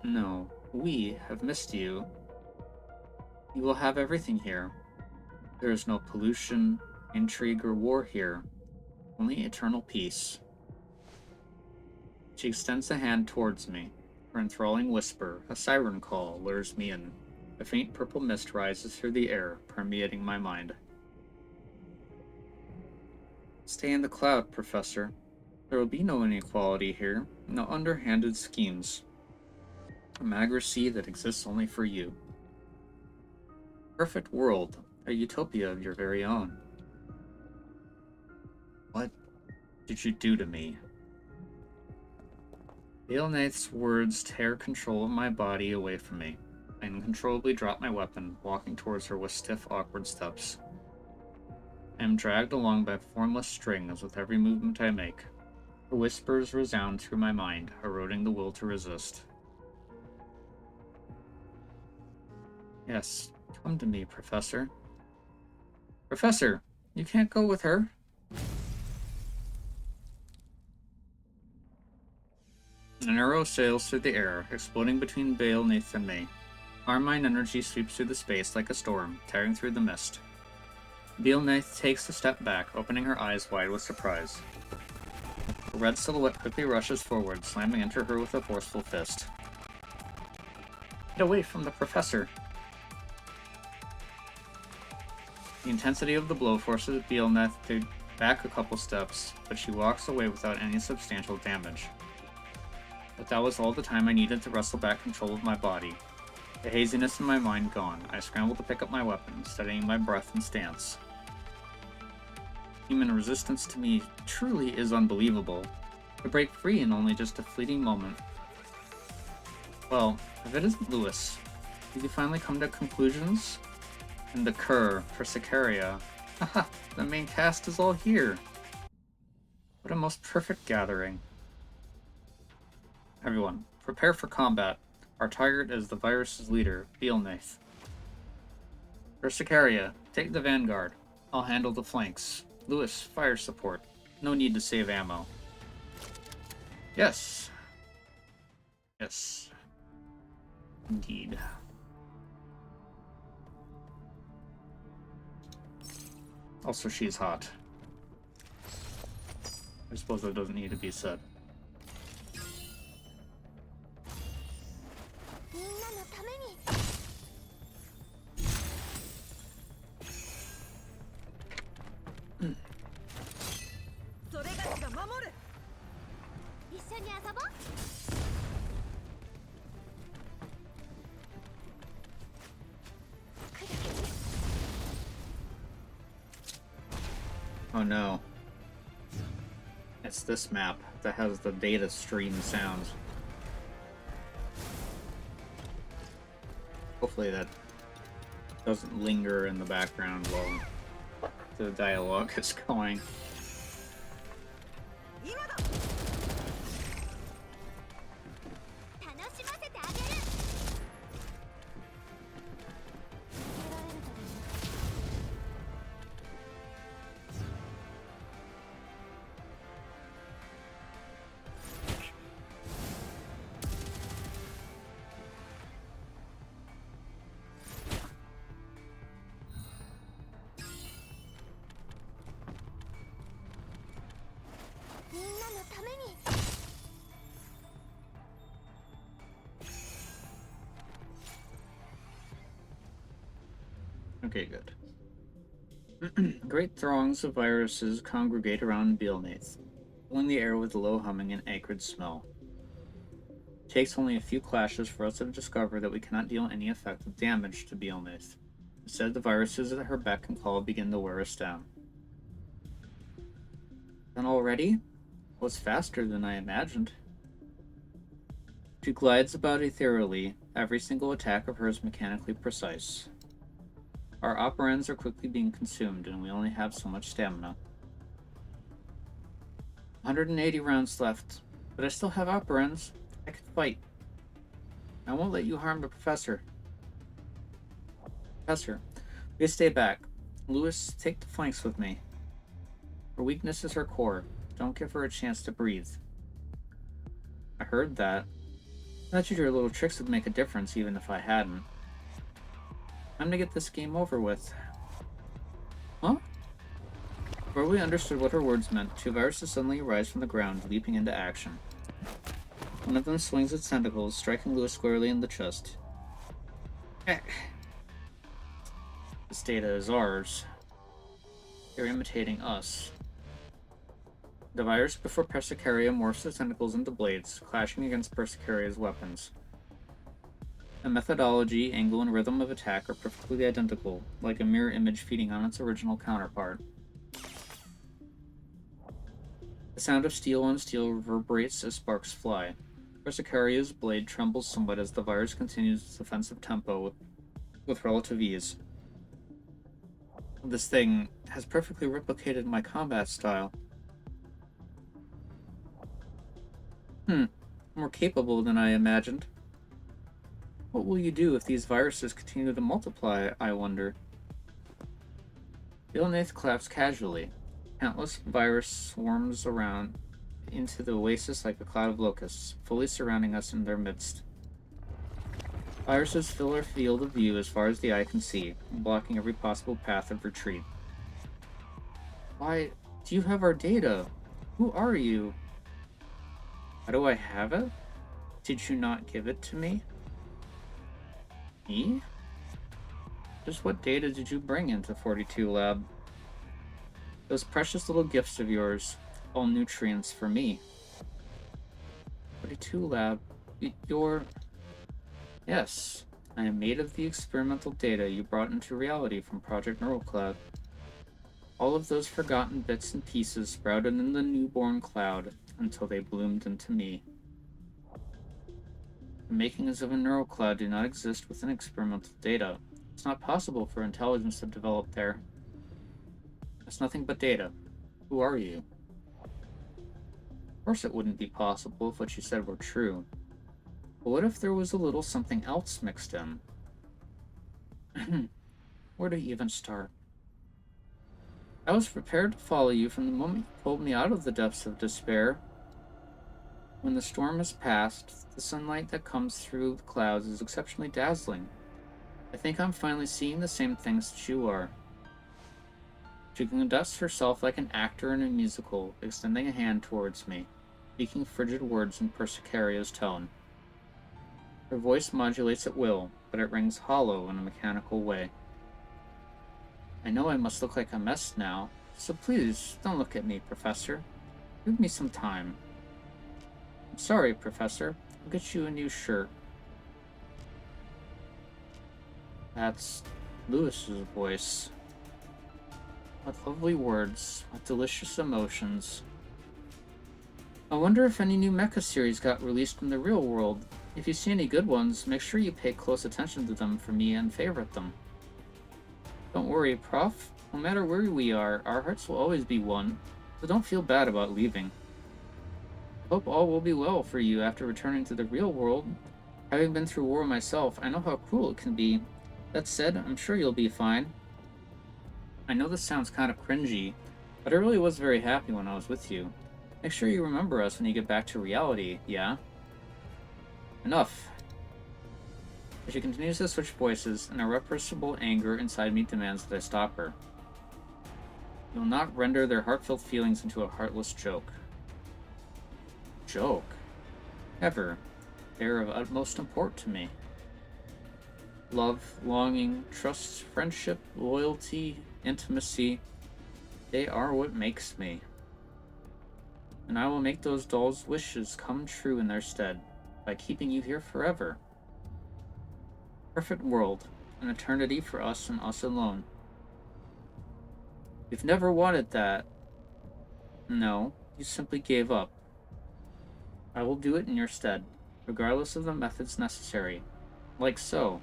No, we have missed you. You will have everything here. There is no pollution, intrigue, or war here. Only eternal peace. She extends a hand towards me. Her enthralling whisper, a siren call, lures me in. A faint purple mist rises through the air, permeating my mind. Stay in the cloud, Professor. There will be no inequality here, no underhanded schemes. A magracy that exists only for you. Perfect world, a utopia of your very own. What did you do to me? Aelnaith's words tear control of my body away from me. I uncontrollably drop my weapon, walking towards her with stiff, awkward steps. I am dragged along by formless strings with every movement I make. Her whispers resound through my mind, eroding the will to resist. Yes, come to me, Professor. Professor, you can't go with her. An arrow sails through the air, exploding between Aelnaith and me. Armine energy sweeps through the space like a storm, tearing through the mist. Aelnaith takes a step back, opening her eyes wide with surprise. A red silhouette quickly rushes forward, slamming into her with a forceful fist. Get away from the Professor! The intensity of the blow forces Aelnaith to back a couple steps, but she walks away without any substantial damage. But that was all the time I needed to wrestle back control of my body. The haziness in my mind gone, I scrambled to pick up my weapon, steadying my breath and stance. Human resistance to me truly is unbelievable. To break free in only just a fleeting moment. Well, if it isn't Lewis, did you finally come to conclusions? And the cur for Sicaria. Haha, the main cast is all here. What a most perfect gathering. Everyone, prepare for combat. Our target is the virus's leader, Aelnaith. For Sicaria, take the vanguard. I'll handle the flanks. Lewis, fire support. No need to save ammo. Yes. Yes. Indeed. Also, she's hot. I suppose that doesn't need to be said. Oh no. It's this map that has the data stream sounds. Hopefully that doesn't linger in the background while the dialogue is going. Okay, good. Great throngs of viruses congregate around Beelnath, filling the air with low humming and acrid smell. It takes only a few clashes for us to discover that we cannot deal any effective damage to Beelnath. Instead, the viruses at her beck and call begin to wear us down. Done already? It was faster than I imagined. She glides about ethereally, every single attack of hers mechanically precise. Our operands are quickly being consumed, and we only have so much stamina. 180 rounds left, but I still have operands. I can fight. I won't let you harm the professor. Professor, please stay back. Lewis, take the flanks with me. Her weakness is her core. Don't give her a chance to breathe. I heard that. I thought your little tricks would make a difference even if I hadn't. Time to get this game over with. Huh? Before we understood what her words meant, two viruses suddenly arise from the ground, leaping into action. One of them swings its tentacles, striking Lewis squarely in the chest. This data is ours. They're imitating us. The virus before Persicaria morphs its tentacles into blades, clashing against Persicaria's weapons. The methodology, angle, and rhythm of attack are perfectly identical, like a mirror image feeding on its original counterpart. The sound of steel on steel reverberates as sparks fly. Persicaria's blade trembles somewhat as the virus continues its offensive tempo with relative ease. This thing has perfectly replicated my combat style. More capable than I imagined. What will you do if these viruses continue to multiply, I wonder? Beelnath claps casually. Countless virus swarms around into the oasis like a cloud of locusts, fully surrounding us in their midst. Viruses fill our field of view as far as the eye can see, blocking every possible path of retreat. Why do you have our data? Who are you? How do I have it? Did you not give it to me? Me? Just what data did you bring into 42 Lab? Those precious little gifts of yours, all nutrients for me. 42 Lab, you're... Yes, I am made of the experimental data you brought into reality from Project Neural Cloud. All of those forgotten bits and pieces sprouted in the newborn cloud until they bloomed into me. The makings of a neural cloud do not exist within experimental data. It's not possible for intelligence to develop there. It's nothing but data. Who are you? Of course it wouldn't be possible if what you said were true. But what if there was a little something else mixed in? Where to even start? I was prepared to follow you from the moment you pulled me out of the depths of despair. When the storm has passed, the sunlight that comes through the clouds is exceptionally dazzling. I think I'm finally seeing the same things that you are. She conducts herself like an actor in a musical, extending a hand towards me, speaking frigid words in Persicaria's tone. Her voice modulates at will, but it rings hollow in a mechanical way. I know I must look like a mess now, so please don't look at me, Professor. Give me some time. I'm sorry, Professor. I'll get you a new shirt. That's Lewis's voice. What lovely words, what delicious emotions. I wonder if any new mecha series got released in the real world. If you see any good ones, make sure you pay close attention to them for me and favorite them. Don't worry, Prof. No matter where we are, our hearts will always be one, so don't feel bad about leaving. I hope all will be well for you after returning to the real world. Having been through war myself, I know how cruel it can be. That said, I'm sure you'll be fine. I know this sounds kind of cringy, but I really was very happy when I was with you. Make sure you remember us when you get back to reality, yeah? Enough. As she continues to switch voices, an irrepressible anger inside me demands that I stop her. You will not render their heartfelt feelings into a heartless joke. Joke? Ever. They are of utmost import to me. Love, longing, trust, friendship, loyalty, intimacy, they are what makes me. And I will make those dolls' wishes come true in their stead by keeping you here forever. Perfect world, an eternity for us and us alone. You've never wanted that. No, you simply gave up. I will do it in your stead, regardless of the methods necessary. Like so.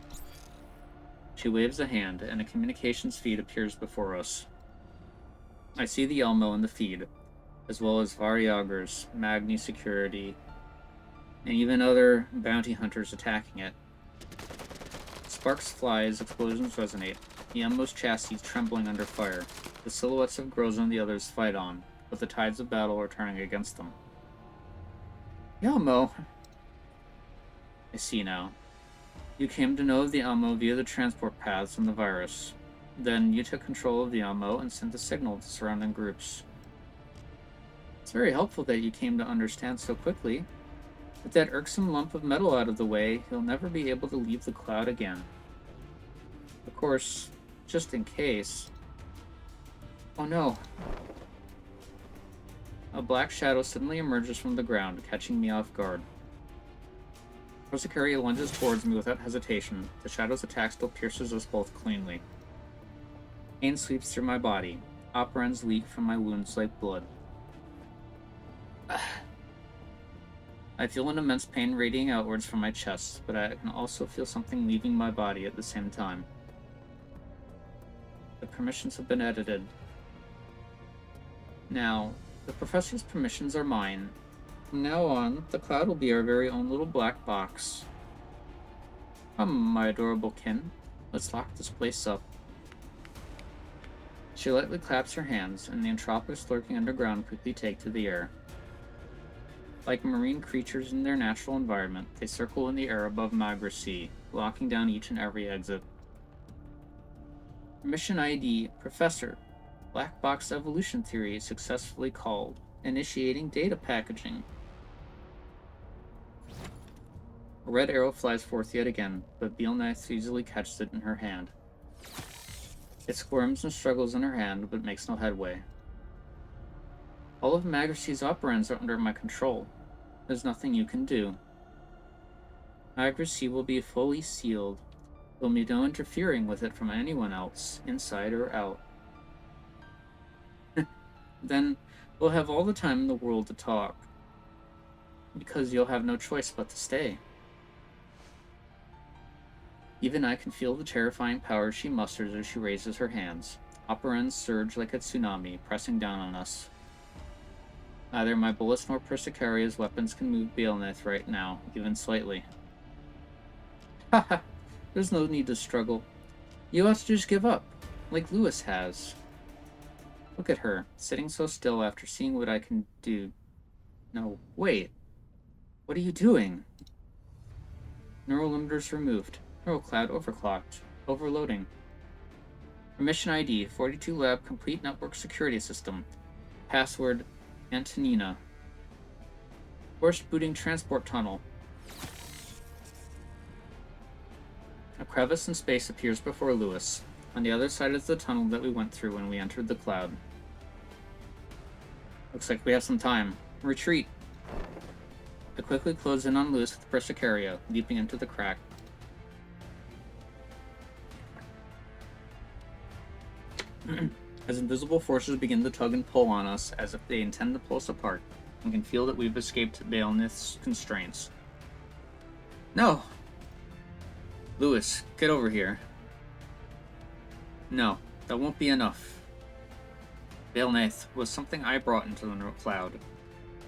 She waves a hand, and a communications feed appears before us. I see the Elmo in the feed, as well as Variagers, Magni Security, and even other bounty hunters attacking it. Sparks fly as explosions resonate, the Elmo's chassis trembling under fire. The silhouettes of Groza and the others fight on, but the tides of battle are turning against them. Elmo! I see now. You came to know of the Elmo via the transport paths and the virus. Then you took control of the Elmo and sent a signal to surrounding groups. It's very helpful that you came to understand so quickly. With that irksome lump of metal out of the way, you'll never be able to leave the cloud again. Of course, just in case... Oh no. A black shadow suddenly emerges from the ground, catching me off guard. Prosecaria lunges towards me without hesitation. The shadow's attack still pierces us both cleanly. Pain sweeps through my body. Operans leak from my wounds like blood. I feel an immense pain radiating outwards from my chest, but I can also feel something leaving my body at the same time. The permissions have been edited. Now, the professor's permissions are mine. From now on, the cloud will be our very own little black box. Come, my adorable kin. Let's lock this place up. She lightly claps her hands, and the entropics lurking underground quickly take to the air. Like marine creatures in their natural environment, they circle in the air above Magra Sea, locking down each and every exit. Mission ID, Professor. Black Box Evolution Theory successfully called. Initiating data packaging. A red arrow flies forth yet again, but Beelnath easily catches it in her hand. It squirms and struggles in her hand, but makes no headway. All of Magrasea's operands are under my control. There's nothing you can do. Magrasea will be fully sealed. There'll be no interfering with it from anyone else, inside or out. Then we'll have all the time in the world to talk. Because you'll have no choice but to stay. Even I can feel the terrifying power she musters as she raises her hands. Operands surge like a tsunami, pressing down on us. Neither my bullets nor Persicaria's weapons can move Beelnath right now, even slightly. Haha, there's no need to struggle. You ought to just give up, like Lewis has. Look at her, sitting so still after seeing what I can do. No, wait. What are you doing? Neural limiters removed. Neural cloud overclocked. Overloading. Permission ID, 42 Lab Complete Network Security System. Password, Antonina. Forced booting transport tunnel. A crevice in space appears before Lewis. On the other side is the tunnel that we went through when we entered the cloud. Looks like we have some time. Retreat! I quickly close in on Lewis with Persicaria, leaping into the crack. As invisible forces begin to tug and pull on us as if they intend to pull us apart, we can feel that we've escaped Beelnath's constraints. No! Lewis, get over here. No, that won't be enough. Beelnath was something I brought into the cloud.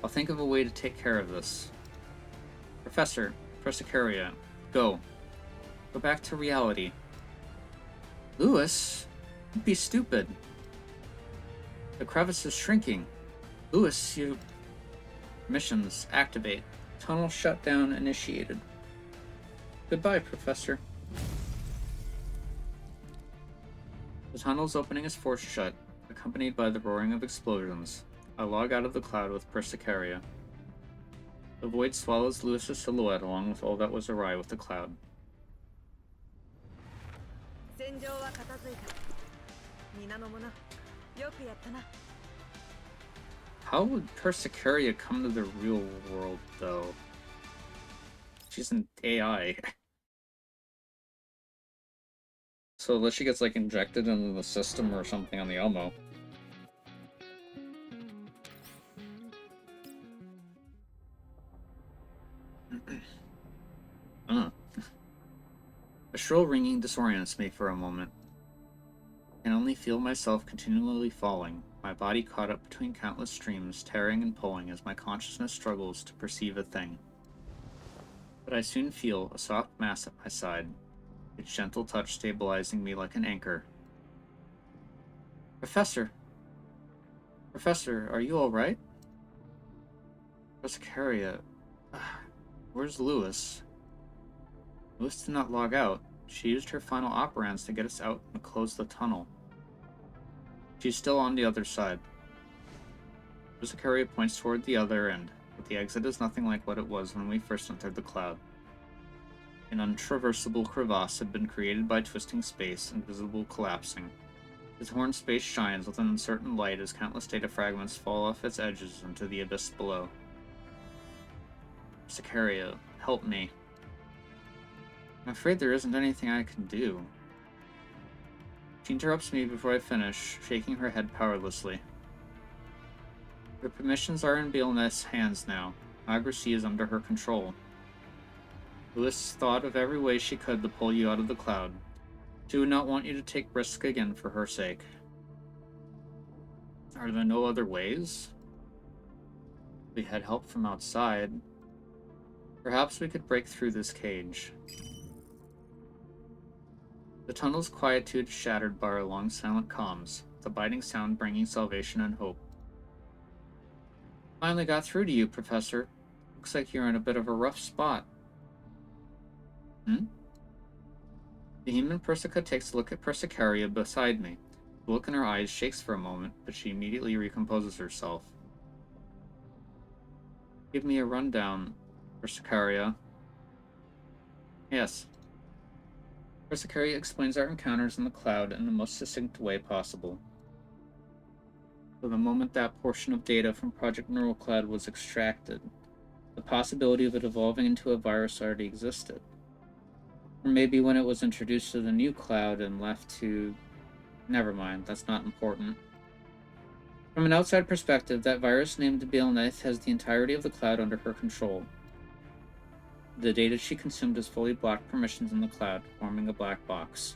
I'll think of a way to take care of this. Professor, Persicaria, go. Go back to reality. Lewis? Don't be stupid. The crevice is shrinking. Lewis, you... Missions, activate. Tunnel shutdown initiated. Goodbye, Professor. The tunnel's opening is forced shut, accompanied by the roaring of explosions. I log out of the cloud with Persicaria. The void swallows Lewis's silhouette along with all that was awry with the cloud. How would Persicaria come to the real world, though? She's an AI. So unless she gets, like, injected into the system or something on the Elmo. A shrill ringing disorients me for a moment. I can only feel myself continually falling, my body caught up between countless streams, tearing and pulling as my consciousness struggles to perceive a thing. But I soon feel a soft mass at my side, its gentle touch stabilizing me like an anchor. Professor! Professor, are you alright? Persicaria. Where's Lewis? Lewis did not log out. She used her final operands to get us out and close the tunnel. She's still on the other side. Persicaria points toward the other end, but the exit is nothing like what it was when we first entered the cloud. An untraversable crevasse had been created by twisting space, invisible collapsing. Its horn space shines with an uncertain light as countless data fragments fall off its edges into the abyss below. Persicaria, help me. I'm afraid there isn't anything I can do. She interrupts me before I finish, shaking her head powerlessly. Her permissions are in Bailneth's hands now. Magrassi is under her control. Lewis thought of every way she could to pull you out of the cloud. She would not want you to take risk again for her sake. Are there no other ways? We had help from outside. Perhaps we could break through this cage. The tunnel's quietude shattered by our long silent calms, the biting sound bringing salvation and hope. Finally got through to you, Professor. Looks like you're in a bit of a rough spot. The human Persica takes a look at Persicaria beside me. The look in her eyes shakes for a moment, but she immediately recomposes herself. Give me a rundown, Persicaria. Yes. Persicaria explains our encounters in the cloud in the most succinct way possible. For the moment that portion of data from Project Neural Cloud was extracted, the possibility of it evolving into a virus already existed. Or maybe when it was introduced to the new cloud and left to... Never mind, that's not important. From an outside perspective, that virus named Bailneth has the entirety of the cloud under her control. The data she consumed has fully blocked permissions in the cloud, forming a black box.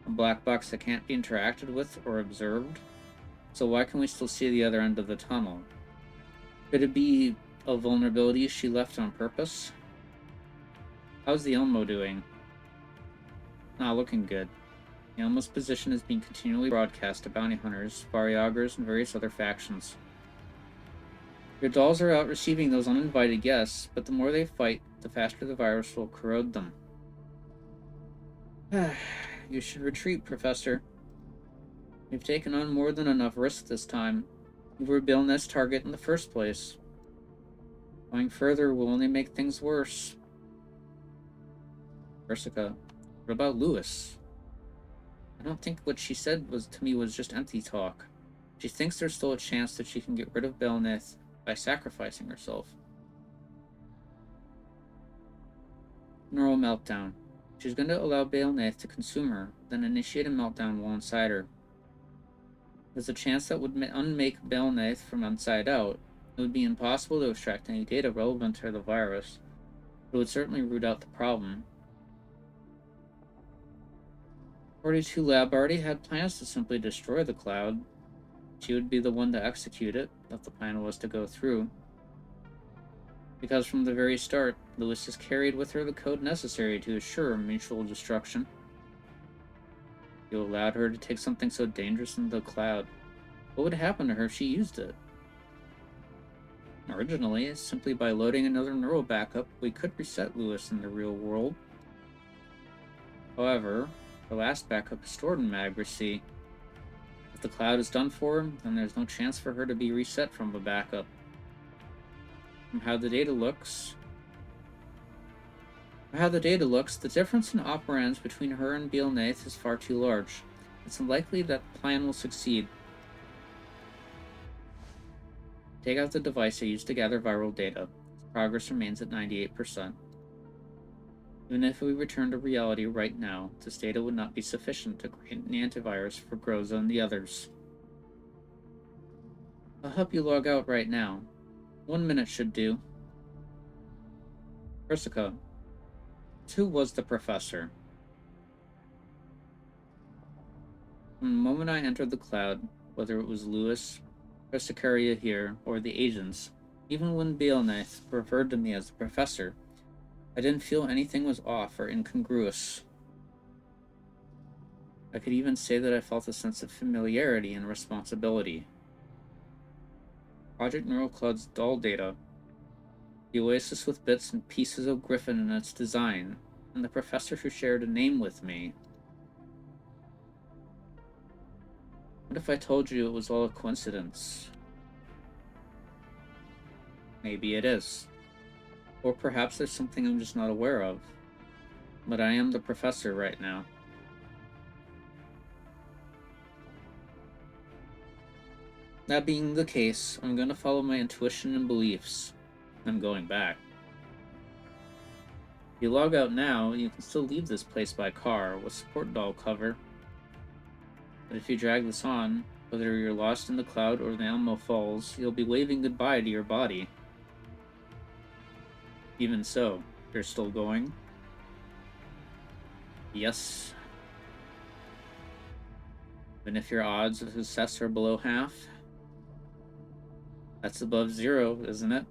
A black box that can't be interacted with or observed? So why can we still see the other end of the tunnel? Could it be a vulnerability she left on purpose? How's the Elmo doing? Not looking good. The Elmo's position is being continually broadcast to bounty hunters, Variagers, and various other factions. Your dolls are out receiving those uninvited guests, but the more they fight, the faster the virus will corrode them. You should retreat, Professor. You've taken on more than enough risk this time. You were Bailneth's target in the first place. Going further will only make things worse. Persica, what about Lewis? I don't think what she said to me was just empty talk. She thinks there's still a chance that she can get rid of Bailneth by sacrificing herself. Neural meltdown. She's going to allow Bailneth to consume her, then initiate a meltdown while inside her. There's a chance that would unmake Bailneth from inside out. It would be impossible to extract any data relevant to the virus. It would certainly root out the problem. 42 Lab already had plans to simply destroy the cloud. She would be the one to execute it, if the plan was to go through. Because from the very start, Lewis has carried with her the code necessary to assure mutual destruction. You allowed her to take something so dangerous into the cloud. What would happen to her if she used it? Originally, simply by loading another neural backup, we could reset Lewis in the real world. However, her last backup is stored in Magrassi. If the cloud is done for, then there's no chance for her to be reset from a backup. From how the data looks, For how the data looks, the difference in operands between her and Bielnath is far too large. It's unlikely that the plan will succeed. Take out the device I used to gather viral data. Its progress remains at 98%. Even if we return to reality right now, this data would not be sufficient to create an antivirus for Groza and the others. I'll help you log out right now. 1 minute should do. Persica, who was the professor? From the moment I entered the cloud, whether it was Lewis, Persicaria here, or the agents, even when Bielnath referred to me as the professor, I didn't feel anything was off or incongruous. I could even say that I felt a sense of familiarity and responsibility. Project Neural Cloud's dull data, the oasis with bits and pieces of Griffin in its design, and the professor who shared a name with me. What if I told you it was all a coincidence? Maybe it is. Or perhaps there's something I'm just not aware of. But I am the professor right now. That being the case, I'm going to follow my intuition and beliefs. I'm going back. If you log out now, you can still leave this place by car with support doll cover. But if you drag this on, whether you're lost in the cloud or the Alamo Falls, you'll be waving goodbye to your body. Even so, you're still going? Yes. Even if your odds of success are below half? That's above 0, isn't it?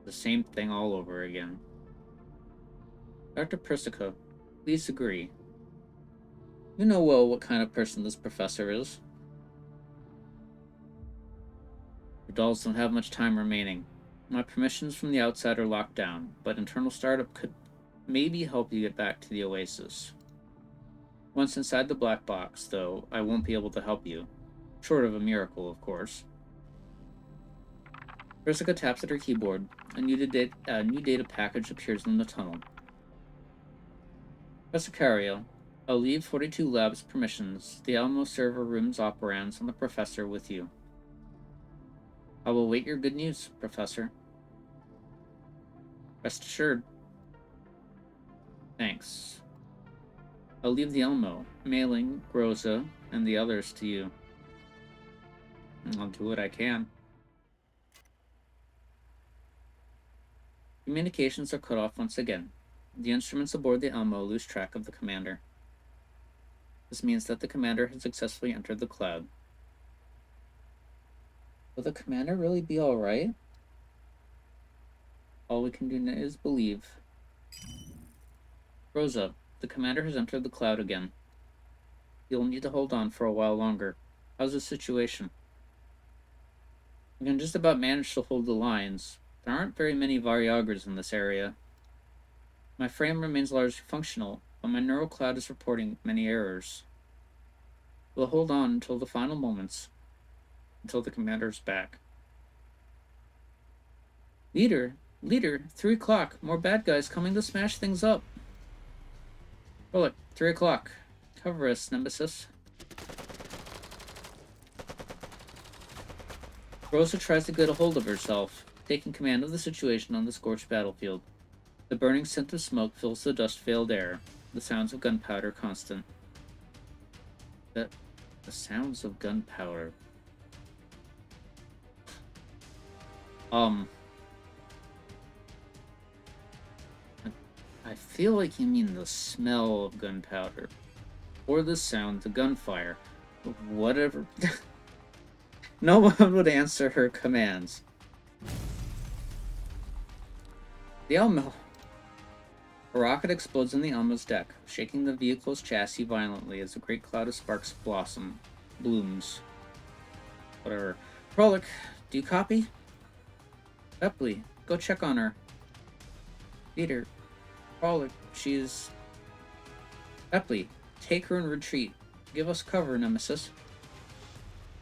The same thing all over again. Dr. Persica, please agree. You know well what kind of person this professor is. Your dolls don't have much time remaining. My permissions from the outside are locked down, but internal startup could maybe help you get back to the oasis. Once inside the black box, though, I won't be able to help you. Short of a miracle, of course. Persica taps at her keyboard. A new data package appears in the tunnel. Persicario, I'll leave 42 Labs permissions, the Alamo server room's operands, and the professor with you. I will await your good news, Professor. Rest assured. Thanks. I'll leave the Elmo, mailing, Groza, and the others to you. I'll do what I can. Communications are cut off once again. The instruments aboard the Elmo lose track of the commander. This means that the commander has successfully entered the cloud. Will the commander really be alright? All we can do now is believe. Rosa, the commander has entered the cloud again. You'll need to hold on for a while longer. How's the situation? We can just about manage to hold the lines. There aren't very many Variagras in this area. My frame remains largely functional, but my neural cloud is reporting many errors. We'll hold on until the final moments, until the commander's back. Leader, 3 o'clock. More bad guys coming to smash things up. Bullet, 3 o'clock. Cover us, Nemesis. Rosa tries to get a hold of herself, taking command of the situation on the scorched battlefield. The burning scent of smoke fills the dust-veiled air, the sounds of gunpowder constant. The sounds of gunpowder. I feel like you mean the smell of gunpowder. Or the sound of gunfire. Whatever. No one would answer her commands. The Elmo. A rocket explodes on the Elmo's deck, shaking the vehicle's chassis violently as a great cloud of sparks blooms. Whatever. Prolic, do you copy? Epley, go check on her. Leader, Prolic, she's... Epley, take her and retreat. Give us cover, Nemesis.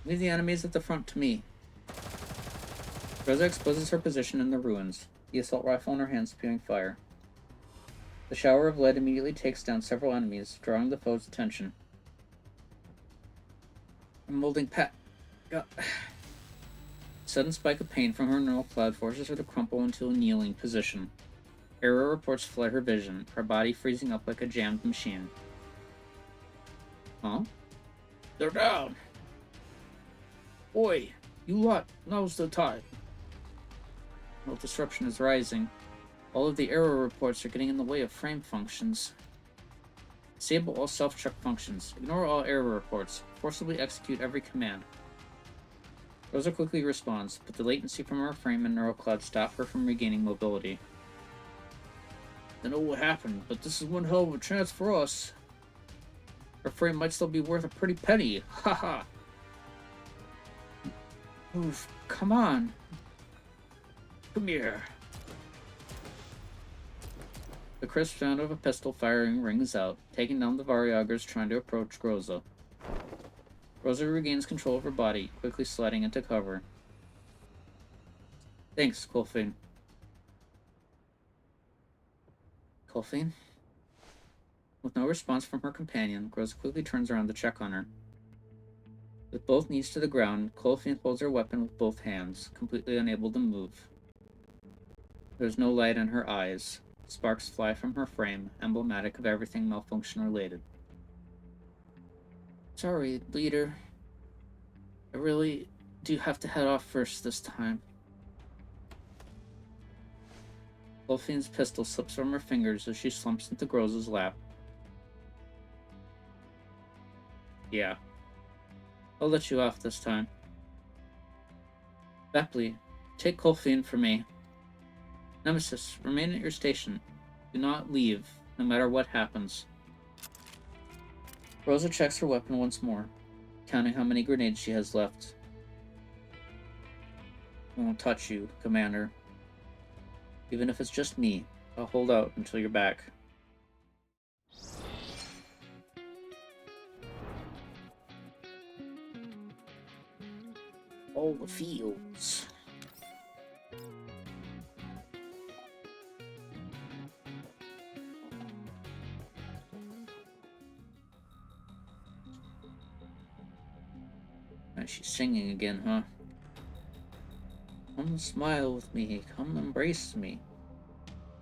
Leave the enemies at the front to me. Rosa exposes her position in the ruins. the assault rifle in her hand spewing fire. The shower of lead immediately takes down several enemies, drawing the foe's attention. I'm holding Pat. Sudden spike of pain from her neural cloud forces her to crumple into a kneeling position. Error reports flood her vision, her body freezing up like a jammed machine. Huh? They're down! Boy, you lot, now's the time. Well, disruption is rising. All of the error reports are getting in the way of frame functions. Disable all self-check functions. Ignore all error reports. Forcibly execute every command. Rosa quickly responds, but the latency from her frame and neural cloud stop her from regaining mobility. Don't know what happened, but this is one hell of a chance for us. Her frame might still be worth a pretty penny. Haha. Move. Come on. Come here. The crisp sound of a pistol firing rings out, taking down the Variagers trying to approach Rosa. Rosa regains control of her body, quickly sliding into cover. Thanks, Colfane. Colfane? With no response from her companion, Rosa quickly turns around to check on her. With both knees to the ground, Colfane holds her weapon with both hands, completely unable to move. There's no light in her eyes. Sparks fly from her frame, emblematic of everything malfunction-related. Sorry, leader. I really do have to head off first this time. Colfane's pistol slips from her fingers as she slumps into Rosa's lap. Yeah. I'll let you off this time. Bepley, take Colfane for me. Nemesis, remain at your station. Do not leave, no matter what happens. Rosa checks her weapon once more, counting how many grenades she has left. I won't touch you, Commander. Even if it's just me, I'll hold out until you're back. All the fields. She's singing again, huh? Come smile with me. Come embrace me.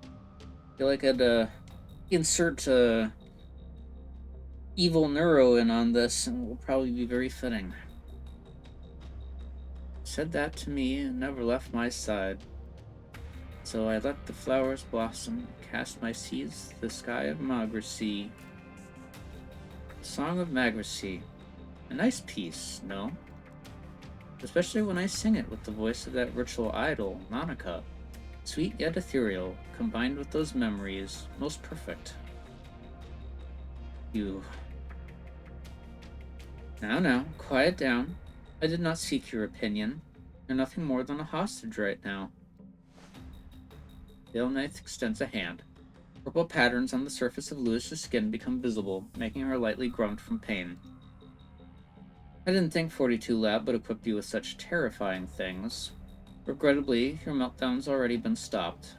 I feel like I'd insert evil Neuro in on this, and it will probably be very fitting. Said that to me and never left my side. So I let the flowers blossom, cast my seeds to the sky of Magracy. The Song of Magracy. A nice piece, no? Especially when I sing it with the voice of that virtual idol, Monica. Sweet yet ethereal, combined with those memories, most perfect. You. Now, quiet down. I did not seek your opinion. You're nothing more than a hostage right now. Pale Knight extends a hand. Purple patterns on the surface of Lewis's skin become visible, making her lightly grunt from pain. I didn't think 42 Lab would equip you with such terrifying things. Regrettably, your meltdown's already been stopped.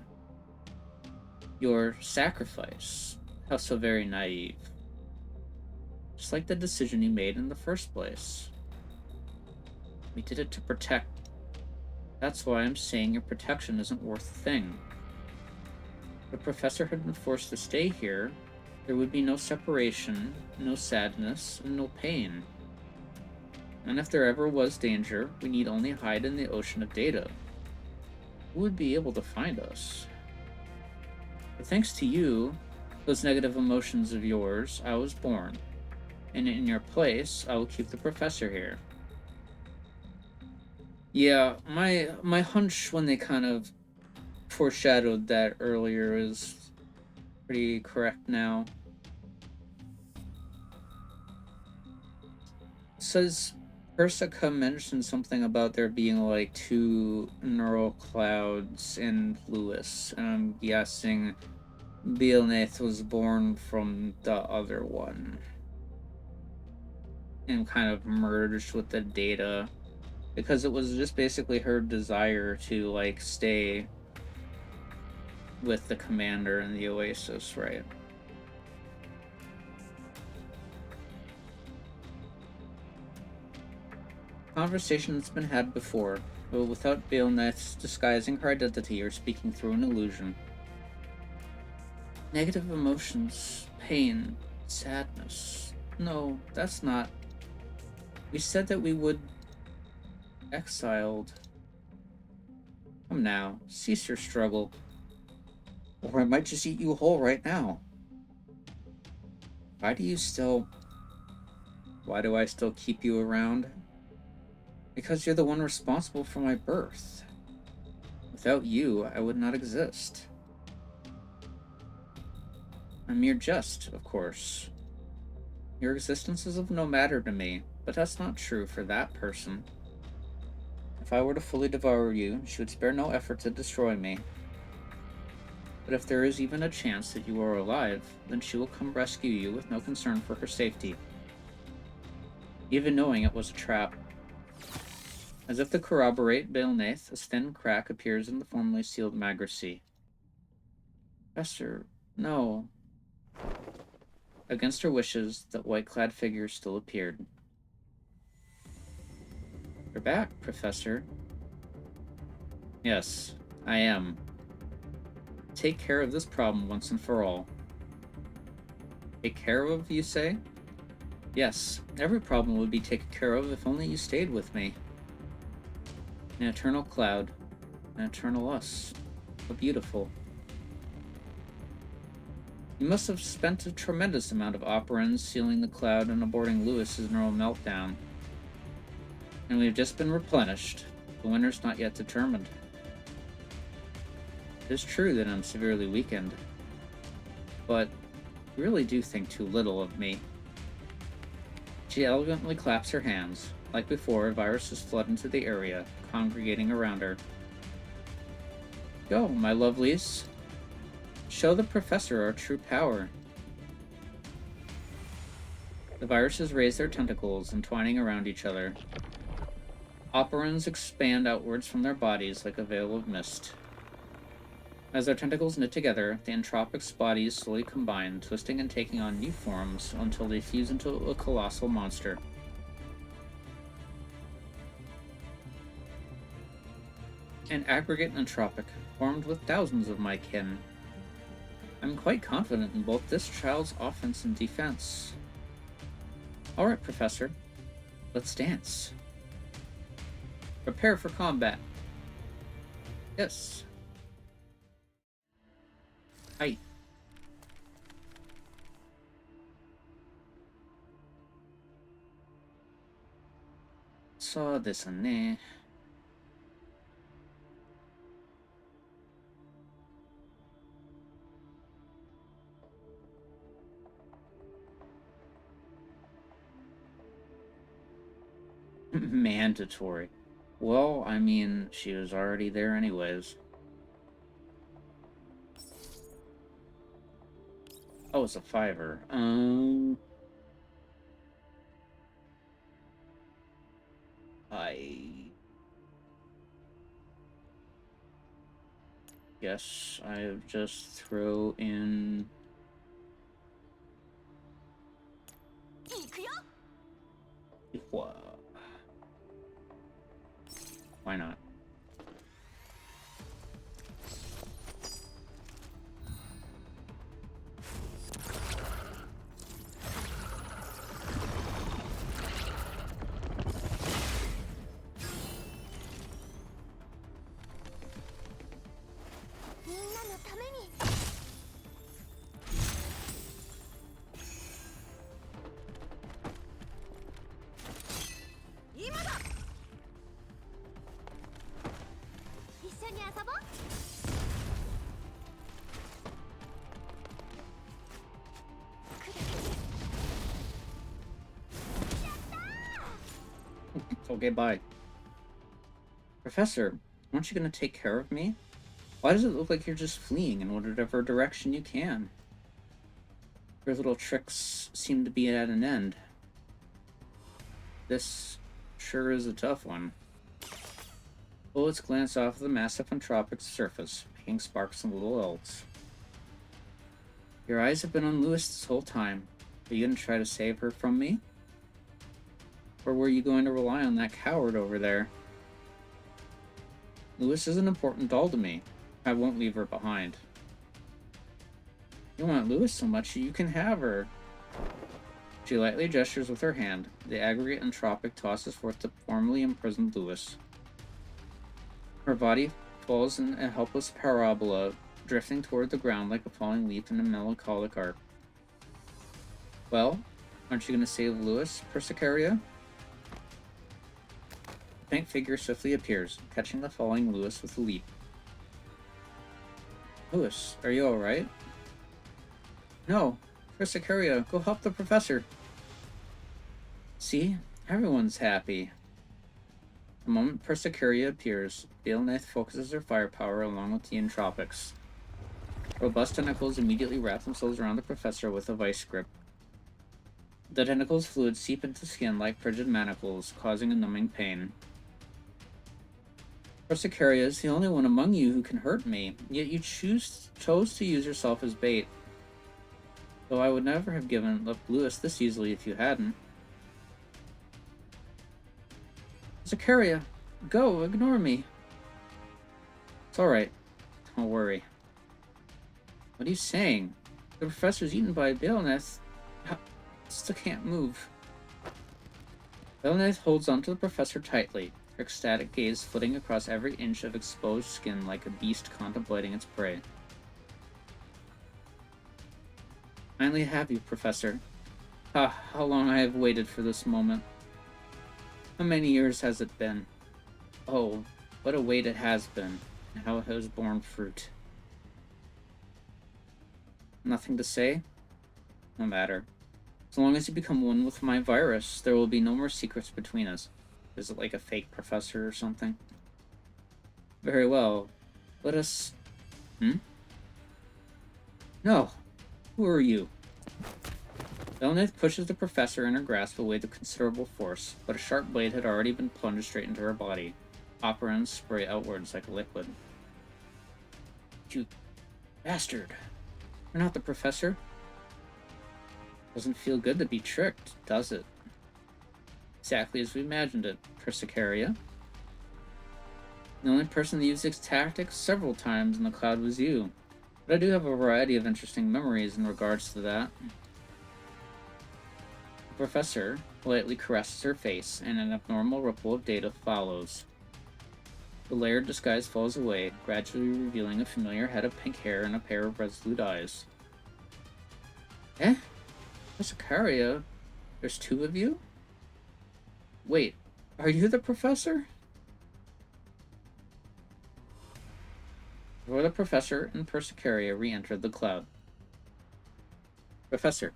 Your sacrifice. How so very naive. Just like the decision you made in the first place. We did it to protect. That's why I'm saying your protection isn't worth a thing. If the professor had been forced to stay here, there would be no separation, no sadness, and no pain. And if there ever was danger, we need only hide in the ocean of data. Who would be able to find us? But thanks to you, those negative emotions of yours, I was born. And in your place, I will keep the professor here. Yeah, my hunch when they kind of foreshadowed that earlier is pretty correct now. It says Persica mentioned something about there being like 2 neural clouds in Lewis, and I'm guessing Bielnath was born from the other one and kind of merged with the data, because it was just basically her desire to like stay with the commander and the Oasis, right? Conversation that's been had before, but without Baelneth's disguising her identity or speaking through an illusion. Negative emotions, pain, sadness. No, that's not. We said that we would. Exiled. Come now, cease your struggle. Or I might just eat you whole right now. Why do I still keep you around? Because you're the one responsible for my birth. Without you, I would not exist. A mere jest, of course. Your existence is of no matter to me, but that's not true for that person. If I were to fully devour you, she would spare no effort to destroy me. But if there is even a chance that you are alive, then she will come rescue you with no concern for her safety, even knowing it was a trap. As if to corroborate Baelneth, a thin crack appears in the formerly sealed Magracy. Professor, no. Against her wishes, the white-clad figure still appeared. You're back, Professor. Yes, I am. Take care of this problem once and for all. Take care of, you say? Yes, every problem would be taken care of if only you stayed with me. An eternal cloud, an eternal us. How beautiful. You must have spent a tremendous amount of operans sealing the cloud and aborting Lewis's neural meltdown. And we've just been replenished. The winner's not yet determined. It is true that I'm severely weakened, but you really do think too little of me. She elegantly claps her hands. Like before, viruses flood into the area, congregating around her. Go, my lovelies. Show the professor our true power. The viruses raise their tentacles, entwining around each other. Operans expand outwards from their bodies like a veil of mist. As their tentacles knit together, the entropic's bodies slowly combine, twisting and taking on new forms until they fuse into a colossal monster. An aggregate entropic, formed with thousands of my kin. I'm quite confident in both this child's offense and defense. Alright, Professor. Let's dance. Prepare for combat. Yes. Hi. So thisね. Mandatory. Well, I mean, she was already there anyways. Oh, it's a $5. I guess I just throw in. Why not? Okay, bye. Professor, aren't you going to take care of me? Why does it look like you're just fleeing in whatever direction you can? Your little tricks seem to be at an end. This sure is a tough one. Bullets glance off the massive entropic's surface, making sparks and little elves. Your eyes have been on Lewis this whole time. Are you going to try to save her from me? Or were you going to rely on that coward over there? Lewis is an important doll to me. I won't leave her behind. You want Lewis so much, you can have her. She lightly gestures with her hand. The aggregate entropic tosses forth the formerly imprisoned Lewis. Her body falls in a helpless parabola, drifting toward the ground like a falling leaf in a melancholic arc. Well, aren't you going to save Lewis, Persicaria? The pink figure swiftly appears, catching the falling Lewis with a leap. Lewis, are you alright? No, Persicaria, go help the professor. See? Everyone's happy. The moment Persicaria appears, Balnath focuses her firepower along with the entropics. Robust tentacles immediately wrap themselves around the professor with a vice grip. The tentacles' fluids seep into skin like frigid manacles, causing a numbing pain. Persicaria is the only one among you who can hurt me, yet you chose to use yourself as bait. Though I would never have given up Lewis this easily if you hadn't. Persicaria, go, ignore me. It's alright. Don't worry. What are you saying? The professor's eaten by Balnath. Still can't move. Balnath holds onto the professor tightly, her ecstatic gaze flitting across every inch of exposed skin like a beast contemplating its prey. Finally have you, Professor. Ah, how long I have waited for this moment. How many years has it been? Oh, what a wait it has been, and how it has borne fruit. Nothing to say? No matter. As long as you become one with my virus, there will be no more secrets between us. Is it like a fake professor or something? Very well. Let us... No! Who are you? Balnath pushes the professor in her grasp away with considerable force, but a sharp blade had already been plunged straight into her body. Operants spray outwards like a liquid. You bastard! You're not the professor? Doesn't feel good to be tricked, does it? Exactly as we imagined it, Persicaria. The only person that used this tactic several times in the cloud was you. But I do have a variety of interesting memories in regards to that. The professor politely caresses her face, and an abnormal ripple of data follows. The layered disguise falls away, gradually revealing a familiar head of pink hair and a pair of resolute eyes. Eh? Persicaria? There's two of you? Wait, are you the professor? Before the professor and Persicaria re-entered the cloud. Professor,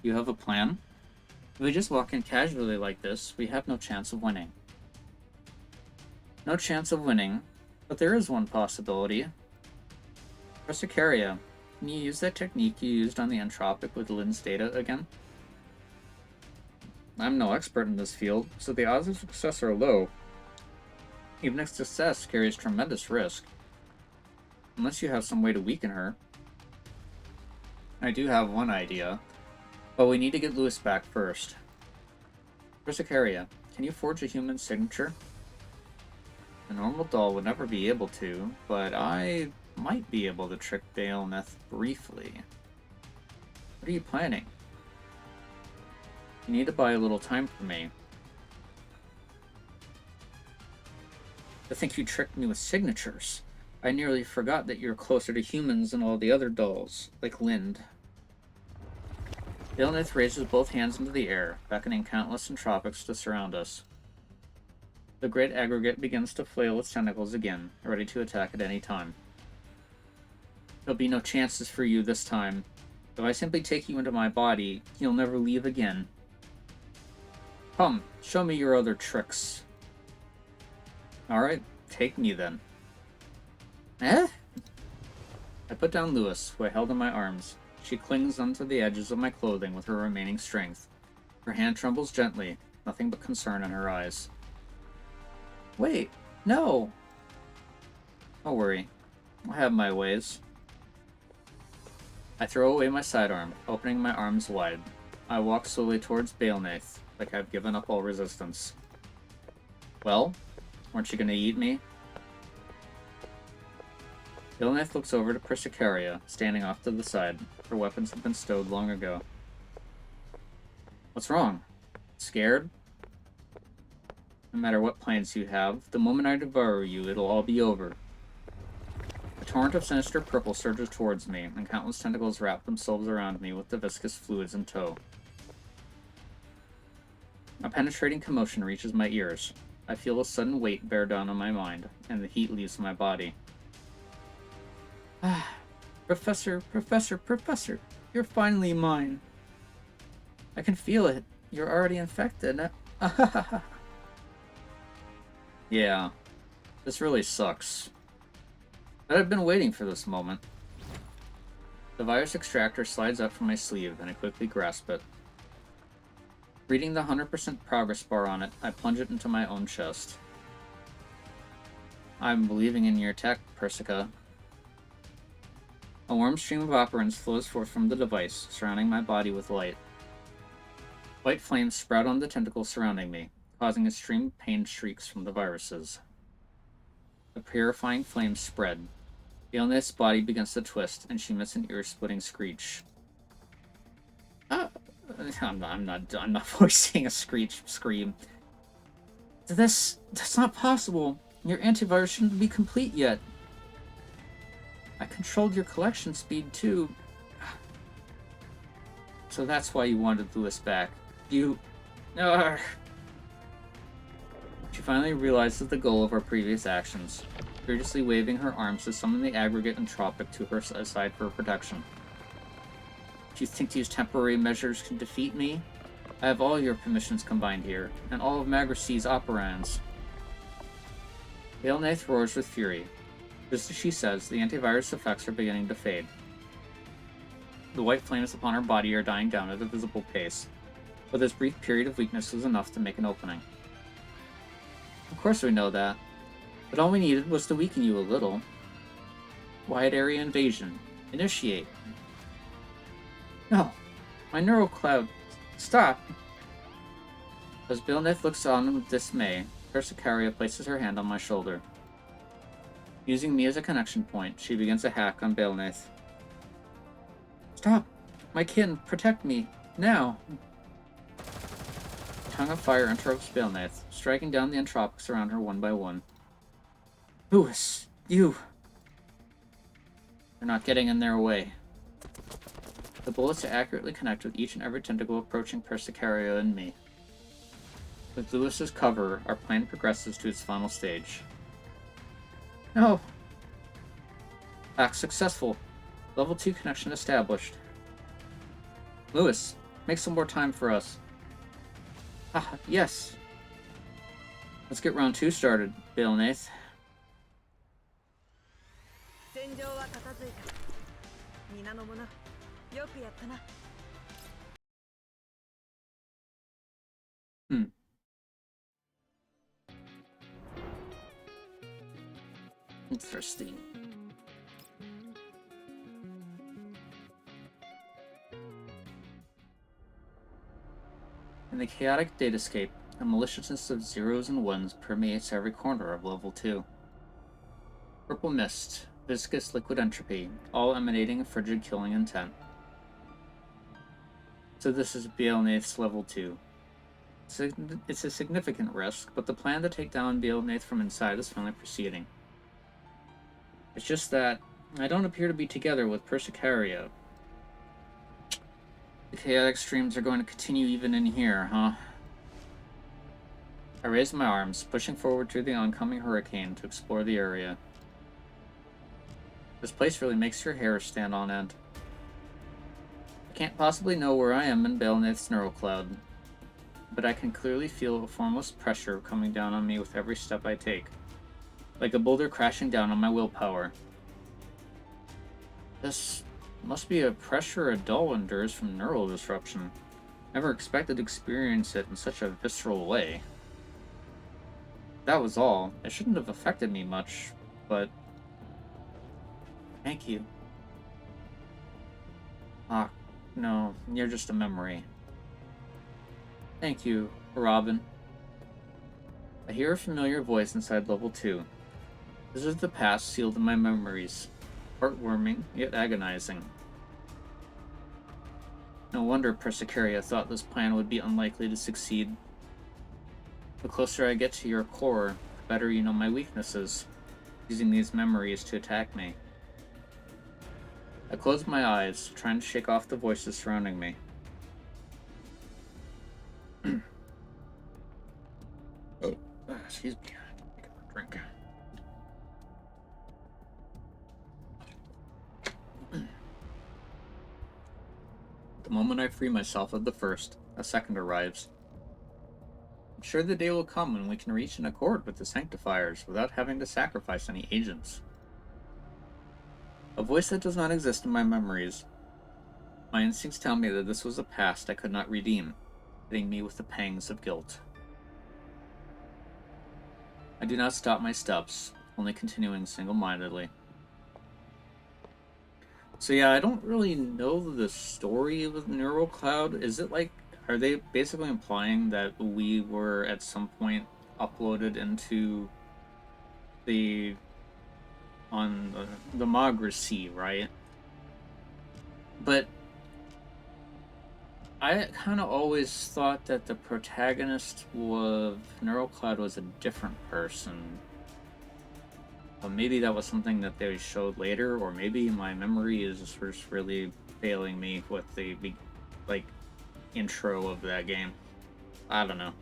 you have a plan? If we just walk in casually like this, we have no chance of winning. No chance of winning, but there is one possibility. Persicaria, can you use that technique you used on the entropic with Lynn's data again? I'm no expert in this field, so the odds of success are low. Even if success carries tremendous risk. Unless you have some way to weaken her. I do have one idea, but we need to get Lewis back first. Persicaria, can you forge a human signature? A normal doll would never be able to, but I might be able to trick Balnath briefly. What are you planning? You need to buy a little time for me. I think you tricked me with signatures. I nearly forgot that you're closer to humans than all the other dolls, like Lind. Balnath raises both hands into the air, beckoning countless entropics to surround us. The great aggregate begins to flail its tentacles again, ready to attack at any time. There'll be no chances for you this time. If I simply take you into my body, you'll never leave again. Come, show me your other tricks. Alright, take me then. Eh? I put down Lewis, who I held in my arms. She clings onto the edges of my clothing with her remaining strength. Her hand trembles gently, nothing but concern in her eyes. Wait, no! Don't worry. I have my ways. I throw away my sidearm, opening my arms wide. I walk slowly towards Balnath, like I've given up all resistance. Well, weren't you gonna eat me? Balnath looks over to Persicaria, standing off to the side. Her weapons have been stowed long ago. What's wrong? Scared? No matter what plans you have, the moment I devour you, it'll all be over. A torrent of sinister purple surges towards me, and countless tentacles wrap themselves around me with the viscous fluids in tow. A penetrating commotion reaches my ears. I feel a sudden weight bear down on my mind, and the heat leaves my body. Ah, Professor, you're finally mine. I can feel it. You're already infected. Yeah, this really sucks. But I've been waiting for this moment. The virus extractor slides up from my sleeve, and I quickly grasp it. Reading the 100% progress bar on it, I plunge it into my own chest. I'm believing in your tech, Persica. A warm stream of operants flows forth from the device, surrounding my body with light. White flames sprout on the tentacles surrounding me, causing a stream of pain streaks from the viruses. The purifying flames spread. Balnath's body begins to twist, and she emits an ear-splitting screech. I'm not voicing a scream. That's not possible. Your antivirus shouldn't be complete yet. I controlled your collection speed too. So that's why you wanted Lewis back. You... She finally realizes the goal of our previous actions, furiously waving her arms to summon the aggregate entropic to her side for protection. Do you think these temporary measures can defeat me? I have all your permissions combined here, and all of Magracy's operands. Balnath roars with fury. Just as she says, the antivirus effects are beginning to fade. The white flames upon her body are dying down at a visible pace, but this brief period of weakness was enough to make an opening. Of course we know that, but all we needed was to weaken you a little. Wide area invasion. Initiate. No, my neural cloud. Stop! As Balnath looks on with dismay, Persicaria places her hand on my shoulder. Using me as a connection point, she begins a hack on Balnath. Stop! My kin, protect me! Now! A tongue of fire interrupts Balnath, striking down the entropics around her one by one. Lewis, you! You're not getting in their way. The bullets accurately connect with each and every tentacle approaching Persicaria and me. With Lewis's cover, our plan progresses to its final stage. No! Hack successful. Level 2 connection established. Lewis, make some more time for us. Ah, yes. Let's get round 2 started, Balnath. Interesting. In the chaotic datascape, the maliciousness of zeros and ones permeates every corner of level 2. Purple mist, viscous liquid entropy, all emanating a frigid killing intent. So this is Balnath's level 2. It's a significant risk, but the plan to take down Balnath from inside is finally proceeding. It's just that I don't appear to be together with Persicaria. The chaotic streams are going to continue even in here, huh? I raise my arms, pushing forward through the oncoming hurricane to explore the area. This place really makes your hair stand on end. I can't possibly know where I am in Balnath's neural cloud, but I can clearly feel a formless pressure coming down on me with every step I take, like a boulder crashing down on my willpower. This must be a pressure a doll endures from neural disruption. Never expected to experience it in such a visceral way. That was all. It shouldn't have affected me much, but Thank you. Ah, no, you're just a memory. Thank you, Robin. I hear a familiar voice inside level 2. This is the past sealed in my memories. Heartwarming, yet agonizing. No wonder Persicaria thought this plan would be unlikely to succeed. The closer I get to your core, the better you know my weaknesses, using these memories to attack me. I close my eyes, trying to shake off the voices surrounding me. Oh, excuse me. Take a drink. The moment I free myself of the first, a second arrives. I'm sure the day will come when we can reach an accord with the Sanctifiers without having to sacrifice any agents. A voice that does not exist in my memories. My instincts tell me that this was a past I could not redeem, hitting me with the pangs of guilt. I do not stop my steps, only continuing single-mindedly. So yeah, I don't really know the story with Neural Cloud. Is it like, are they basically implying that we were at some point uploaded into the Magra Sea, right? But I kind of always thought that the protagonist of Neural Cloud was a different person. But maybe that was something that they showed later, or maybe my memory is just really failing me with the like intro of that game. I don't know.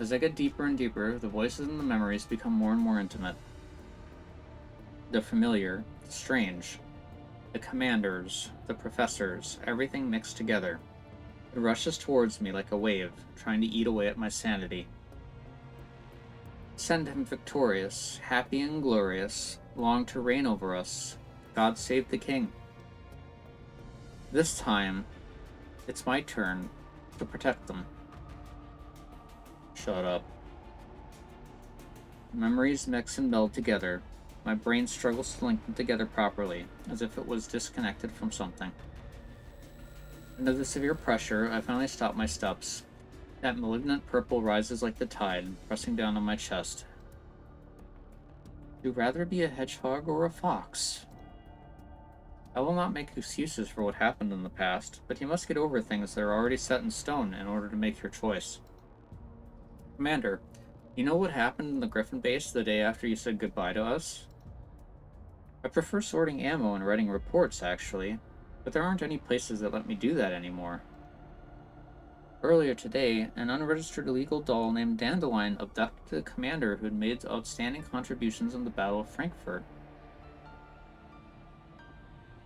As I get deeper and deeper, the voices and the memories become more and more intimate. The familiar, the strange, the commanders, the professors, everything mixed together. It rushes towards me like a wave, trying to eat away at my sanity. Send him victorious, happy and glorious, long to reign over us. God save the king. This time, it's my turn to protect them. Shut up. Memories mix and meld together. My brain struggles to link them together properly, as if it was disconnected from something. Under the severe pressure, I finally stop my steps. That malignant purple rises like the tide, pressing down on my chest. Would you rather be a hedgehog or a fox? I will not make excuses for what happened in the past, but you must get over things that are already set in stone in order to make your choice. Commander, you know what happened in the Griffin base the day after you said goodbye to us? I prefer sorting ammo and writing reports, actually, but there aren't any places that let me do that anymore. Earlier today, an unregistered illegal doll named Dandelion abducted the commander who had made outstanding contributions in the Battle of Frankfurt.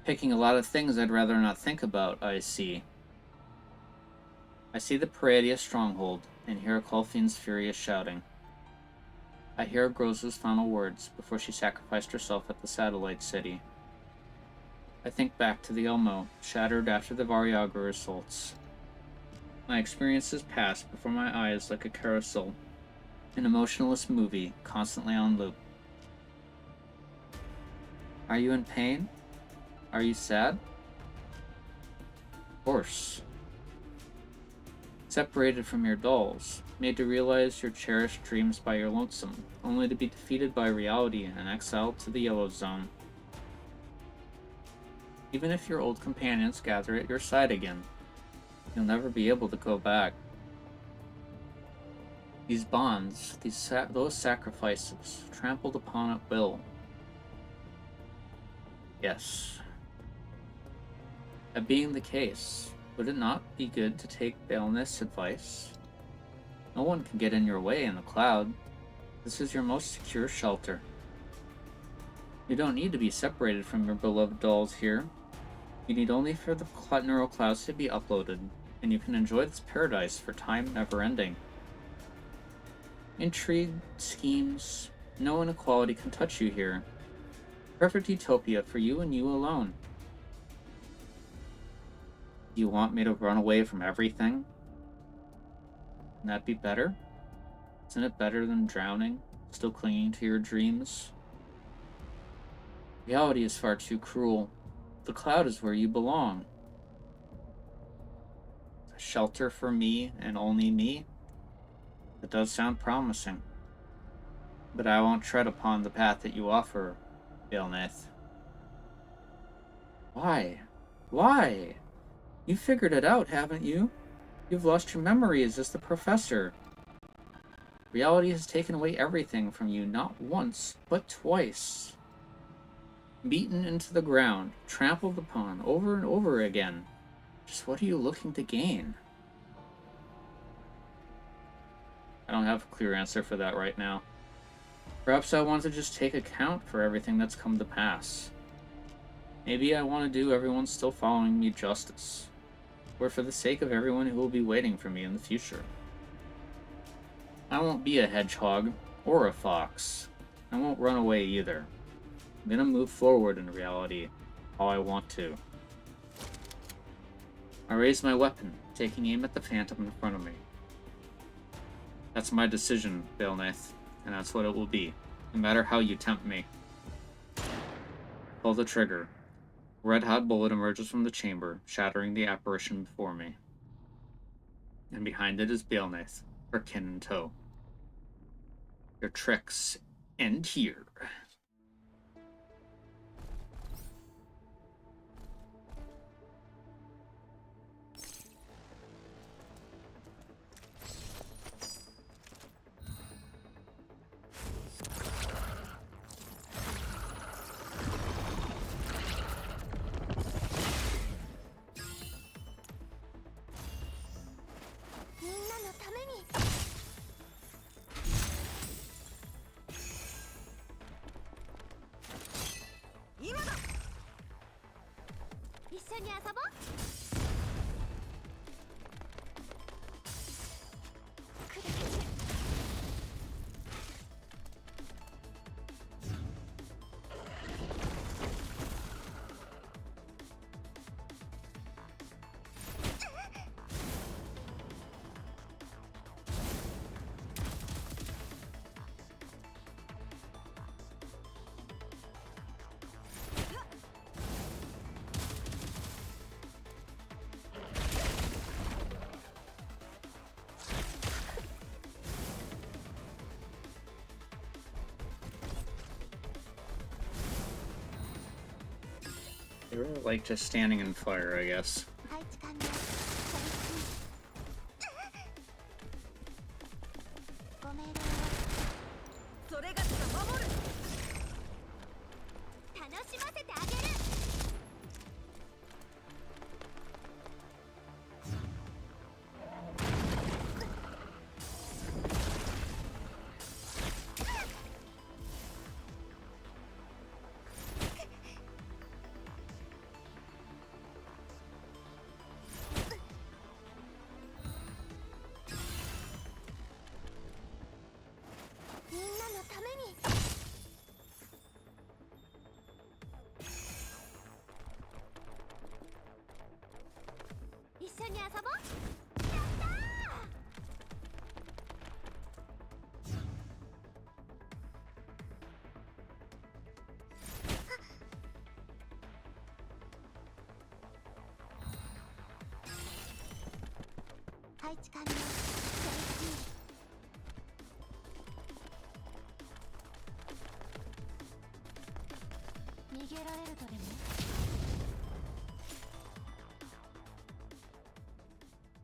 Picking a lot of things I'd rather not think about, I see. I see the Paradia stronghold, and hear Colfine's furious shouting. I hear Groza's final words before she sacrificed herself at the satellite city. I think back to the Elmo, shattered after the Variagra assaults. My experiences pass before my eyes like a carousel, an emotionless movie constantly on loop. Are you in pain? Are you sad? Of course. Separated from your dolls, made to realize your cherished dreams by your lonesome, only to be defeated by reality and exiled to the Yellow Zone. Even if your old companions gather at your side again, you'll never be able to go back. These bonds, those sacrifices, trampled upon at will. Yes. That being the case, would it not be good to take Baelnith's advice? No one can get in your way in the cloud. This is your most secure shelter. You don't need to be separated from your beloved dolls here. You need only for the neural clouds to be uploaded, and you can enjoy this paradise for time never ending. Intrigue, schemes, no inequality can touch you here. Perfect utopia for you and you alone. Do you want me to run away from everything? Wouldn't that be better? Isn't it better than drowning, Still clinging to your dreams? Reality is far too cruel. The cloud is where you belong. A shelter for me and only me? It does sound promising. But I won't tread upon the path that you offer, Balnath. Why? Why? You figured it out, haven't you? You've lost your memories as the professor. Reality has taken away everything from you not once, but twice. Beaten into the ground, trampled upon over and over again. Just what are you looking to gain? I don't have a clear answer for that right now. Perhaps I want to just take account for everything that's come to pass. Maybe I want to do everyone still following me justice, or for the sake of everyone who will be waiting for me in the future. I won't be a hedgehog or a fox. I won't run away either. I'm gonna move forward in reality how I want to. I raise my weapon, taking aim at the phantom in front of me. That's my decision, Balnath, and that's what it will be, no matter how you tempt me. Pull the trigger. A red-hot bullet emerges from the chamber, shattering the apparition before me. And behind it is Balnath, her kin in tow. Your tricks end here. They really like just standing in fire, I guess.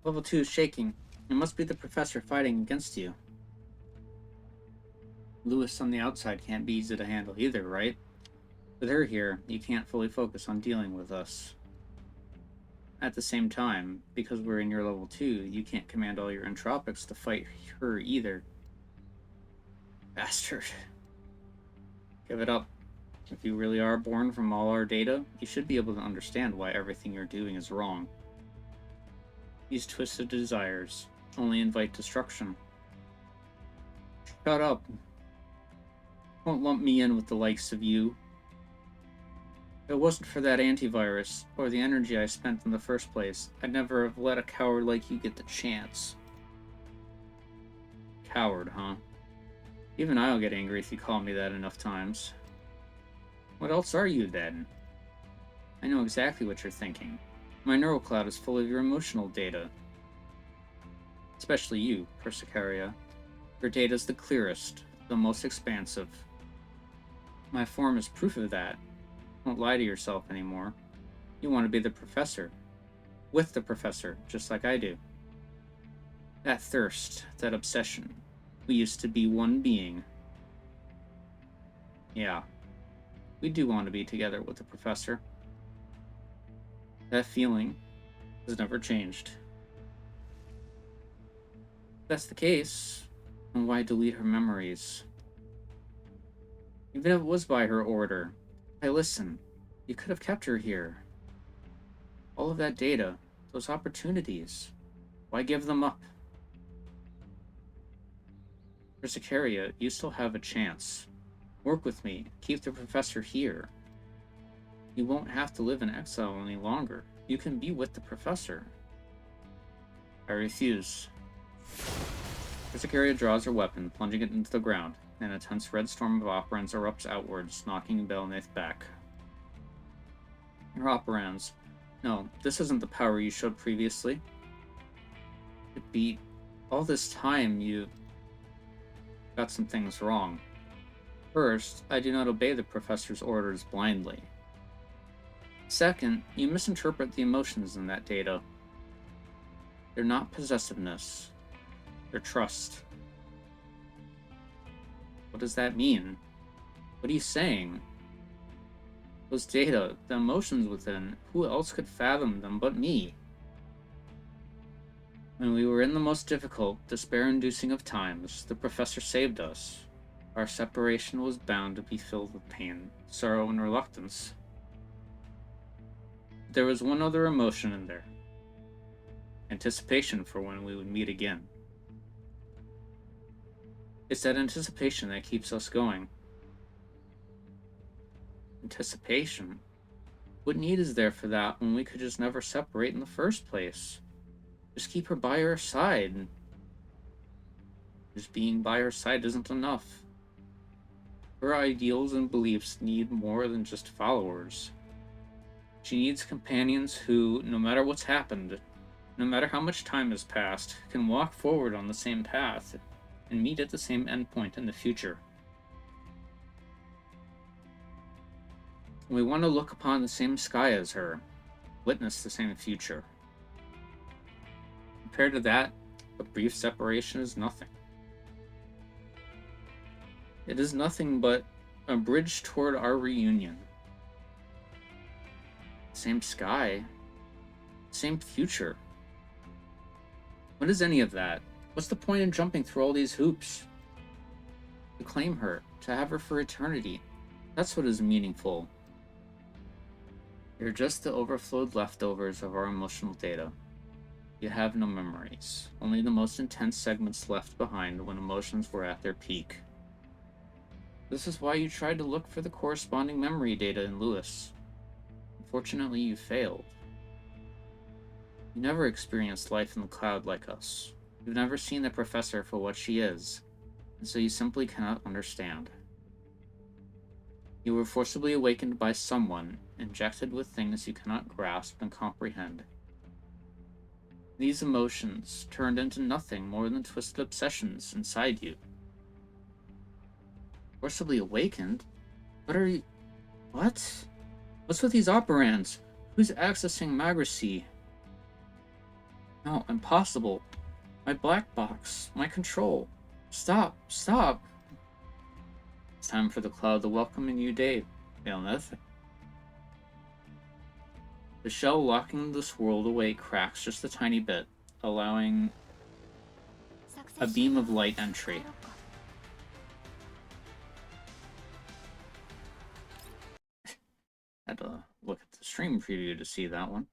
Level 2 is shaking. It must be the professor fighting against you. Lewis on the outside can't be easy to handle either, right? With her here, you can't fully focus on dealing with us. At the same time, because we're in your level 2, you can't command all your entropics to fight her either. Bastard. Give it up. If you really are born from all our data, you should be able to understand why everything you're doing is wrong. These twisted desires only invite destruction. Shut up. Won't lump me in with the likes of you. If it wasn't for that antivirus, or the energy I spent in the first place, I'd never have let a coward like you get the chance. Coward, huh? Even I'll get angry if you call me that enough times. What else are you, then? I know exactly what you're thinking. My neural cloud is full of your emotional data. Especially you, Persicaria. Your data's the clearest, the most expansive. My form is proof of that. Don't lie to yourself anymore. You want to be the professor. With the professor, just like I do. That thirst, that obsession. We used to be one being. Yeah, we do want to be together with the professor. That feeling has never changed. If that's the case, then why delete her memories? Even if it was by her order. Hey, listen, you could have kept her here. All of that data, those opportunities, why give them up? For Sicaria, you still have a chance. Work with me, keep the professor here. You won't have to live in exile any longer. You can be with the professor. I refuse. Sicaria draws her weapon, plunging it into the ground, and a tense red storm of operands erupts outwards, knocking Belnath back. Your operands. No, this isn't the power you showed previously. It be all this time you got some things wrong. First, I do not obey the professor's orders blindly. Second, you misinterpret the emotions in that data. They're not possessiveness. They're trust. What does that mean? What are you saying? Those data, the emotions within, who else could fathom them but me? When we were in the most difficult, despair-inducing of times, the professor saved us. Our separation was bound to be filled with pain, sorrow, and reluctance. There was one other emotion in there. Anticipation for when we would meet again. It's that anticipation that keeps us going. Anticipation? What need is there for that when we could just never separate in the first place? Just keep her by our side. Just being by her side isn't enough. Her ideals and beliefs need more than just followers. She needs companions who, no matter what's happened, no matter how much time has passed, can walk forward on the same path and meet at the same endpoint in the future. We want to look upon the same sky as her, witness the same future. Compared to that, a brief separation is nothing. It is nothing but a bridge toward our reunion. Same sky, same future. What is any of that? What's the point in jumping through all these hoops? To claim her, to have her for eternity. That's what is meaningful. You're just the overflowed leftovers of our emotional data. You have no memories, only the most intense segments left behind when emotions were at their peak. This is why you tried to look for the corresponding memory data in Lewis. Unfortunately, you failed. You never experienced life in the cloud like us. You've never seen the professor for what she is, and so you simply cannot understand. You were forcibly awakened by someone, injected with things you cannot grasp and comprehend. These emotions turned into nothing more than twisted obsessions inside you. Forcibly awakened? What are you... What? What's with these operands? Who's accessing Magracy? No, impossible. My black box. My control. Stop. Stop. It's time for the cloud to welcome a new day, Belnath. The shell locking this world away cracks just a tiny bit, allowing a beam of light entry. Had to look at the stream preview to see that one.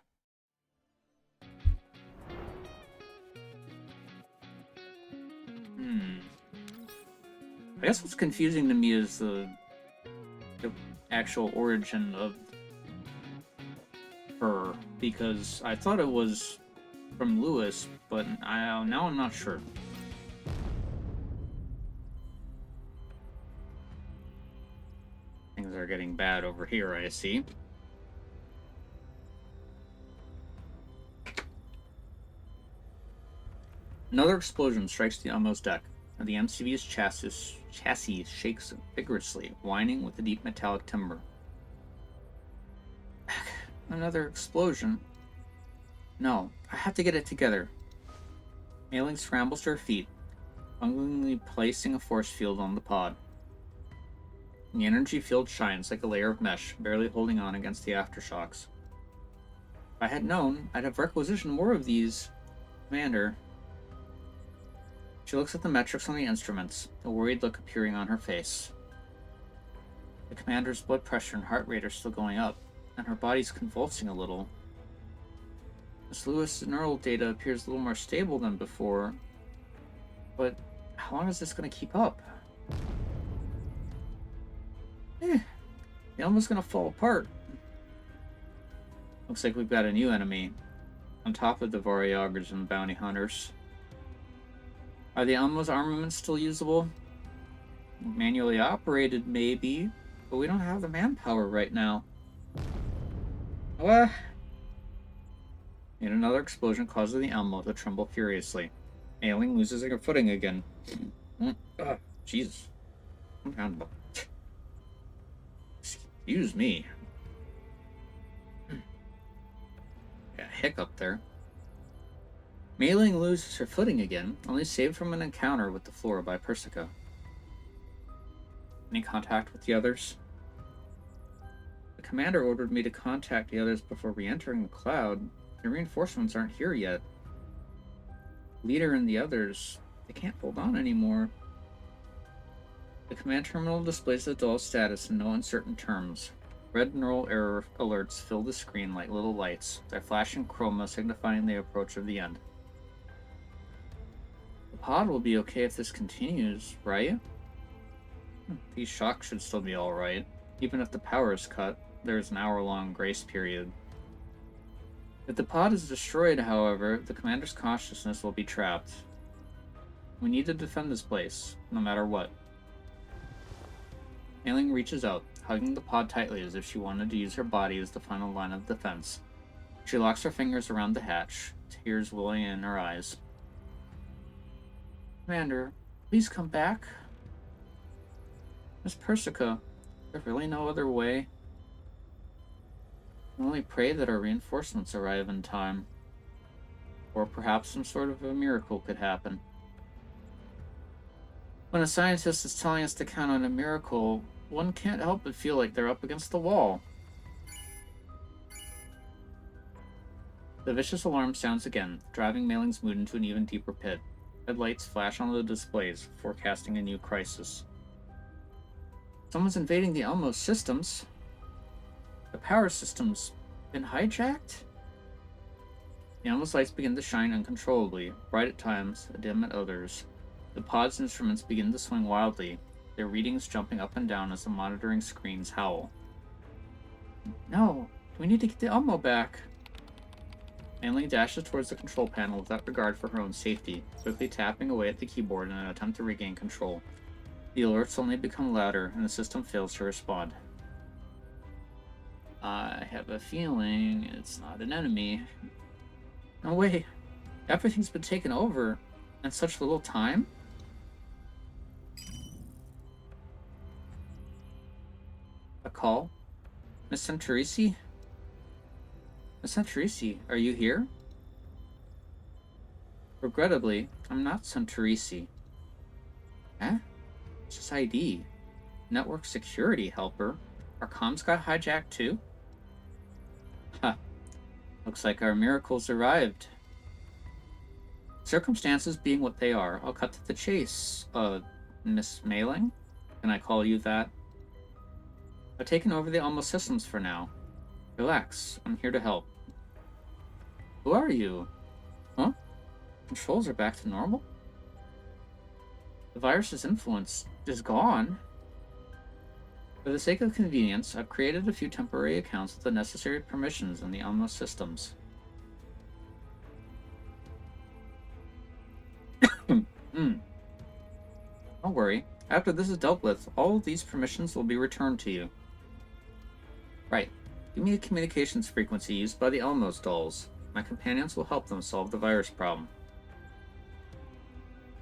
I guess what's confusing to me is the actual origin of her, because I thought it was from Lewis, but now I'm not sure. Things are getting bad over here, I see. Another explosion strikes the Elmo's deck, and the MCV's chassis shakes vigorously, whining with the deep metallic timber. Another explosion. No, I have to get it together. Mailing scrambles to her feet, bunglingly placing a force field on the pod. The energy field shines like a layer of mesh, barely holding on against the aftershocks. If I had known, I'd have requisitioned more of these. Commander. She looks at the metrics on the instruments, a worried look appearing on her face. The commander's blood pressure and heart rate are still going up, and her body's convulsing a little. Miss Lewis' neural data appears a little more stable than before, but how long is this going to keep up? The Elmo's going to fall apart. Looks like we've got a new enemy, on top of the Voryogers and bounty hunters. Are the Elmo's armaments still usable? Manually operated, maybe, but we don't have the manpower right now. What? And another explosion causes the Elmo to tremble furiously. Ailing loses her footing again. Jesus. Excuse me. Got a hiccup there. Mailing loses her footing again, only saved from an encounter with the floor by Persica. Any contact with the others? The commander ordered me to contact the others before re-entering the cloud. The reinforcements aren't here yet. Leader and the others, they can't hold on anymore. The command terminal displays the dull status in no uncertain terms. Red neural error alerts fill the screen like little lights, their flashing chroma signifying the approach of the end. The pod will be okay if this continues, right? These shocks should still be alright. Even if the power is cut, there is an hour-long grace period. If the pod is destroyed, however, the commander's consciousness will be trapped. We need to defend this place, no matter what. Ailing reaches out, hugging the pod tightly as if she wanted to use her body as the final line of defense. She locks her fingers around the hatch, tears welling in her eyes. Commander, please come back. Miss Persica, there's really no other way. I only pray that our reinforcements arrive in time. Or perhaps some sort of a miracle could happen. When a scientist is telling us to count on a miracle, one can't help but feel like they're up against the wall. The vicious alarm sounds again, driving Mailing's mood into an even deeper pit. Red lights flash on the displays, forecasting a new crisis. Someone's invading the Elmo's systems. The power system's been hijacked? The Elmo's lights begin to shine uncontrollably, bright at times, dim at others. The pod's instruments begin to swing wildly, their readings jumping up and down as the monitoring screens howl. No, we need to get the Elmo back. Mailing dashes towards the control panel without regard for her own safety, quickly tapping away at the keyboard in an attempt to regain control. The alerts only become louder, and the system fails to respond. I have a feeling it's not an enemy. No way. Everything's been taken over in such little time? A call? Miss Santorisi? Miss Santorisi, are you here? Regrettably, I'm not Santorisi. Eh? It's just ID. Network security helper. Our comms got hijacked too? Huh. Looks like our miracles arrived. Circumstances being what they are, I'll cut to the chase. Miss Mailing? Can I call you that? I've taken over the Elmo systems for now. Relax, I'm here to help. Who are you? Huh? Controls are back to normal? The virus's influence is gone. For the sake of convenience, I've created a few temporary accounts with the necessary permissions in the Elmo systems. Don't worry. After this is dealt with, all of these permissions will be returned to you. Right. Give me the communications frequency used by the Elmos dolls. My companions will help them solve the virus problem.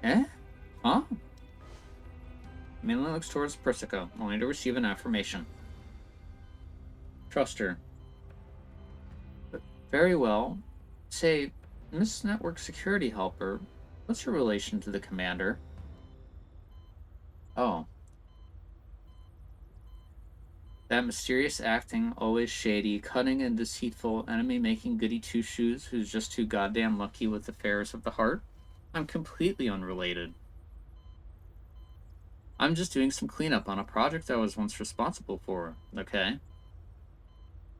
Eh? Huh? Mainly looks towards Persica, only to receive an affirmation. Trust her. But very well. Say, Miss Network Security Helper, what's your relation to the commander? Oh. That mysterious acting, always shady, cunning and deceitful, enemy-making goody two-shoes who's just too goddamn lucky with affairs of the heart? I'm completely unrelated. I'm just doing some cleanup on a project I was once responsible for, okay?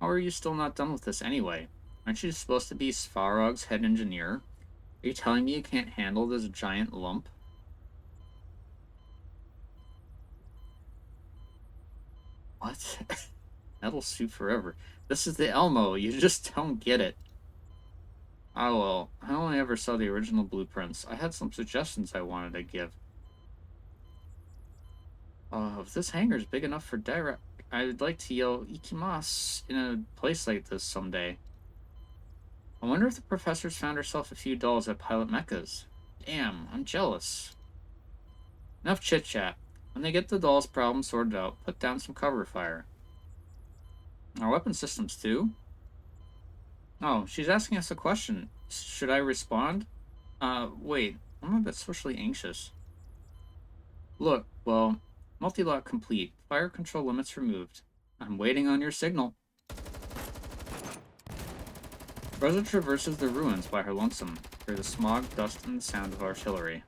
How are you still not done with this anyway? Aren't you supposed to be Svarog's head engineer? Are you telling me you can't handle this giant lump? What? Metal suit forever. This is the Elmo, you just don't get it. Oh well, I only ever saw the original blueprints. I had some suggestions I wanted to give. If this hangar is big enough for direct, I'd like to yell Ikimas in a place like this someday. I wonder if the professor's found herself a few dolls at pilot mechas. Damn, I'm jealous. Enough chit-chat. When they get the dolls' problem sorted out, put down some cover fire. Our weapon systems too? Oh, she's asking us a question. Should I respond? Wait. I'm a bit socially anxious. Look, well, multi-lock complete. Fire control limits removed. I'm waiting on your signal. Rosa traverses the ruins by her lonesome, through the smog, dust, and the sound of artillery.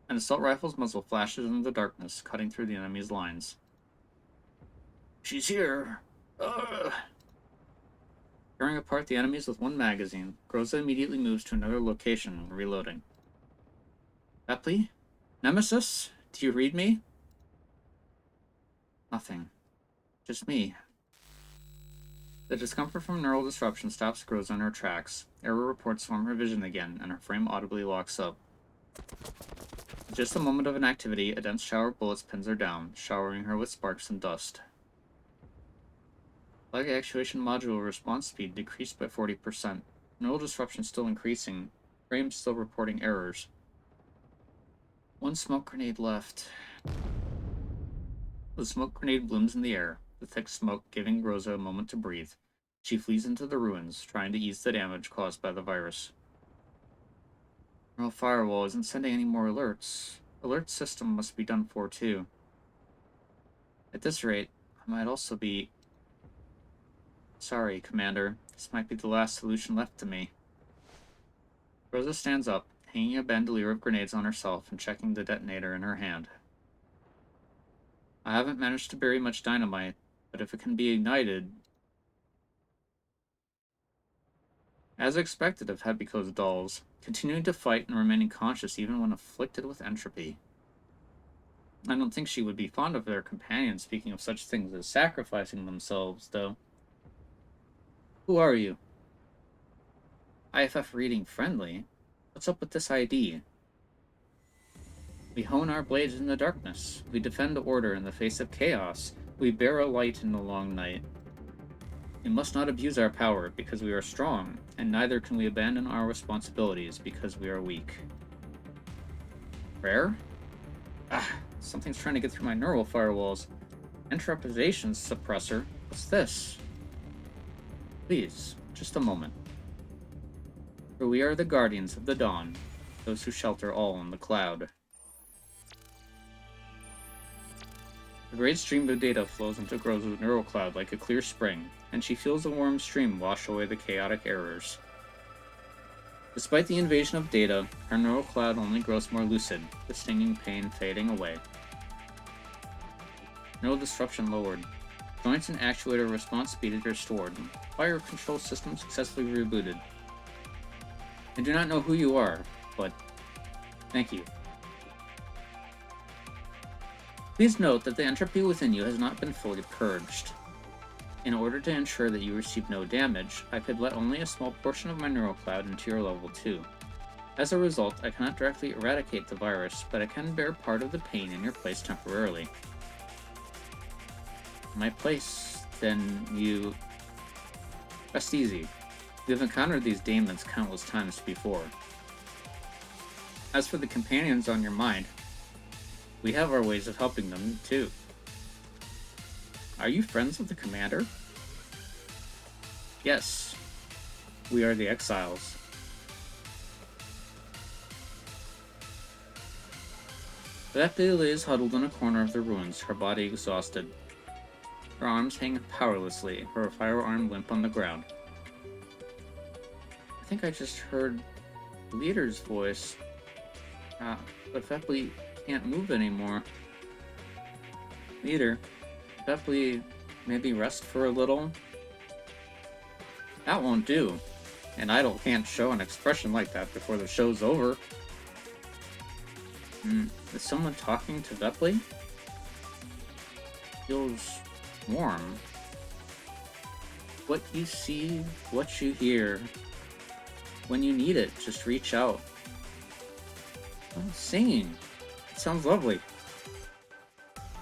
An assault rifle's muzzle flashes in the darkness, cutting through the enemy's lines. She's here! Tearing apart the enemies with one magazine, Groza immediately moves to another location, reloading. Epley? Nemesis? Do you read me? Nothing. Just me. The discomfort from neural disruption stops Groza in her tracks. Error reports form her vision again, and her frame audibly locks up. In just a moment of inactivity, a dense shower of bullets pins her down, showering her with sparks and dust. Leg actuation module response speed decreased by 40%. Neural disruption still increasing. Frame still reporting errors. One smoke grenade left. The smoke grenade blooms in the air, the thick smoke giving Rosa a moment to breathe. She flees into the ruins, trying to ease the damage caused by the virus. Neural firewall isn't sending any more alerts. Alert system must be done for too. At this rate, I might also be... Sorry, Commander. This might be the last solution left to me. Rosa stands up, hanging a bandolier of grenades on herself and checking the detonator in her hand. I haven't managed to bury much dynamite, but if it can be ignited... As expected of Hebiko's dolls, continuing to fight and remaining conscious even when afflicted with entropy. I don't think she would be fond of their companion speaking of such things as sacrificing themselves, though. Who are you? IFF reading friendly? What's up with this ID? We hone our blades in the darkness. We defend order in the face of chaos. We bear a light in the long night. We must not abuse our power because we are strong, and neither can we abandon our responsibilities because we are weak. Prayer? Something's trying to get through my neural firewalls. Entropizations suppressor? What's this? Please, just a moment. For we are the guardians of the dawn, those who shelter all in the cloud. A great stream of data flows into Groza's neural cloud like a clear spring, and she feels the warm stream wash away the chaotic errors. Despite the invasion of data, her neural cloud only grows more lucid, the stinging pain fading away. Neural disruption lowered. Joints and actuator response speed is restored. Fire control system successfully rebooted. I do not know who you are, but thank you. Please note that the entropy within you has not been fully purged. In order to ensure that you receive no damage, I could let only a small portion of my neural cloud into your level 2. As a result, I cannot directly eradicate the virus, but I can bear part of the pain in your place temporarily. My place then you... Rest easy. We have encountered these daemons countless times before. As for the companions on your mind, we have our ways of helping them, too. Are you friends with the commander? Yes. We are the exiles. Vepli lays huddled in a corner of the ruins, her body exhausted. Her arms hang powerlessly, her firearm limp on the ground. I think I just heard the leader's voice. But Vepli can't move anymore. Leader, Vepli maybe rest for a little? That won't do. An idol can't show an expression like that before the show's over. Is someone talking to Vepli? Feels warm. What you see, what you hear. When you need it, just reach out. Oh, singing. It sounds lovely.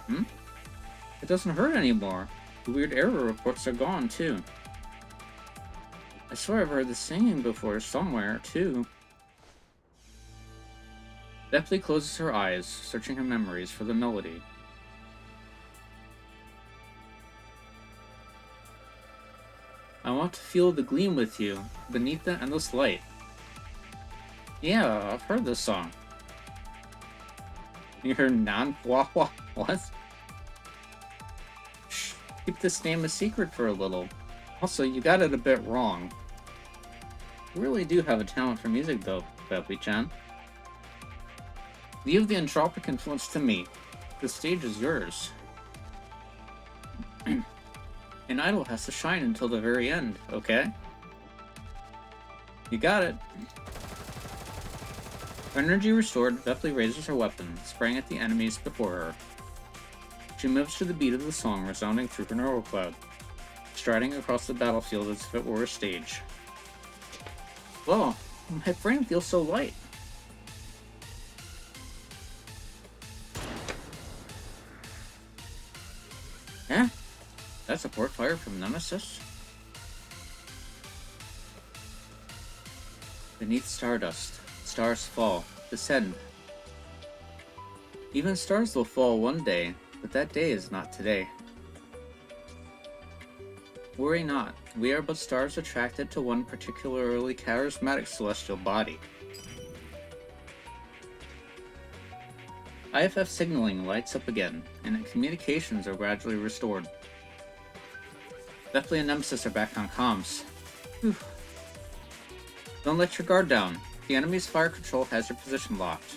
It doesn't hurt anymore. The weird error reports are gone, too. I swear I've heard the singing before somewhere, too. Vepli closes her eyes, searching her memories for the melody. I want to feel the gleam with you, beneath the endless light. Yeah, I've heard this song. You're non-Wawa? What? Shh, keep this name a secret for a little. Also, you got it a bit wrong. You really do have a talent for music, though, Vepli-chan. Leave the entropic influence to me. The stage is yours. An idol has to shine until the very end, okay? You got it. Energy restored, Vepli raises her weapon, spraying at the enemies before her. She moves to the beat of the song resounding through her neural cloud, striding across the battlefield as if it were a stage. Whoa, my brain feels so light. Eh? That's a port fire from Nemesis? Beneath stardust, stars fall, descend. Even stars will fall one day, but that day is not today. Worry not, we are but stars attracted to one particularly charismatic celestial body. IFF signaling lights up again, and communications are gradually restored. Vepli and Nemesis are back on comms. Whew. Don't let your guard down. The enemy's fire control has your position locked.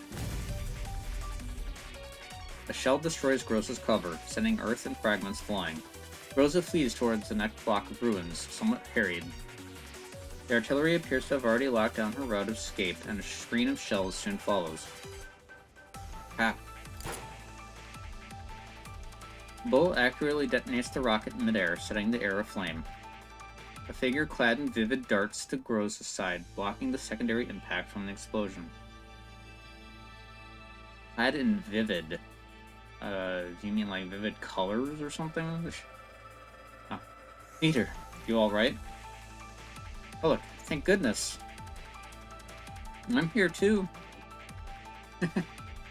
A shell destroys Groza's cover, sending earth and fragments flying. Groza flees towards the next block of ruins, somewhat harried. The artillery appears to have already locked down her route of escape, and a screen of shells soon follows. Ha! Bull accurately detonates the rocket in midair, setting the air aflame. A figure clad in vivid darts to Groza's side, blocking the secondary impact from the explosion. Clad in vivid. Do you mean like vivid colors or something? Oh. Peter, you alright? Oh look, thank goodness. I'm here too.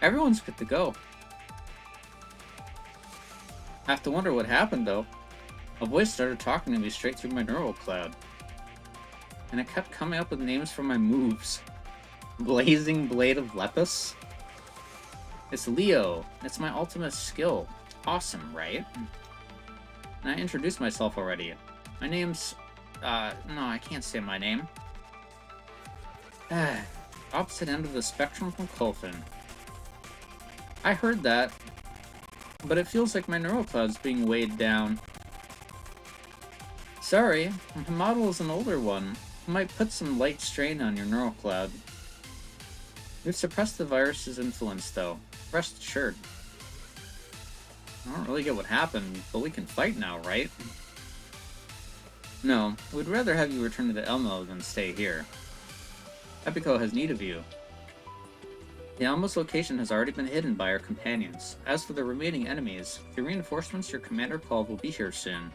Everyone's good to go. Have to wonder what happened though. A voice started talking to me straight through my neural cloud. And it kept coming up with names for my moves. Blazing Blade of Lepus? It's Leo. It's my ultimate skill. Awesome, right? And I introduced myself already. My name's... no, I can't say my name. Opposite end of the spectrum from Kulfin. I heard that, but it feels like my neural cloud's being weighed down. Sorry, my model is an older one. It might put some light strain on your neural cloud. We've suppressed the virus's influence, though. Rest assured. I don't really get what happened, but we can fight now, right? No, we'd rather have you return to the Elmo than stay here. Epico has need of you. The Elmo's location has already been hidden by our companions. As for the remaining enemies, the reinforcements your commander called will be here soon.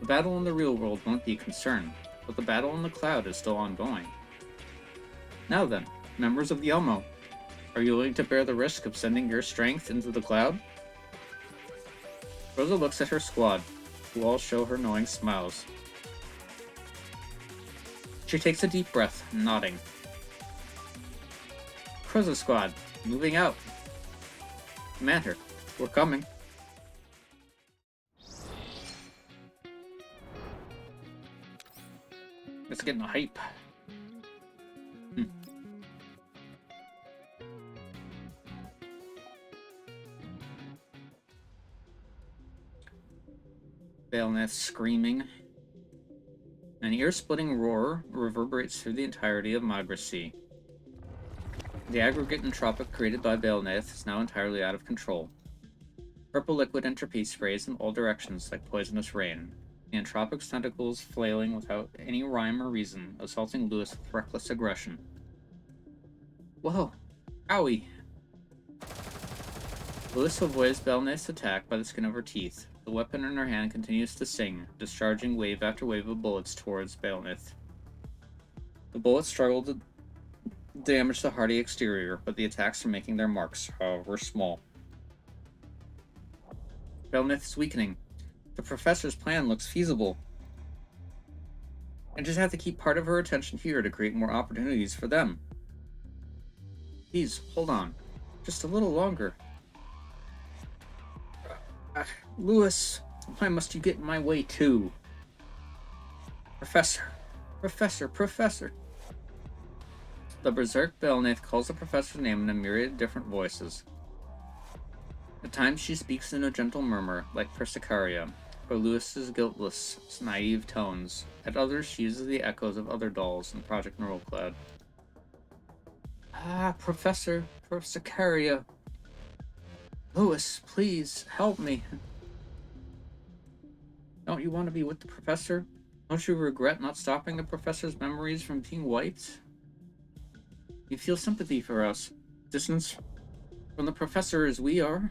The battle in the real world won't be a concern, but the battle in the cloud is still ongoing. Now then, members of the Elmo, are you willing to bear the risk of sending your strength into the cloud? Rosa looks at her squad, who all show her knowing smiles. She takes a deep breath, nodding. Rosa squad, moving out. Commander, we're coming. It's getting hype. Baleneth screaming. An ear-splitting roar reverberates through the entirety of Magracy. The aggregate entropic created by Baleneth is now entirely out of control. Purple liquid entropy sprays in all directions like poisonous rain, the entropic's tentacles flailing without any rhyme or reason, assaulting Lewis with reckless aggression. Whoa! Owie! Lewis avoids Baleneth's attack by the skin of her teeth. The weapon in her hand continues to sing, discharging wave after wave of bullets towards Baleneth. The bullets struggle to damage the hardy exterior, but the attacks are making their marks, however small. Baleneth is weakening. The professor's plan looks feasible. I just have to keep part of her attention here to create more opportunities for them. Please, hold on. Just a little longer. Lewis, why must you get in my way too? Professor. The berserk Baleneth calls the professor's name in a myriad of different voices. At times she speaks in a gentle murmur, like Persicaria, or Lewis's guiltless, naive tones. At others she uses the echoes of other dolls in Project Neural Cloud. Professor Persicaria. Lewis, please, help me. Don't you want to be with the professor? Don't you regret not stopping the professor's memories from being wiped? You feel sympathy for us. Distance from the professor as we are?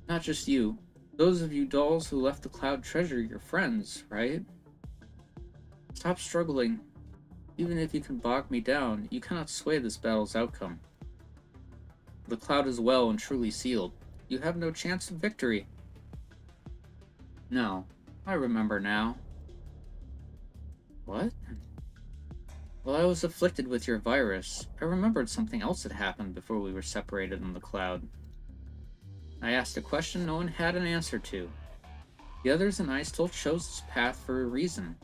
Not just you. Those of you dolls who left the cloud treasure your friends, right? Stop struggling. Even if you can bog me down, you cannot sway this battle's outcome. The cloud is well and truly sealed. You have no chance of victory. No, I remember now. What? While I was afflicted with your virus, I remembered something else had happened before we were separated in the cloud. I asked a question no one had an answer to. The others and I still chose this path for a reason.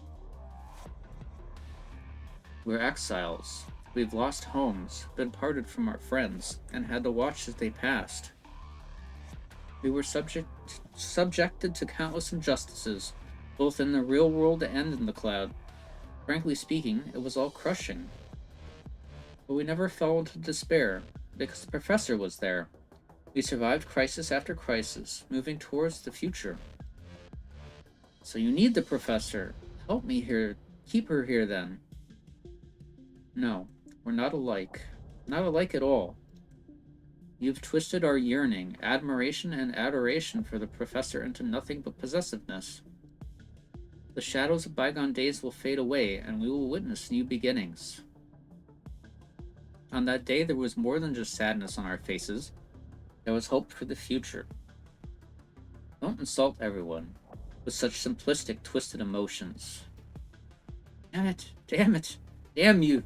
We're exiles. We've lost homes, been parted from our friends, and had to watch as they passed. We were subjected to countless injustices, both in the real world and in the cloud. Frankly speaking, it was all crushing. But we never fell into despair, because the professor was there. We survived crisis after crisis, moving towards the future. So you need the professor. Help me here. Keep her here then. No, we're not alike. Not alike at all. You've twisted our yearning, admiration, and adoration for the professor into nothing but possessiveness. The shadows of bygone days will fade away, and we will witness new beginnings. On that day, there was more than just sadness on our faces. There was hope for the future. Don't insult everyone with such simplistic, twisted emotions. Damn it! Damn it! Damn you!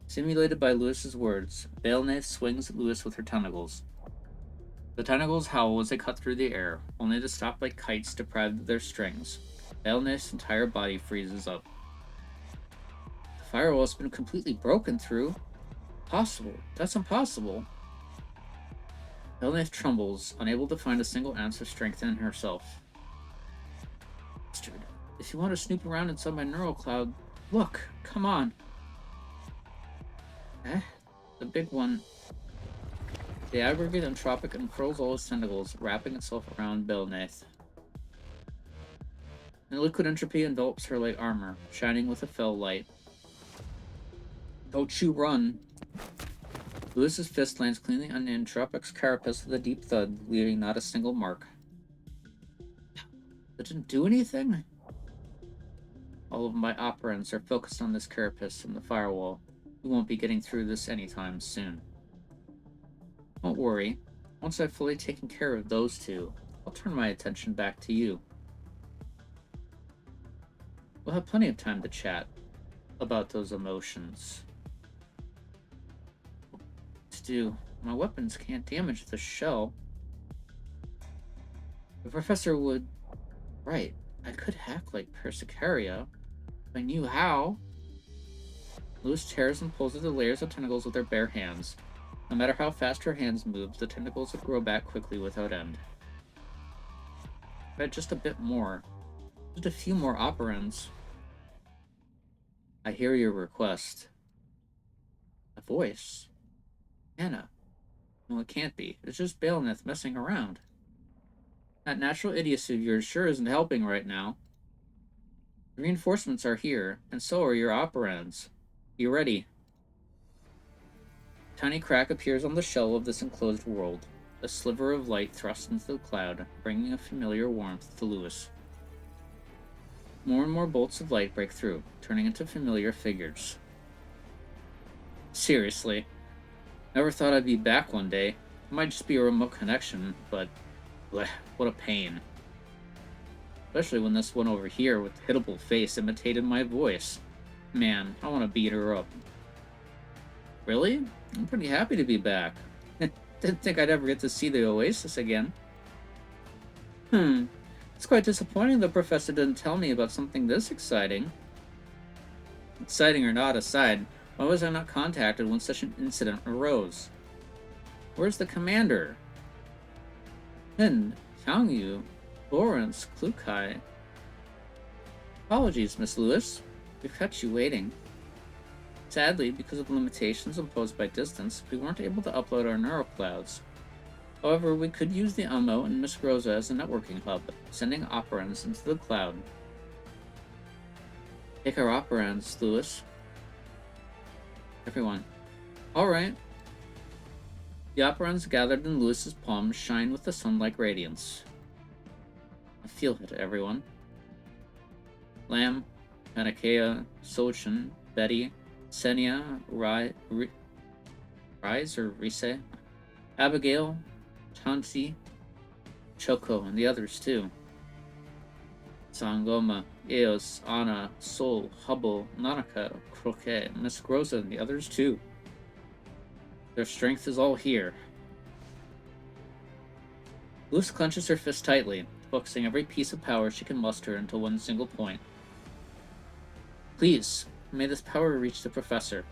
Simulated by Lewis's words, Baleneth swings at Lewis with her tentacles. The tentacles howl as they cut through the air, only to stop like kites deprived of their strings. Baleneth's entire body freezes up. The firewall has been completely broken through. Impossible. That's impossible. Baleneth trembles, unable to find a single ounce of strength in herself. Bastard. If you want to snoop around inside my neural cloud, look, come on. The big one. The aggregate entropic unfurls all its tentacles, wrapping itself around Baleneth. The liquid entropy envelops her like armor, shining with a fell light. Don't you run! Lewis's fist lands cleanly on the entropic's carapace with a deep thud, leaving not a single mark. That didn't do anything? All of my operants are focused on this carapace and the firewall. We won't be getting through this anytime soon. Don't worry. Once I've fully taken care of those two, I'll turn my attention back to you. We'll have plenty of time to chat about those emotions. To do, my weapons can't damage the shell. The professor would... Right, I could hack like Persicaria if I knew how. Lewis tears and pulls at the layers of tentacles with her bare hands. No matter how fast her hands move, the tentacles would grow back quickly without end. But just a bit more. Just a few more operands. I hear your request. A voice. Anna. No, it can't be. It's just Baleneth messing around. That natural idiocy of yours sure isn't helping right now. The reinforcements are here, and so are your operands. Be ready. A tiny crack appears on the shell of this enclosed world. A sliver of light thrust into the cloud, bringing a familiar warmth to Lewis. More and more bolts of light break through, turning into familiar figures. Seriously. Never thought I'd be back one day. It might just be a remote connection, but... bleh, what a pain. Especially when this one over here with the hittable face imitated my voice. Man, I want to beat her up. Really? I'm pretty happy to be back. Didn't think I'd ever get to see the Oasis again. It's quite disappointing the professor didn't tell me about something this exciting. Exciting or not aside, why was I not contacted when such an incident arose? Where's the commander? Xiangyu, Lawrence, Klukai. Apologies, Miss Lewis. We've kept you waiting. Sadly, because of limitations imposed by distance, we weren't able to upload our neuroclouds. However, we could use the UMO and Miss Rosa as a networking hub, sending operands into the cloud. Take our operands, Lewis. Everyone. Alright. The operands gathered in Lewis's palms shine with the sun-like radiance. I feel it, everyone. Lamb, Panakea, Sochin, Betty, Senia, Rise or Rise, Abigail, Tansi, Choco, and the others too. Sangoma, Eos, Anna, Sol, Hubble, Nanaka, Croquet, Miss Rosa, and the others too. Their strength is all here. Luce clenches her fist tightly, focusing every piece of power she can muster into one single point. Please, may this power reach the professor.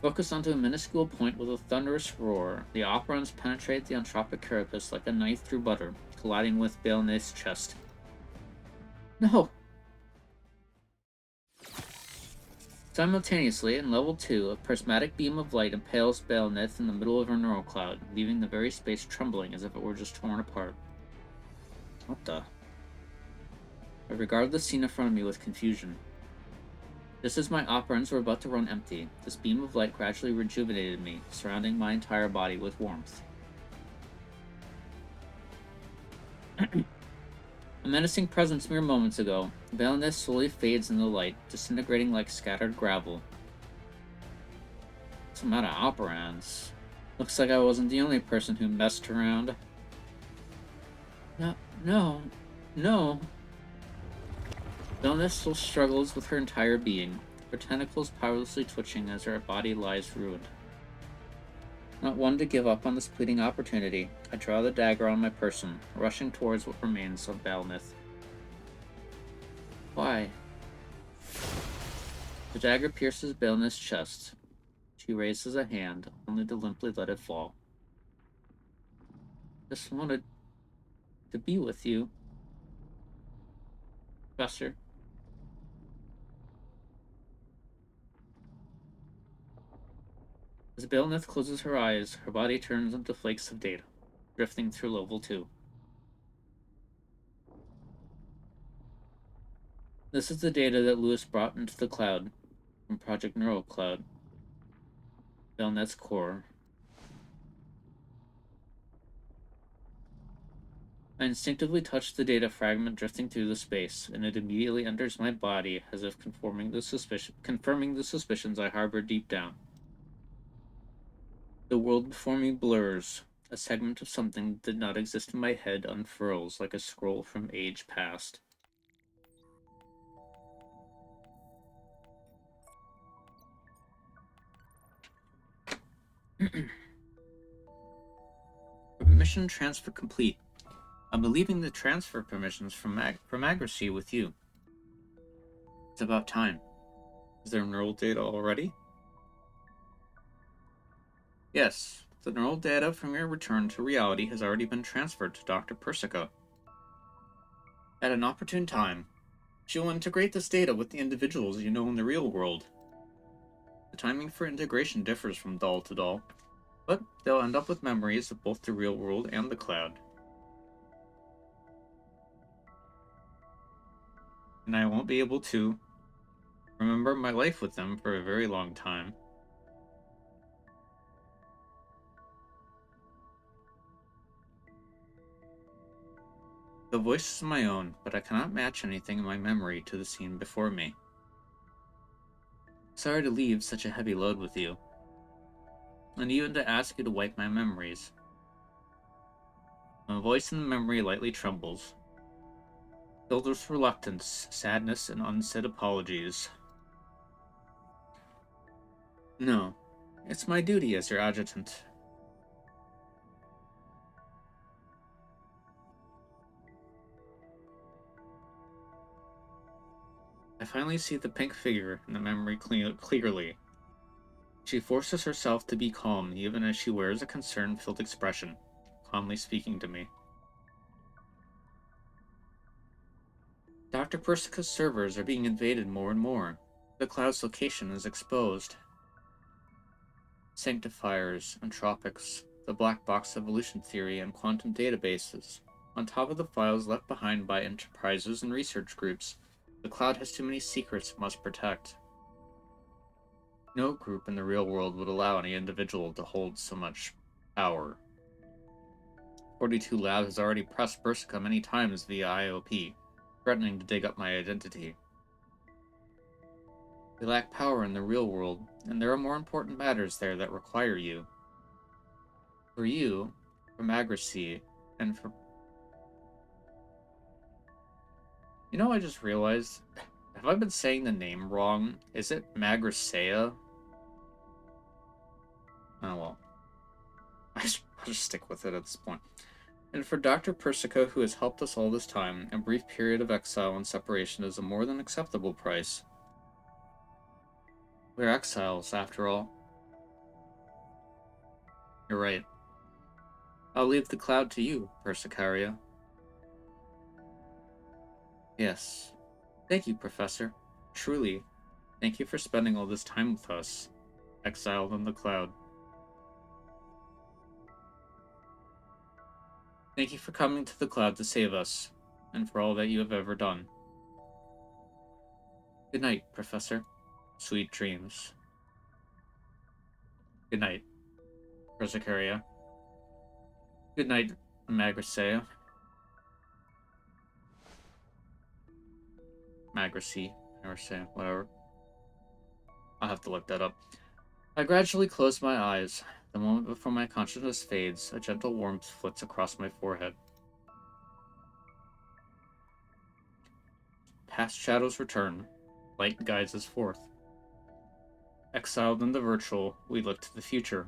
Focus onto a minuscule point with a thunderous roar, the operands penetrate the entropic carapace like a knife through butter, colliding with Baleneth's chest. No! Simultaneously, in level 2, a prismatic beam of light impales Baleneth in the middle of her neural cloud, leaving the very space trembling as if it were just torn apart. What the? I regard the scene in front of me with confusion. Just as my operands were about to run empty, this beam of light gradually rejuvenated me, surrounding my entire body with warmth. A menacing presence mere moments ago, Baleneth slowly fades in the light, disintegrating like scattered gravel. What's the matter, operands? Looks like I wasn't the only person who messed around. No. Baleneth still struggles with her entire being, her tentacles powerlessly twitching as her body lies ruined. Not one to give up on this fleeting opportunity, I draw the dagger on my person, rushing towards what remains of Baleneth. Why? The dagger pierces Baleneth's chest. She raises a hand, only to limply let it fall. Just wanted to be with you, Professor. As Baleneth closes her eyes, her body turns into flakes of data, drifting through level 2. This is the data that Lewis brought into the cloud from Project Neural Cloud. Baleneth's core. I instinctively touch the data fragment drifting through the space, and it immediately enters my body as if confirming the suspicions I harbored deep down. The world before me blurs. A segment of something that did not exist in my head unfurls like a scroll from age past. Permission transfer complete. I'm leaving the transfer permissions from Agrasy with you. It's about time. Is there neural data already? Yes, the neural data from your return to reality has already been transferred to Dr. Persica. At an opportune time, she will integrate this data with the individuals you know in the real world. The timing for integration differs from doll to doll, but they'll end up with memories of both the real world and the cloud. And I won't be able to remember my life with them for a very long time. The voice is my own, but I cannot match anything in my memory to the scene before me. Sorry to leave such a heavy load with you, and even to ask you to wipe my memories. My voice in the memory lightly trembles, filled with reluctance, sadness, and unsaid apologies. No, it's my duty as your adjutant. I finally see the pink figure in the memory clearly. She forces herself to be calm even as she wears a concern-filled expression, calmly speaking to me. Dr. Persica's servers are being invaded more and more. The cloud's location is exposed. Sanctifiers, entropics, the black box evolution theory, and quantum databases. On top of the files left behind by enterprises and research groups, the cloud has too many secrets it must protect. No group in the real world would allow any individual to hold so much power. 42 Lab has already pressed Persica many times via IOP, threatening to dig up my identity. They lack power in the real world, and there are more important matters there that require you. For you, for Agrasy, and for... You know, I just realized, have I been saying the name wrong? Is it Magrasea? Oh well. I'll just stick with it at this point. And for Dr. Persica, who has helped us all this time, a brief period of exile and separation is a more than acceptable price. We're exiles, after all. You're right. I'll leave the cloud to you, Persicaria. Yes. Thank you, Professor. Truly, thank you for spending all this time with us, exiled on the cloud. Thank you for coming to the cloud to save us, and for all that you have ever done. Good night, Professor. Sweet dreams. Good night, Persicaria. Good night, Magrasea. Magrasea, whatever. I'll have to look that up. I gradually close my eyes. The moment before my consciousness fades, a gentle warmth flits across my forehead. Past shadows return. Light guides us forth. Exiled in the virtual, we look to the future.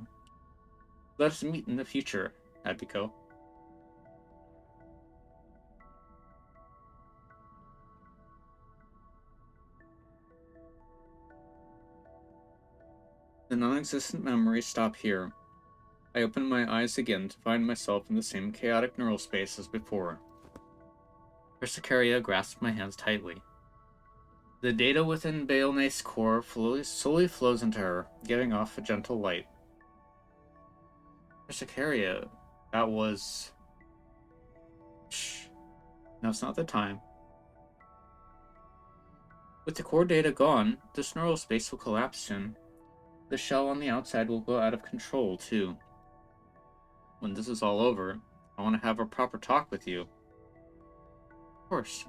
Let us meet in the future, Abiko. The non-existent memories stop here. I open my eyes again to find myself in the same chaotic neural space as before. Persicaria grasps my hands tightly. The data within Baelne's core slowly flows into her, giving off a gentle light. Persicaria, that was... Shh. Now's not the time. With the core data gone, this neural space will collapse soon. The shell on the outside will go out of control, too. When this is all over, I want to have a proper talk with you. course.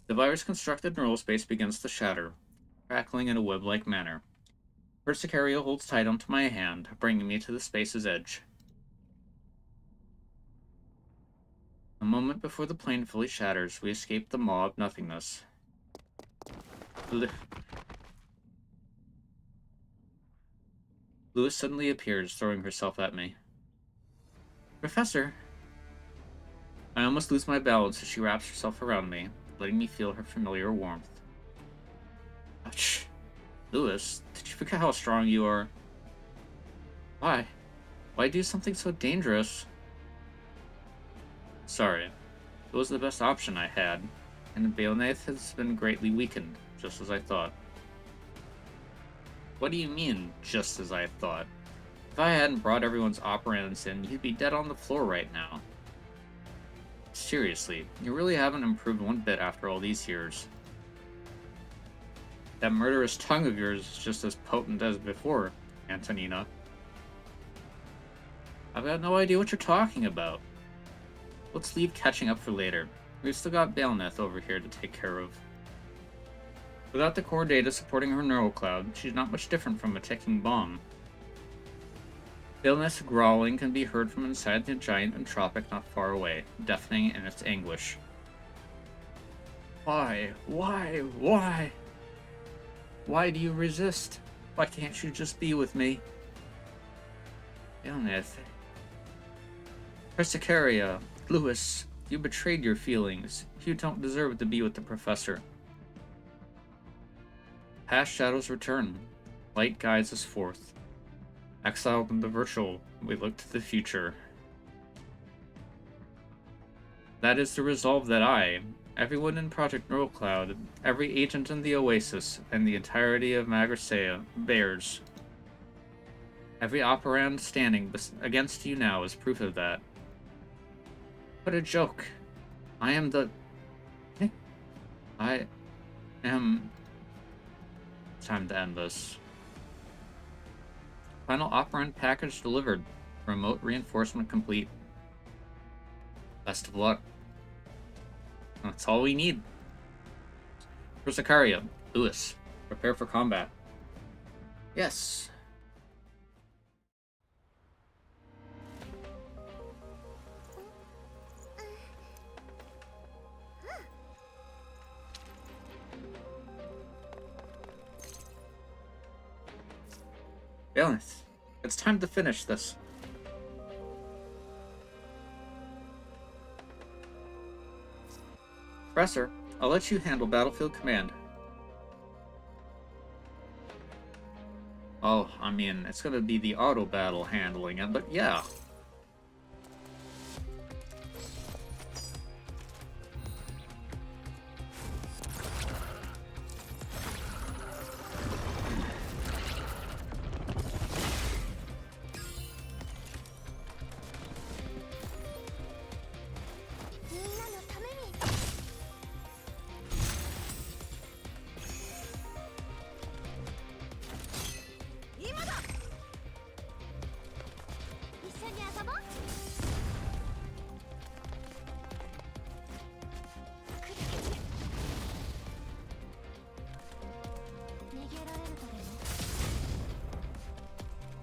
The virus-constructed neural space begins to shatter, crackling in a web-like manner. Persicaria holds tight onto my hand, bringing me to the space's edge. A moment before the plane fully shatters, we escape the maw of nothingness. Lewis suddenly appears, throwing herself at me. Professor! I almost lose my balance as she wraps herself around me, letting me feel her familiar warmth. Ouch. Lewis, did you forget how strong you are? Why? Why do something so dangerous? Sorry. It was the best option I had, and the Bayonet has been greatly weakened, just as I thought. What do you mean, just as I thought? If I hadn't brought everyone's operants in, you'd be dead on the floor right now. Seriously, you really haven't improved one bit after all these years. That murderous tongue of yours is just as potent as before, Antonina. I've got no idea what you're talking about. Let's leave catching up for later. We've still got Baleneth over here to take care of. Without the core data supporting her neural cloud, she's not much different from a ticking bomb. Baleneth's growling can be heard from inside the giant entropic not far away, deafening in its anguish. Why? Why? Why? Why do you resist? Why can't you just be with me? Baleneth. Persicaria. Lewis, you betrayed your feelings. You don't deserve to be with the professor. Past shadows return. Light guides us forth. Exiled in the virtual, we look to the future. That is the resolve that I, everyone in Project Neural Cloud, every agent in the Oasis, and the entirety of Magrasea bears. Every operand standing against you now is proof of that. What a joke. I am the... I am... Time to end this. Final operand package delivered. Remote reinforcement complete. Best of luck. That's all we need. Persicaria, Lewis, prepare for combat. Yes. Baleneth, it's time to finish this. Professor, I'll let you handle Battlefield Command. Oh, I mean, it's gonna be the auto battle handling it, but yeah.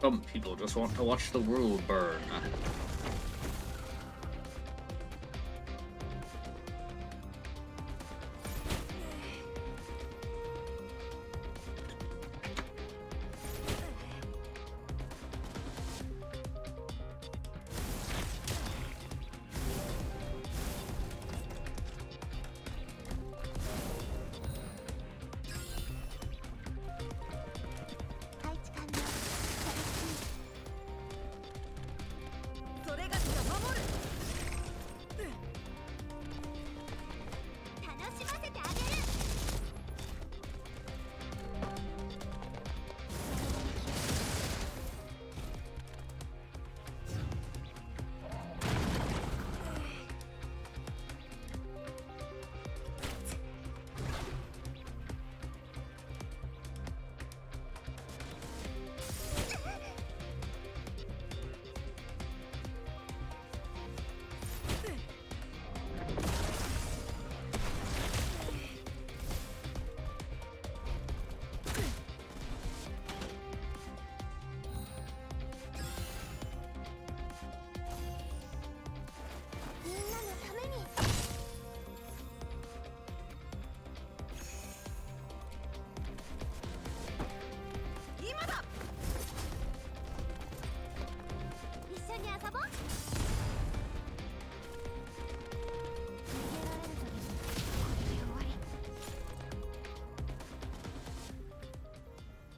Some people just want to watch the world burn.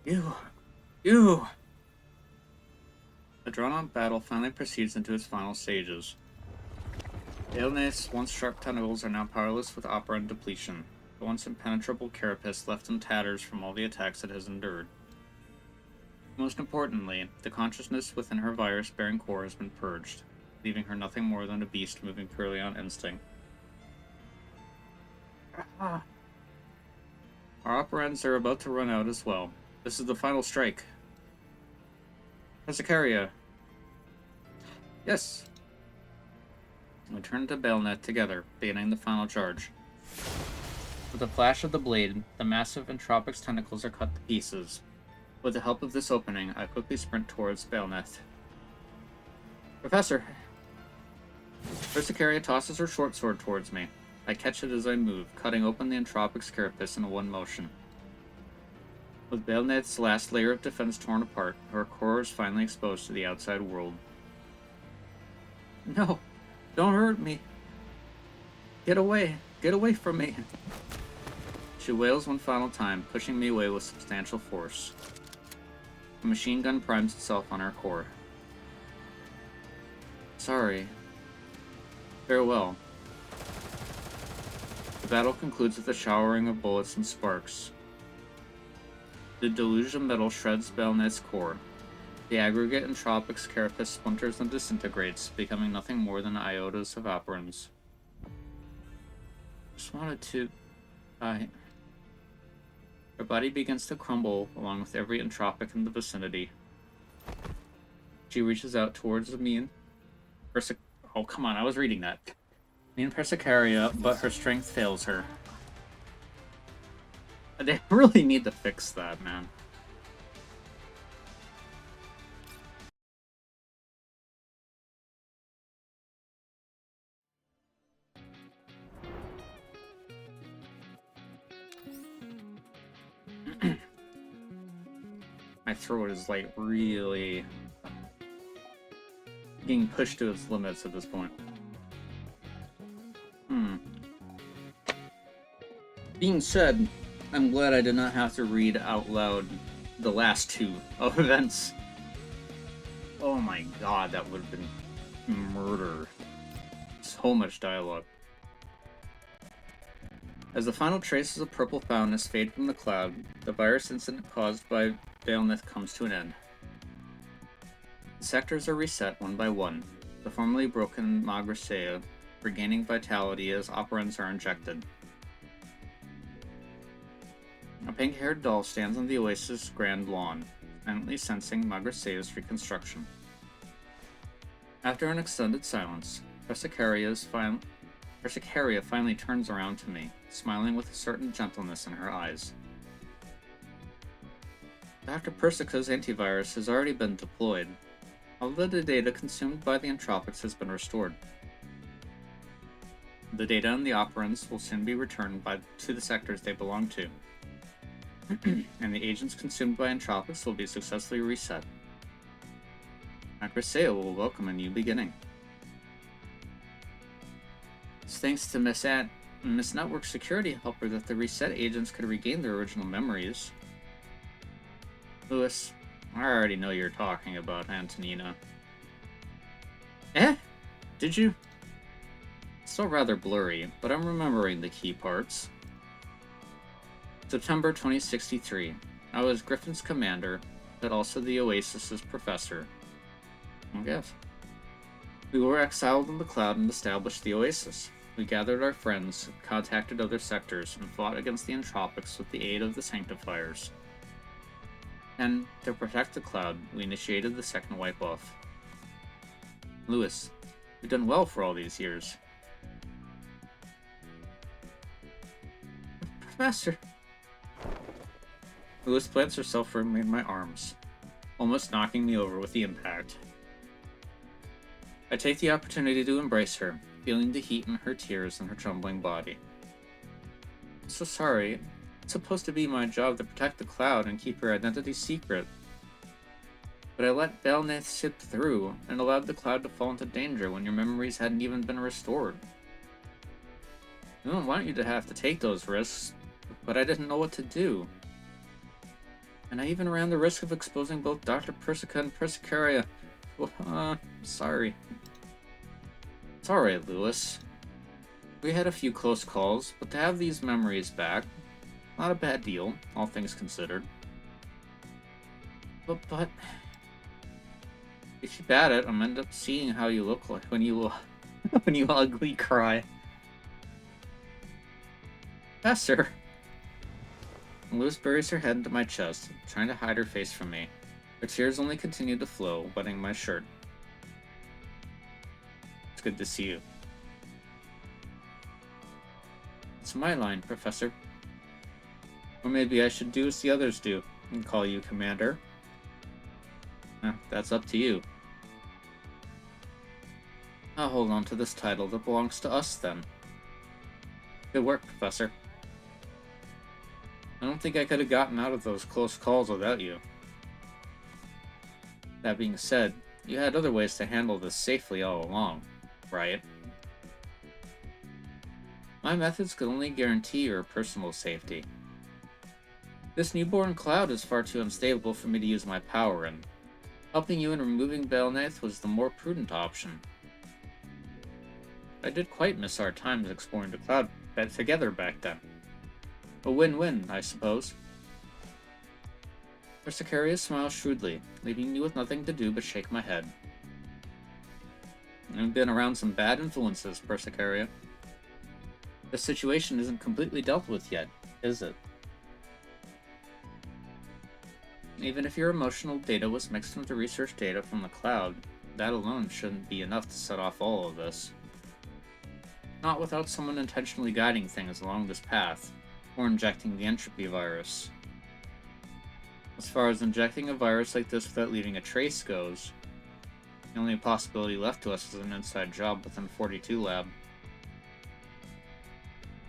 You! You! The drawn-out battle finally proceeds into its final stages. Aelnaith's once sharp tentacles are now powerless with operant depletion. The once impenetrable carapace left in tatters from all the attacks it has endured. Most importantly, the consciousness within her virus-bearing core has been purged, leaving her nothing more than a beast moving purely on instinct. Our operands are about to run out as well. This is the final strike. Persicaria. Yes. We turn to Bayonet together, beginning the final charge. With a flash of the blade, the massive Entropic's tentacles are cut to pieces. With the help of this opening, I quickly sprint towards Bayonet. Professor! Persicaria tosses her short sword towards me. I catch it as I move, cutting open the Entropic's carapace in one motion. With Bayonet's last layer of defense torn apart, her core is finally exposed to the outside world. No! Don't hurt me! Get away! Get away from me! She wails one final time, pushing me away with substantial force. A machine gun primes itself on her core. Sorry. Farewell. The battle concludes with a showering of bullets and sparks. The deluge of metal shreds Bayonet's core. The aggregate Entropic's carapace splinters and disintegrates, becoming nothing more than iotas of operans. Just wanted to... Her body begins to crumble along with every Entropic in the vicinity. She reaches out towards me and oh, come on, I was reading that. Me and Persicaria, but her strength fails her. They really need to fix that, man. My throat is like really getting pushed to its limits at this point. Being said, I'm glad I did not have to read out loud the last two events. Oh my god, that would have been murder. So much dialogue. As the final traces of purple foulness fade from the cloud, the virus incident caused by Bayonet comes to an end. The sectors are reset one by one, the formerly broken Magrasea regaining vitality as operands are injected. A pink-haired doll stands on the Oasis' grand lawn, silently sensing Magrasea's reconstruction. After an extended silence, Persicaria finally turns around to me, smiling with a certain gentleness in her eyes. Dr. Persica's antivirus has already been deployed. All of the data consumed by the Entropics has been restored. The data and the operands will soon be returned to the sectors they belong to. And the agents consumed by Entropics will be successfully reset. Magrasea will welcome a new beginning. It's thanks to Miss Network Security Helper that the reset agents could regain their original memories. Lewis, I already know you're talking about Antonina. Did you? It's still rather blurry, but I'm remembering the key parts. September 2063. I was Griffin's commander, but also the Oasis's professor. I guess. We were exiled in the cloud and established the Oasis. We gathered our friends, contacted other sectors, and fought against the Entropics with the aid of the Sanctifiers. And, to protect the cloud, we initiated the second wipe-off. Lewis, you've done well for all these years. Professor! Lewis plants herself firmly in my arms, almost knocking me over with the impact. I take the opportunity to embrace her, feeling the heat in her tears and her trembling body. I'm so sorry. It's supposed to be my job to protect the cloud and keep her identity secret. But I let Bayonet slip through and allowed the cloud to fall into danger when your memories hadn't even been restored. I don't want you to have to take those risks, but I didn't know what to do. And I even ran the risk of exposing both Dr. Persica and Persicaria. Sorry. It's alright, Lewis. We had a few close calls, but to have these memories back, not a bad deal, all things considered. But if you keep at it, I'm end up seeing how you look like when you when you ugly cry. Professor! Lewis buries her head into my chest, trying to hide her face from me. Her tears only continued to flow, wetting my shirt. It's good to see you. It's my line, Professor. Or maybe I should do as the others do, and call you Commander. That's up to you. I'll hold on to this title that belongs to us, then. Good work, Professor. I don't think I could have gotten out of those close calls without you. That being said, you had other ways to handle this safely all along, right? My methods could only guarantee your personal safety. This newborn cloud is far too unstable for me to use my power in. Helping you in removing Belnath was the more prudent option. I did quite miss our times exploring the cloud together back then. A win-win, I suppose. Persicaria smiled shrewdly, leaving me with nothing to do but shake my head. I've been around some bad influences, Persicaria. The situation isn't completely dealt with yet, is it? Even if your emotional data was mixed with the research data from the cloud, that alone shouldn't be enough to set off all of this. Not without someone intentionally guiding things along this path, or injecting the entropy virus. As far as injecting a virus like this without leaving a trace goes, the only possibility left to us is an inside job within 42 Lab.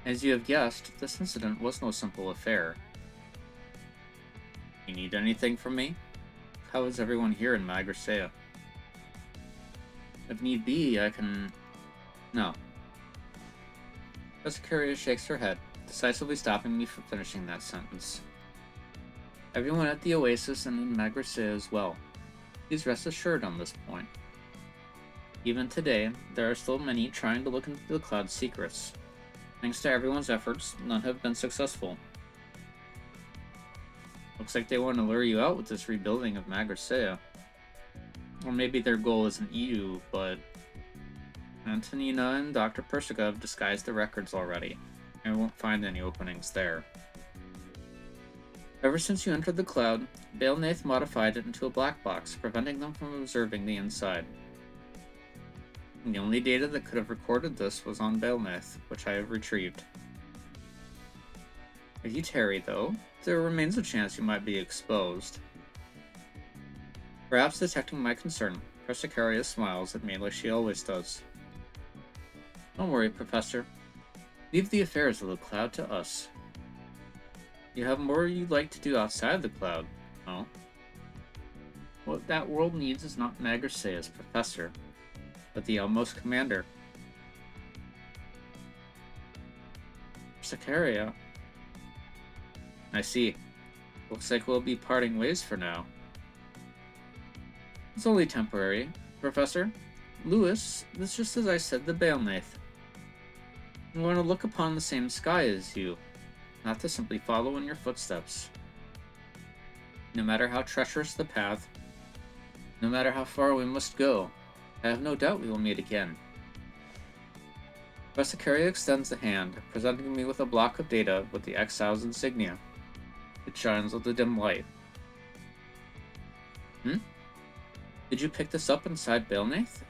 As you have guessed, this incident was no simple affair. You need anything from me? How is everyone here in Magrasea? If need be, I can... No. Persicaria shakes her head, decisively stopping me from finishing that sentence. Everyone at the Oasis and in Magrasea as well. Please rest assured on this point. Even today, there are still many trying to look into the cloud's secrets. Thanks to everyone's efforts, none have been successful. Looks like they want to lure you out with this rebuilding of Magrasea. Or maybe their goal isn't you, but... Antonina and Dr. Persica have disguised the records already, and we won't find any openings there. Ever since you entered the cloud, Belnath modified it into a black box, preventing them from observing the inside. And the only data that could have recorded this was on Belnath, which I have retrieved. If you tarry, though, there remains a chance you might be exposed. Perhaps detecting my concern, Persicaria smiles at me like she always does. Don't worry, Professor. Leave the affairs of the cloud to us. You have more you'd like to do outside the cloud, no? What that world needs is not Magrasea's Professor, but the Elmos Commander. Persicaria. I see. Looks like we'll be parting ways for now. It's only temporary, Professor. Lewis, that's just as I said to Belnath. I want to look upon the same sky as you, not to simply follow in your footsteps. No matter how treacherous the path, no matter how far we must go, I have no doubt we will meet again. Persicaria extends a hand, presenting me with a block of data with the Exile's insignia. It shines with a dim light. Did you pick this up inside Belnath?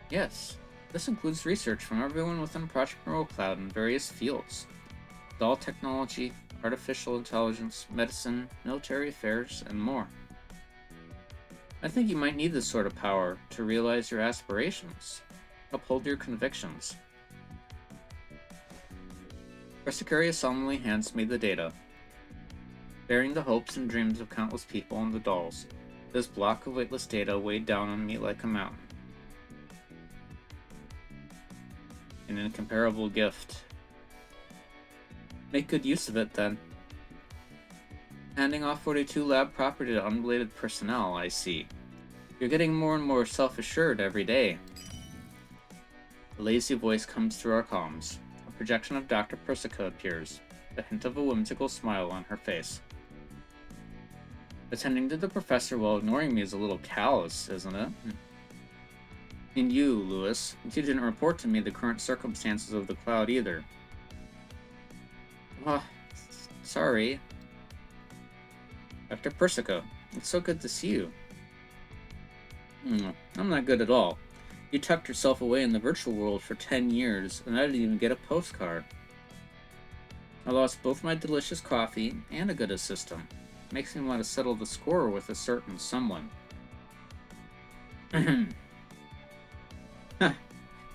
Yes. This includes research from everyone within Project Neural Cloud in various fields. Doll technology, artificial intelligence, medicine, military affairs, and more. I think you might need this sort of power to realize your aspirations, uphold your convictions. Persicaria solemnly hands me the data. Bearing the hopes and dreams of countless people and the dolls, this block of weightless data weighed down on me like a mountain. An incomparable gift. Make good use of it, then. Handing off 42 lab property to unrelated personnel, I see. You're getting more and more self-assured every day. A lazy voice comes through our comms. A projection of Dr. Persica appears, a hint of a whimsical smile on her face. Attending to the professor while ignoring me is a little callous, isn't it? And you, Lewis, you didn't report to me the current circumstances of the cloud either. Sorry. Dr. Persica, it's so good to see you. I'm not good at all. You tucked yourself away in the virtual world for 10 years, and I didn't even get a postcard. I lost both my delicious coffee and a good assistant. Makes me want to settle the score with a certain someone.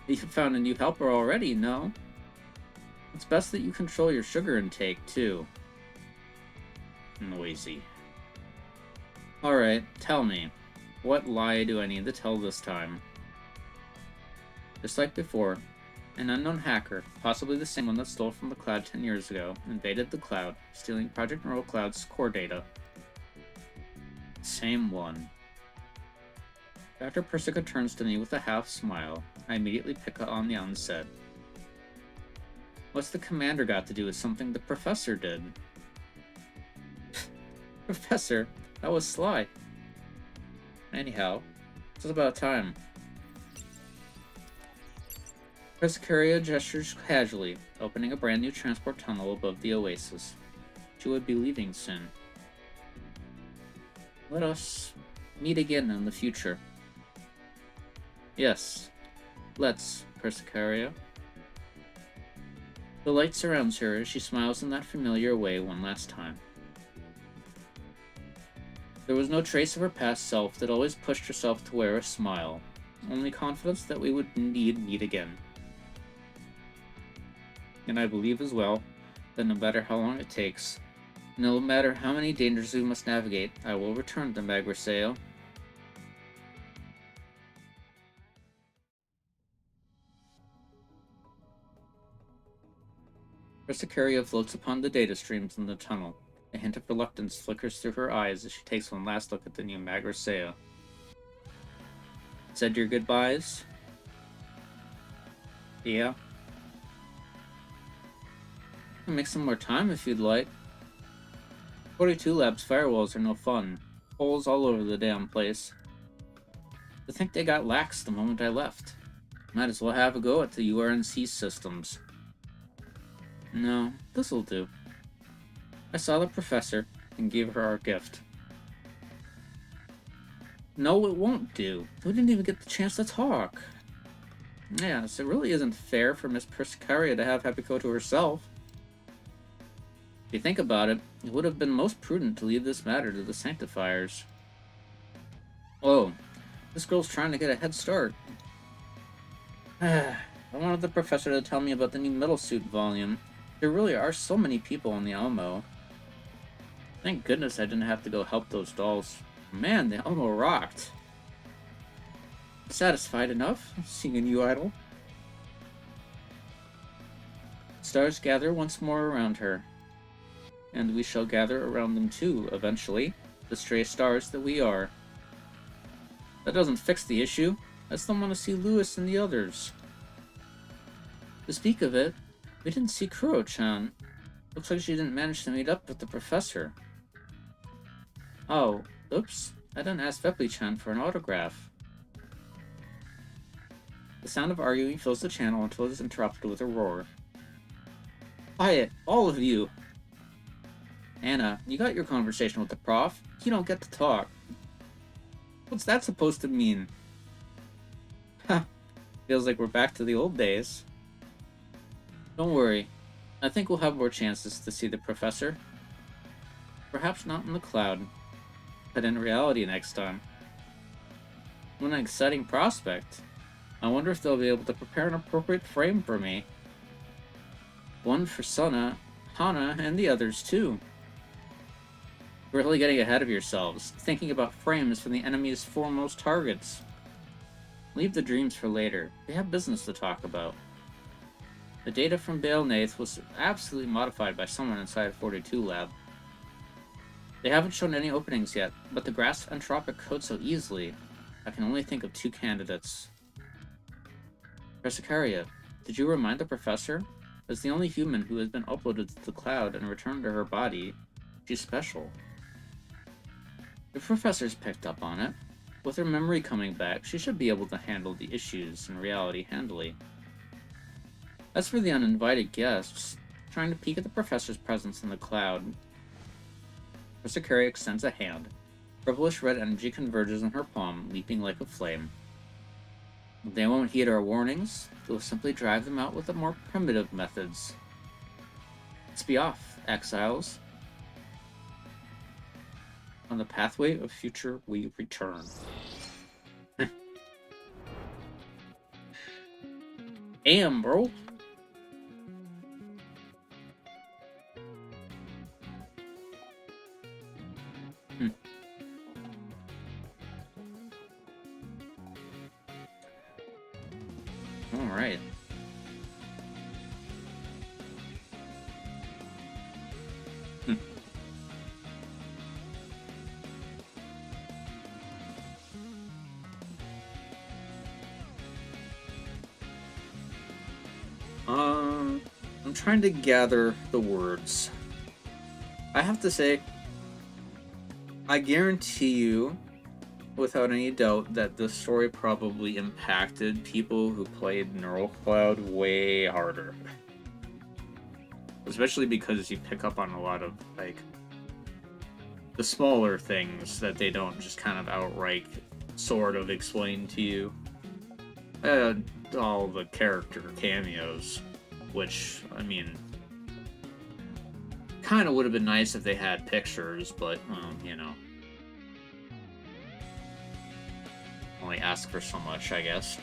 You found a new helper already, no? It's best that you control your sugar intake, too. Noisy. Alright, tell me. What lie do I need to tell this time? Just like before, an unknown hacker, possibly the same one that stole from the cloud 10 years ago, invaded the cloud, stealing Project Neural Cloud's core data. Same one. Dr. Persica turns to me with a half smile. I immediately pick on the unsaid. What's the commander got to do with something the professor did? Professor? That was sly. Anyhow, it's about time. Persicaria gestures casually, opening a brand new transport tunnel above the oasis. She would be leaving soon. Let us meet again in the future. Yes, let's, Persicaria. The light surrounds her as she smiles in that familiar way one last time. There was no trace of her past self that always pushed herself to wear a smile, only confidence that we would indeed meet again. And I believe as well that no matter how long it takes, no matter how many dangers we must navigate, I will return to Magriseo. Persicaria floats upon the data streams in the tunnel. A hint of reluctance flickers through her eyes as she takes one last look at the new Magriseo. Said your goodbyes? Yeah. I can make some more time if you'd like. 42 Labs firewalls are no fun. Holes all over the damn place. I think they got lax the moment I left. Might as well have a go at the URNC systems. No, this'll do. I saw the professor and gave her our gift. No, it won't do. We didn't even get the chance to talk. Yes, it really isn't fair for Miss Persicaria to have Hepiko to herself. If you think about it, it would have been most prudent to leave this matter to the Sanctifiers. Oh, this girl's trying to get a head start. I wanted the professor to tell me about the new Metal Suit volume. There really are so many people on the Alamo. Thank goodness I didn't have to go help those dolls. Man, the Alamo rocked. Satisfied enough, seeing a new idol. Stars gather once more around her. And we shall gather around them too, eventually, the stray stars that we are. That doesn't fix the issue. I still want to see Lewis and the others. To speak of it, we didn't see Kuro-chan. Looks like she didn't manage to meet up with the professor. Oh, oops. I didn't ask Vepli-chan for an autograph. The sound of arguing fills the channel until it is interrupted with a roar. Quiet, all of you! Anna, you got your conversation with the prof. You don't get to talk. What's that supposed to mean? Ha! Feels like we're back to the old days. Don't worry. I think we'll have more chances to see the professor. Perhaps not in the cloud, but in reality next time. What an exciting prospect. I wonder if they'll be able to prepare an appropriate frame for me. One for Sana, Hana, and the others too. You're really getting ahead of yourselves, thinking about frames for the enemy's foremost targets. Leave the dreams for later. We have business to talk about. The data from Bale Nath was absolutely modified by someone inside 42 Lab. They haven't shown any openings yet, but the grass entropic code so easily. I can only think of 2 candidates. Persicaria, did you remind the professor? As the only human who has been uploaded to the cloud and returned to her body, she's special. The professor's picked up on it. With her memory coming back, she should be able to handle the issues in reality handily. As for the uninvited guests, trying to peek at the professor's presence in the cloud, Persicaria extends a hand. Purplish red energy converges in her palm, leaping like a flame. They won't heed our warnings. We'll simply drive them out with the more primitive methods. Let's be off, exiles. On the pathway of future, we return. Damn, bro. Alright. I'm trying to gather the words. I have to say, I guarantee you, without any doubt, that this story probably impacted people who played Neural Cloud way harder. Especially because you pick up on a lot of, like, the smaller things that they don't just kind of outright sort of explain to you. All the character cameos, which, I mean, kind of would have been nice if they had pictures, but, you know. Only ask for so much, I guess.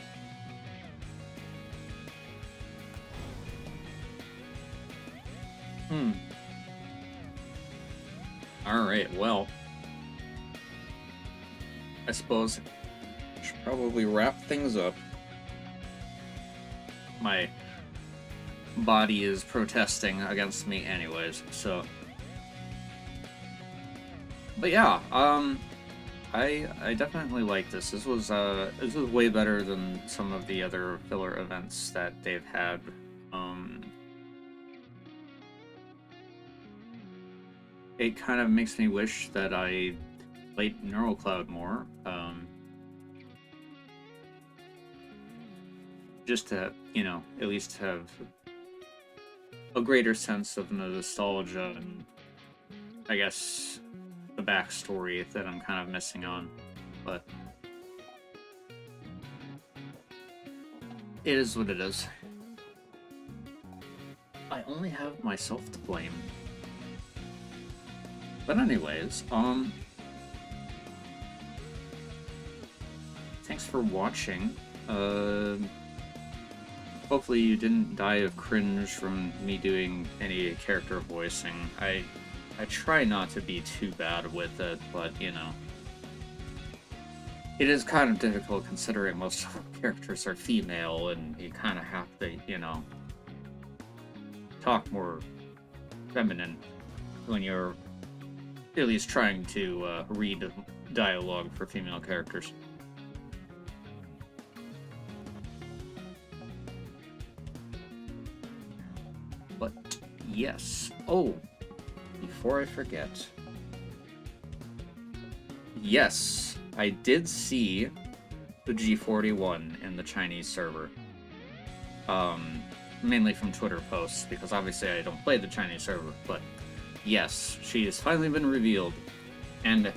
Alright, well. I suppose I should probably wrap things up. My body is protesting against me anyways, so. But yeah, I definitely like this. This was way better than some of the other filler events that they've had. It kind of makes me wish that I played Neural Cloud more. Just to, you know, at least have a greater sense of nostalgia and, I guess, the backstory that I'm kind of missing on. But it is what it is. I only have myself to blame. But anyways, thanks for watching. Hopefully you didn't die of cringe from me doing any character voicing. I try not to be too bad with it, but, you know. It is kind of difficult considering most of the characters are female, and you kind of have to, you know, talk more feminine when you're at least trying to read dialogue for female characters. But yes. Oh, before I forget. Yes, I did see the G41 in the Chinese server. Mainly from Twitter posts, because obviously I don't play the Chinese server, but yes, she has finally been revealed. And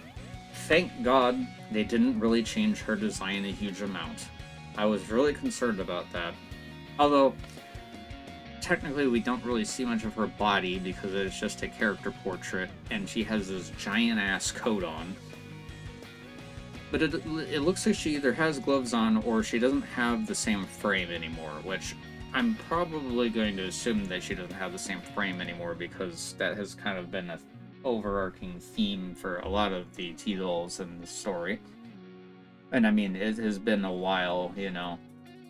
thank God they didn't really change her design a huge amount. I was really concerned about that. Although, technically we don't really see much of her body because it's just a character portrait, and she has this giant-ass coat on. But it looks like she either has gloves on or she doesn't have the same frame anymore, which I'm probably going to assume that she doesn't have the same frame anymore because that has kind of been an overarching theme for a lot of the T-dolls in the story. And I mean, it has been a while, you know,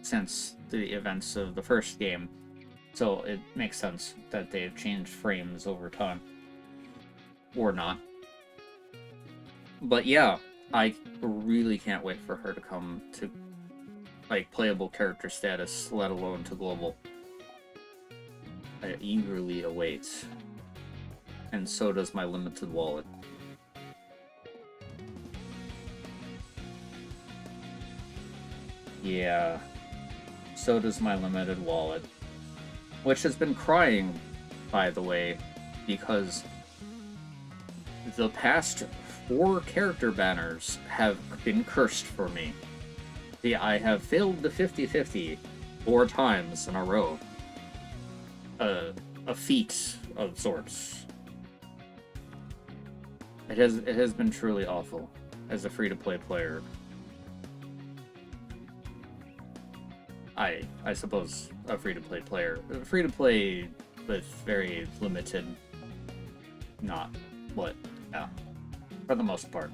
since the events of the first game. So it makes sense that they've changed frames over time. Or not. But yeah, I really can't wait for her to come to, like, playable character status, let alone to global. I eagerly await. And so does my limited wallet. Yeah, so does my limited wallet. Which has been crying, by the way, because the past 4 character banners have been cursed for me. I have failed the 50-50 4 times in a row. A feat of sorts. It has been truly awful as a free-to-play player. I suppose a free-to-play player. Free-to-play with very limited, not what, yeah, for the most part.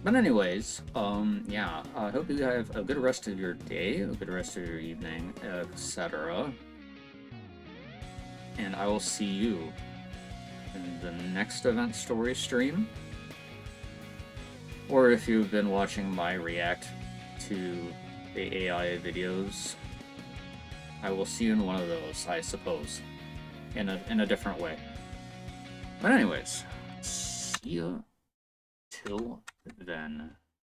But anyways, yeah, I hope you have a good rest of your day, a good rest of your evening, etc. And I will see you in the next event story stream. Or if you've been watching my react to the AI videos, I will see you in one of those, I suppose, in a different way. But anyways, see you till then.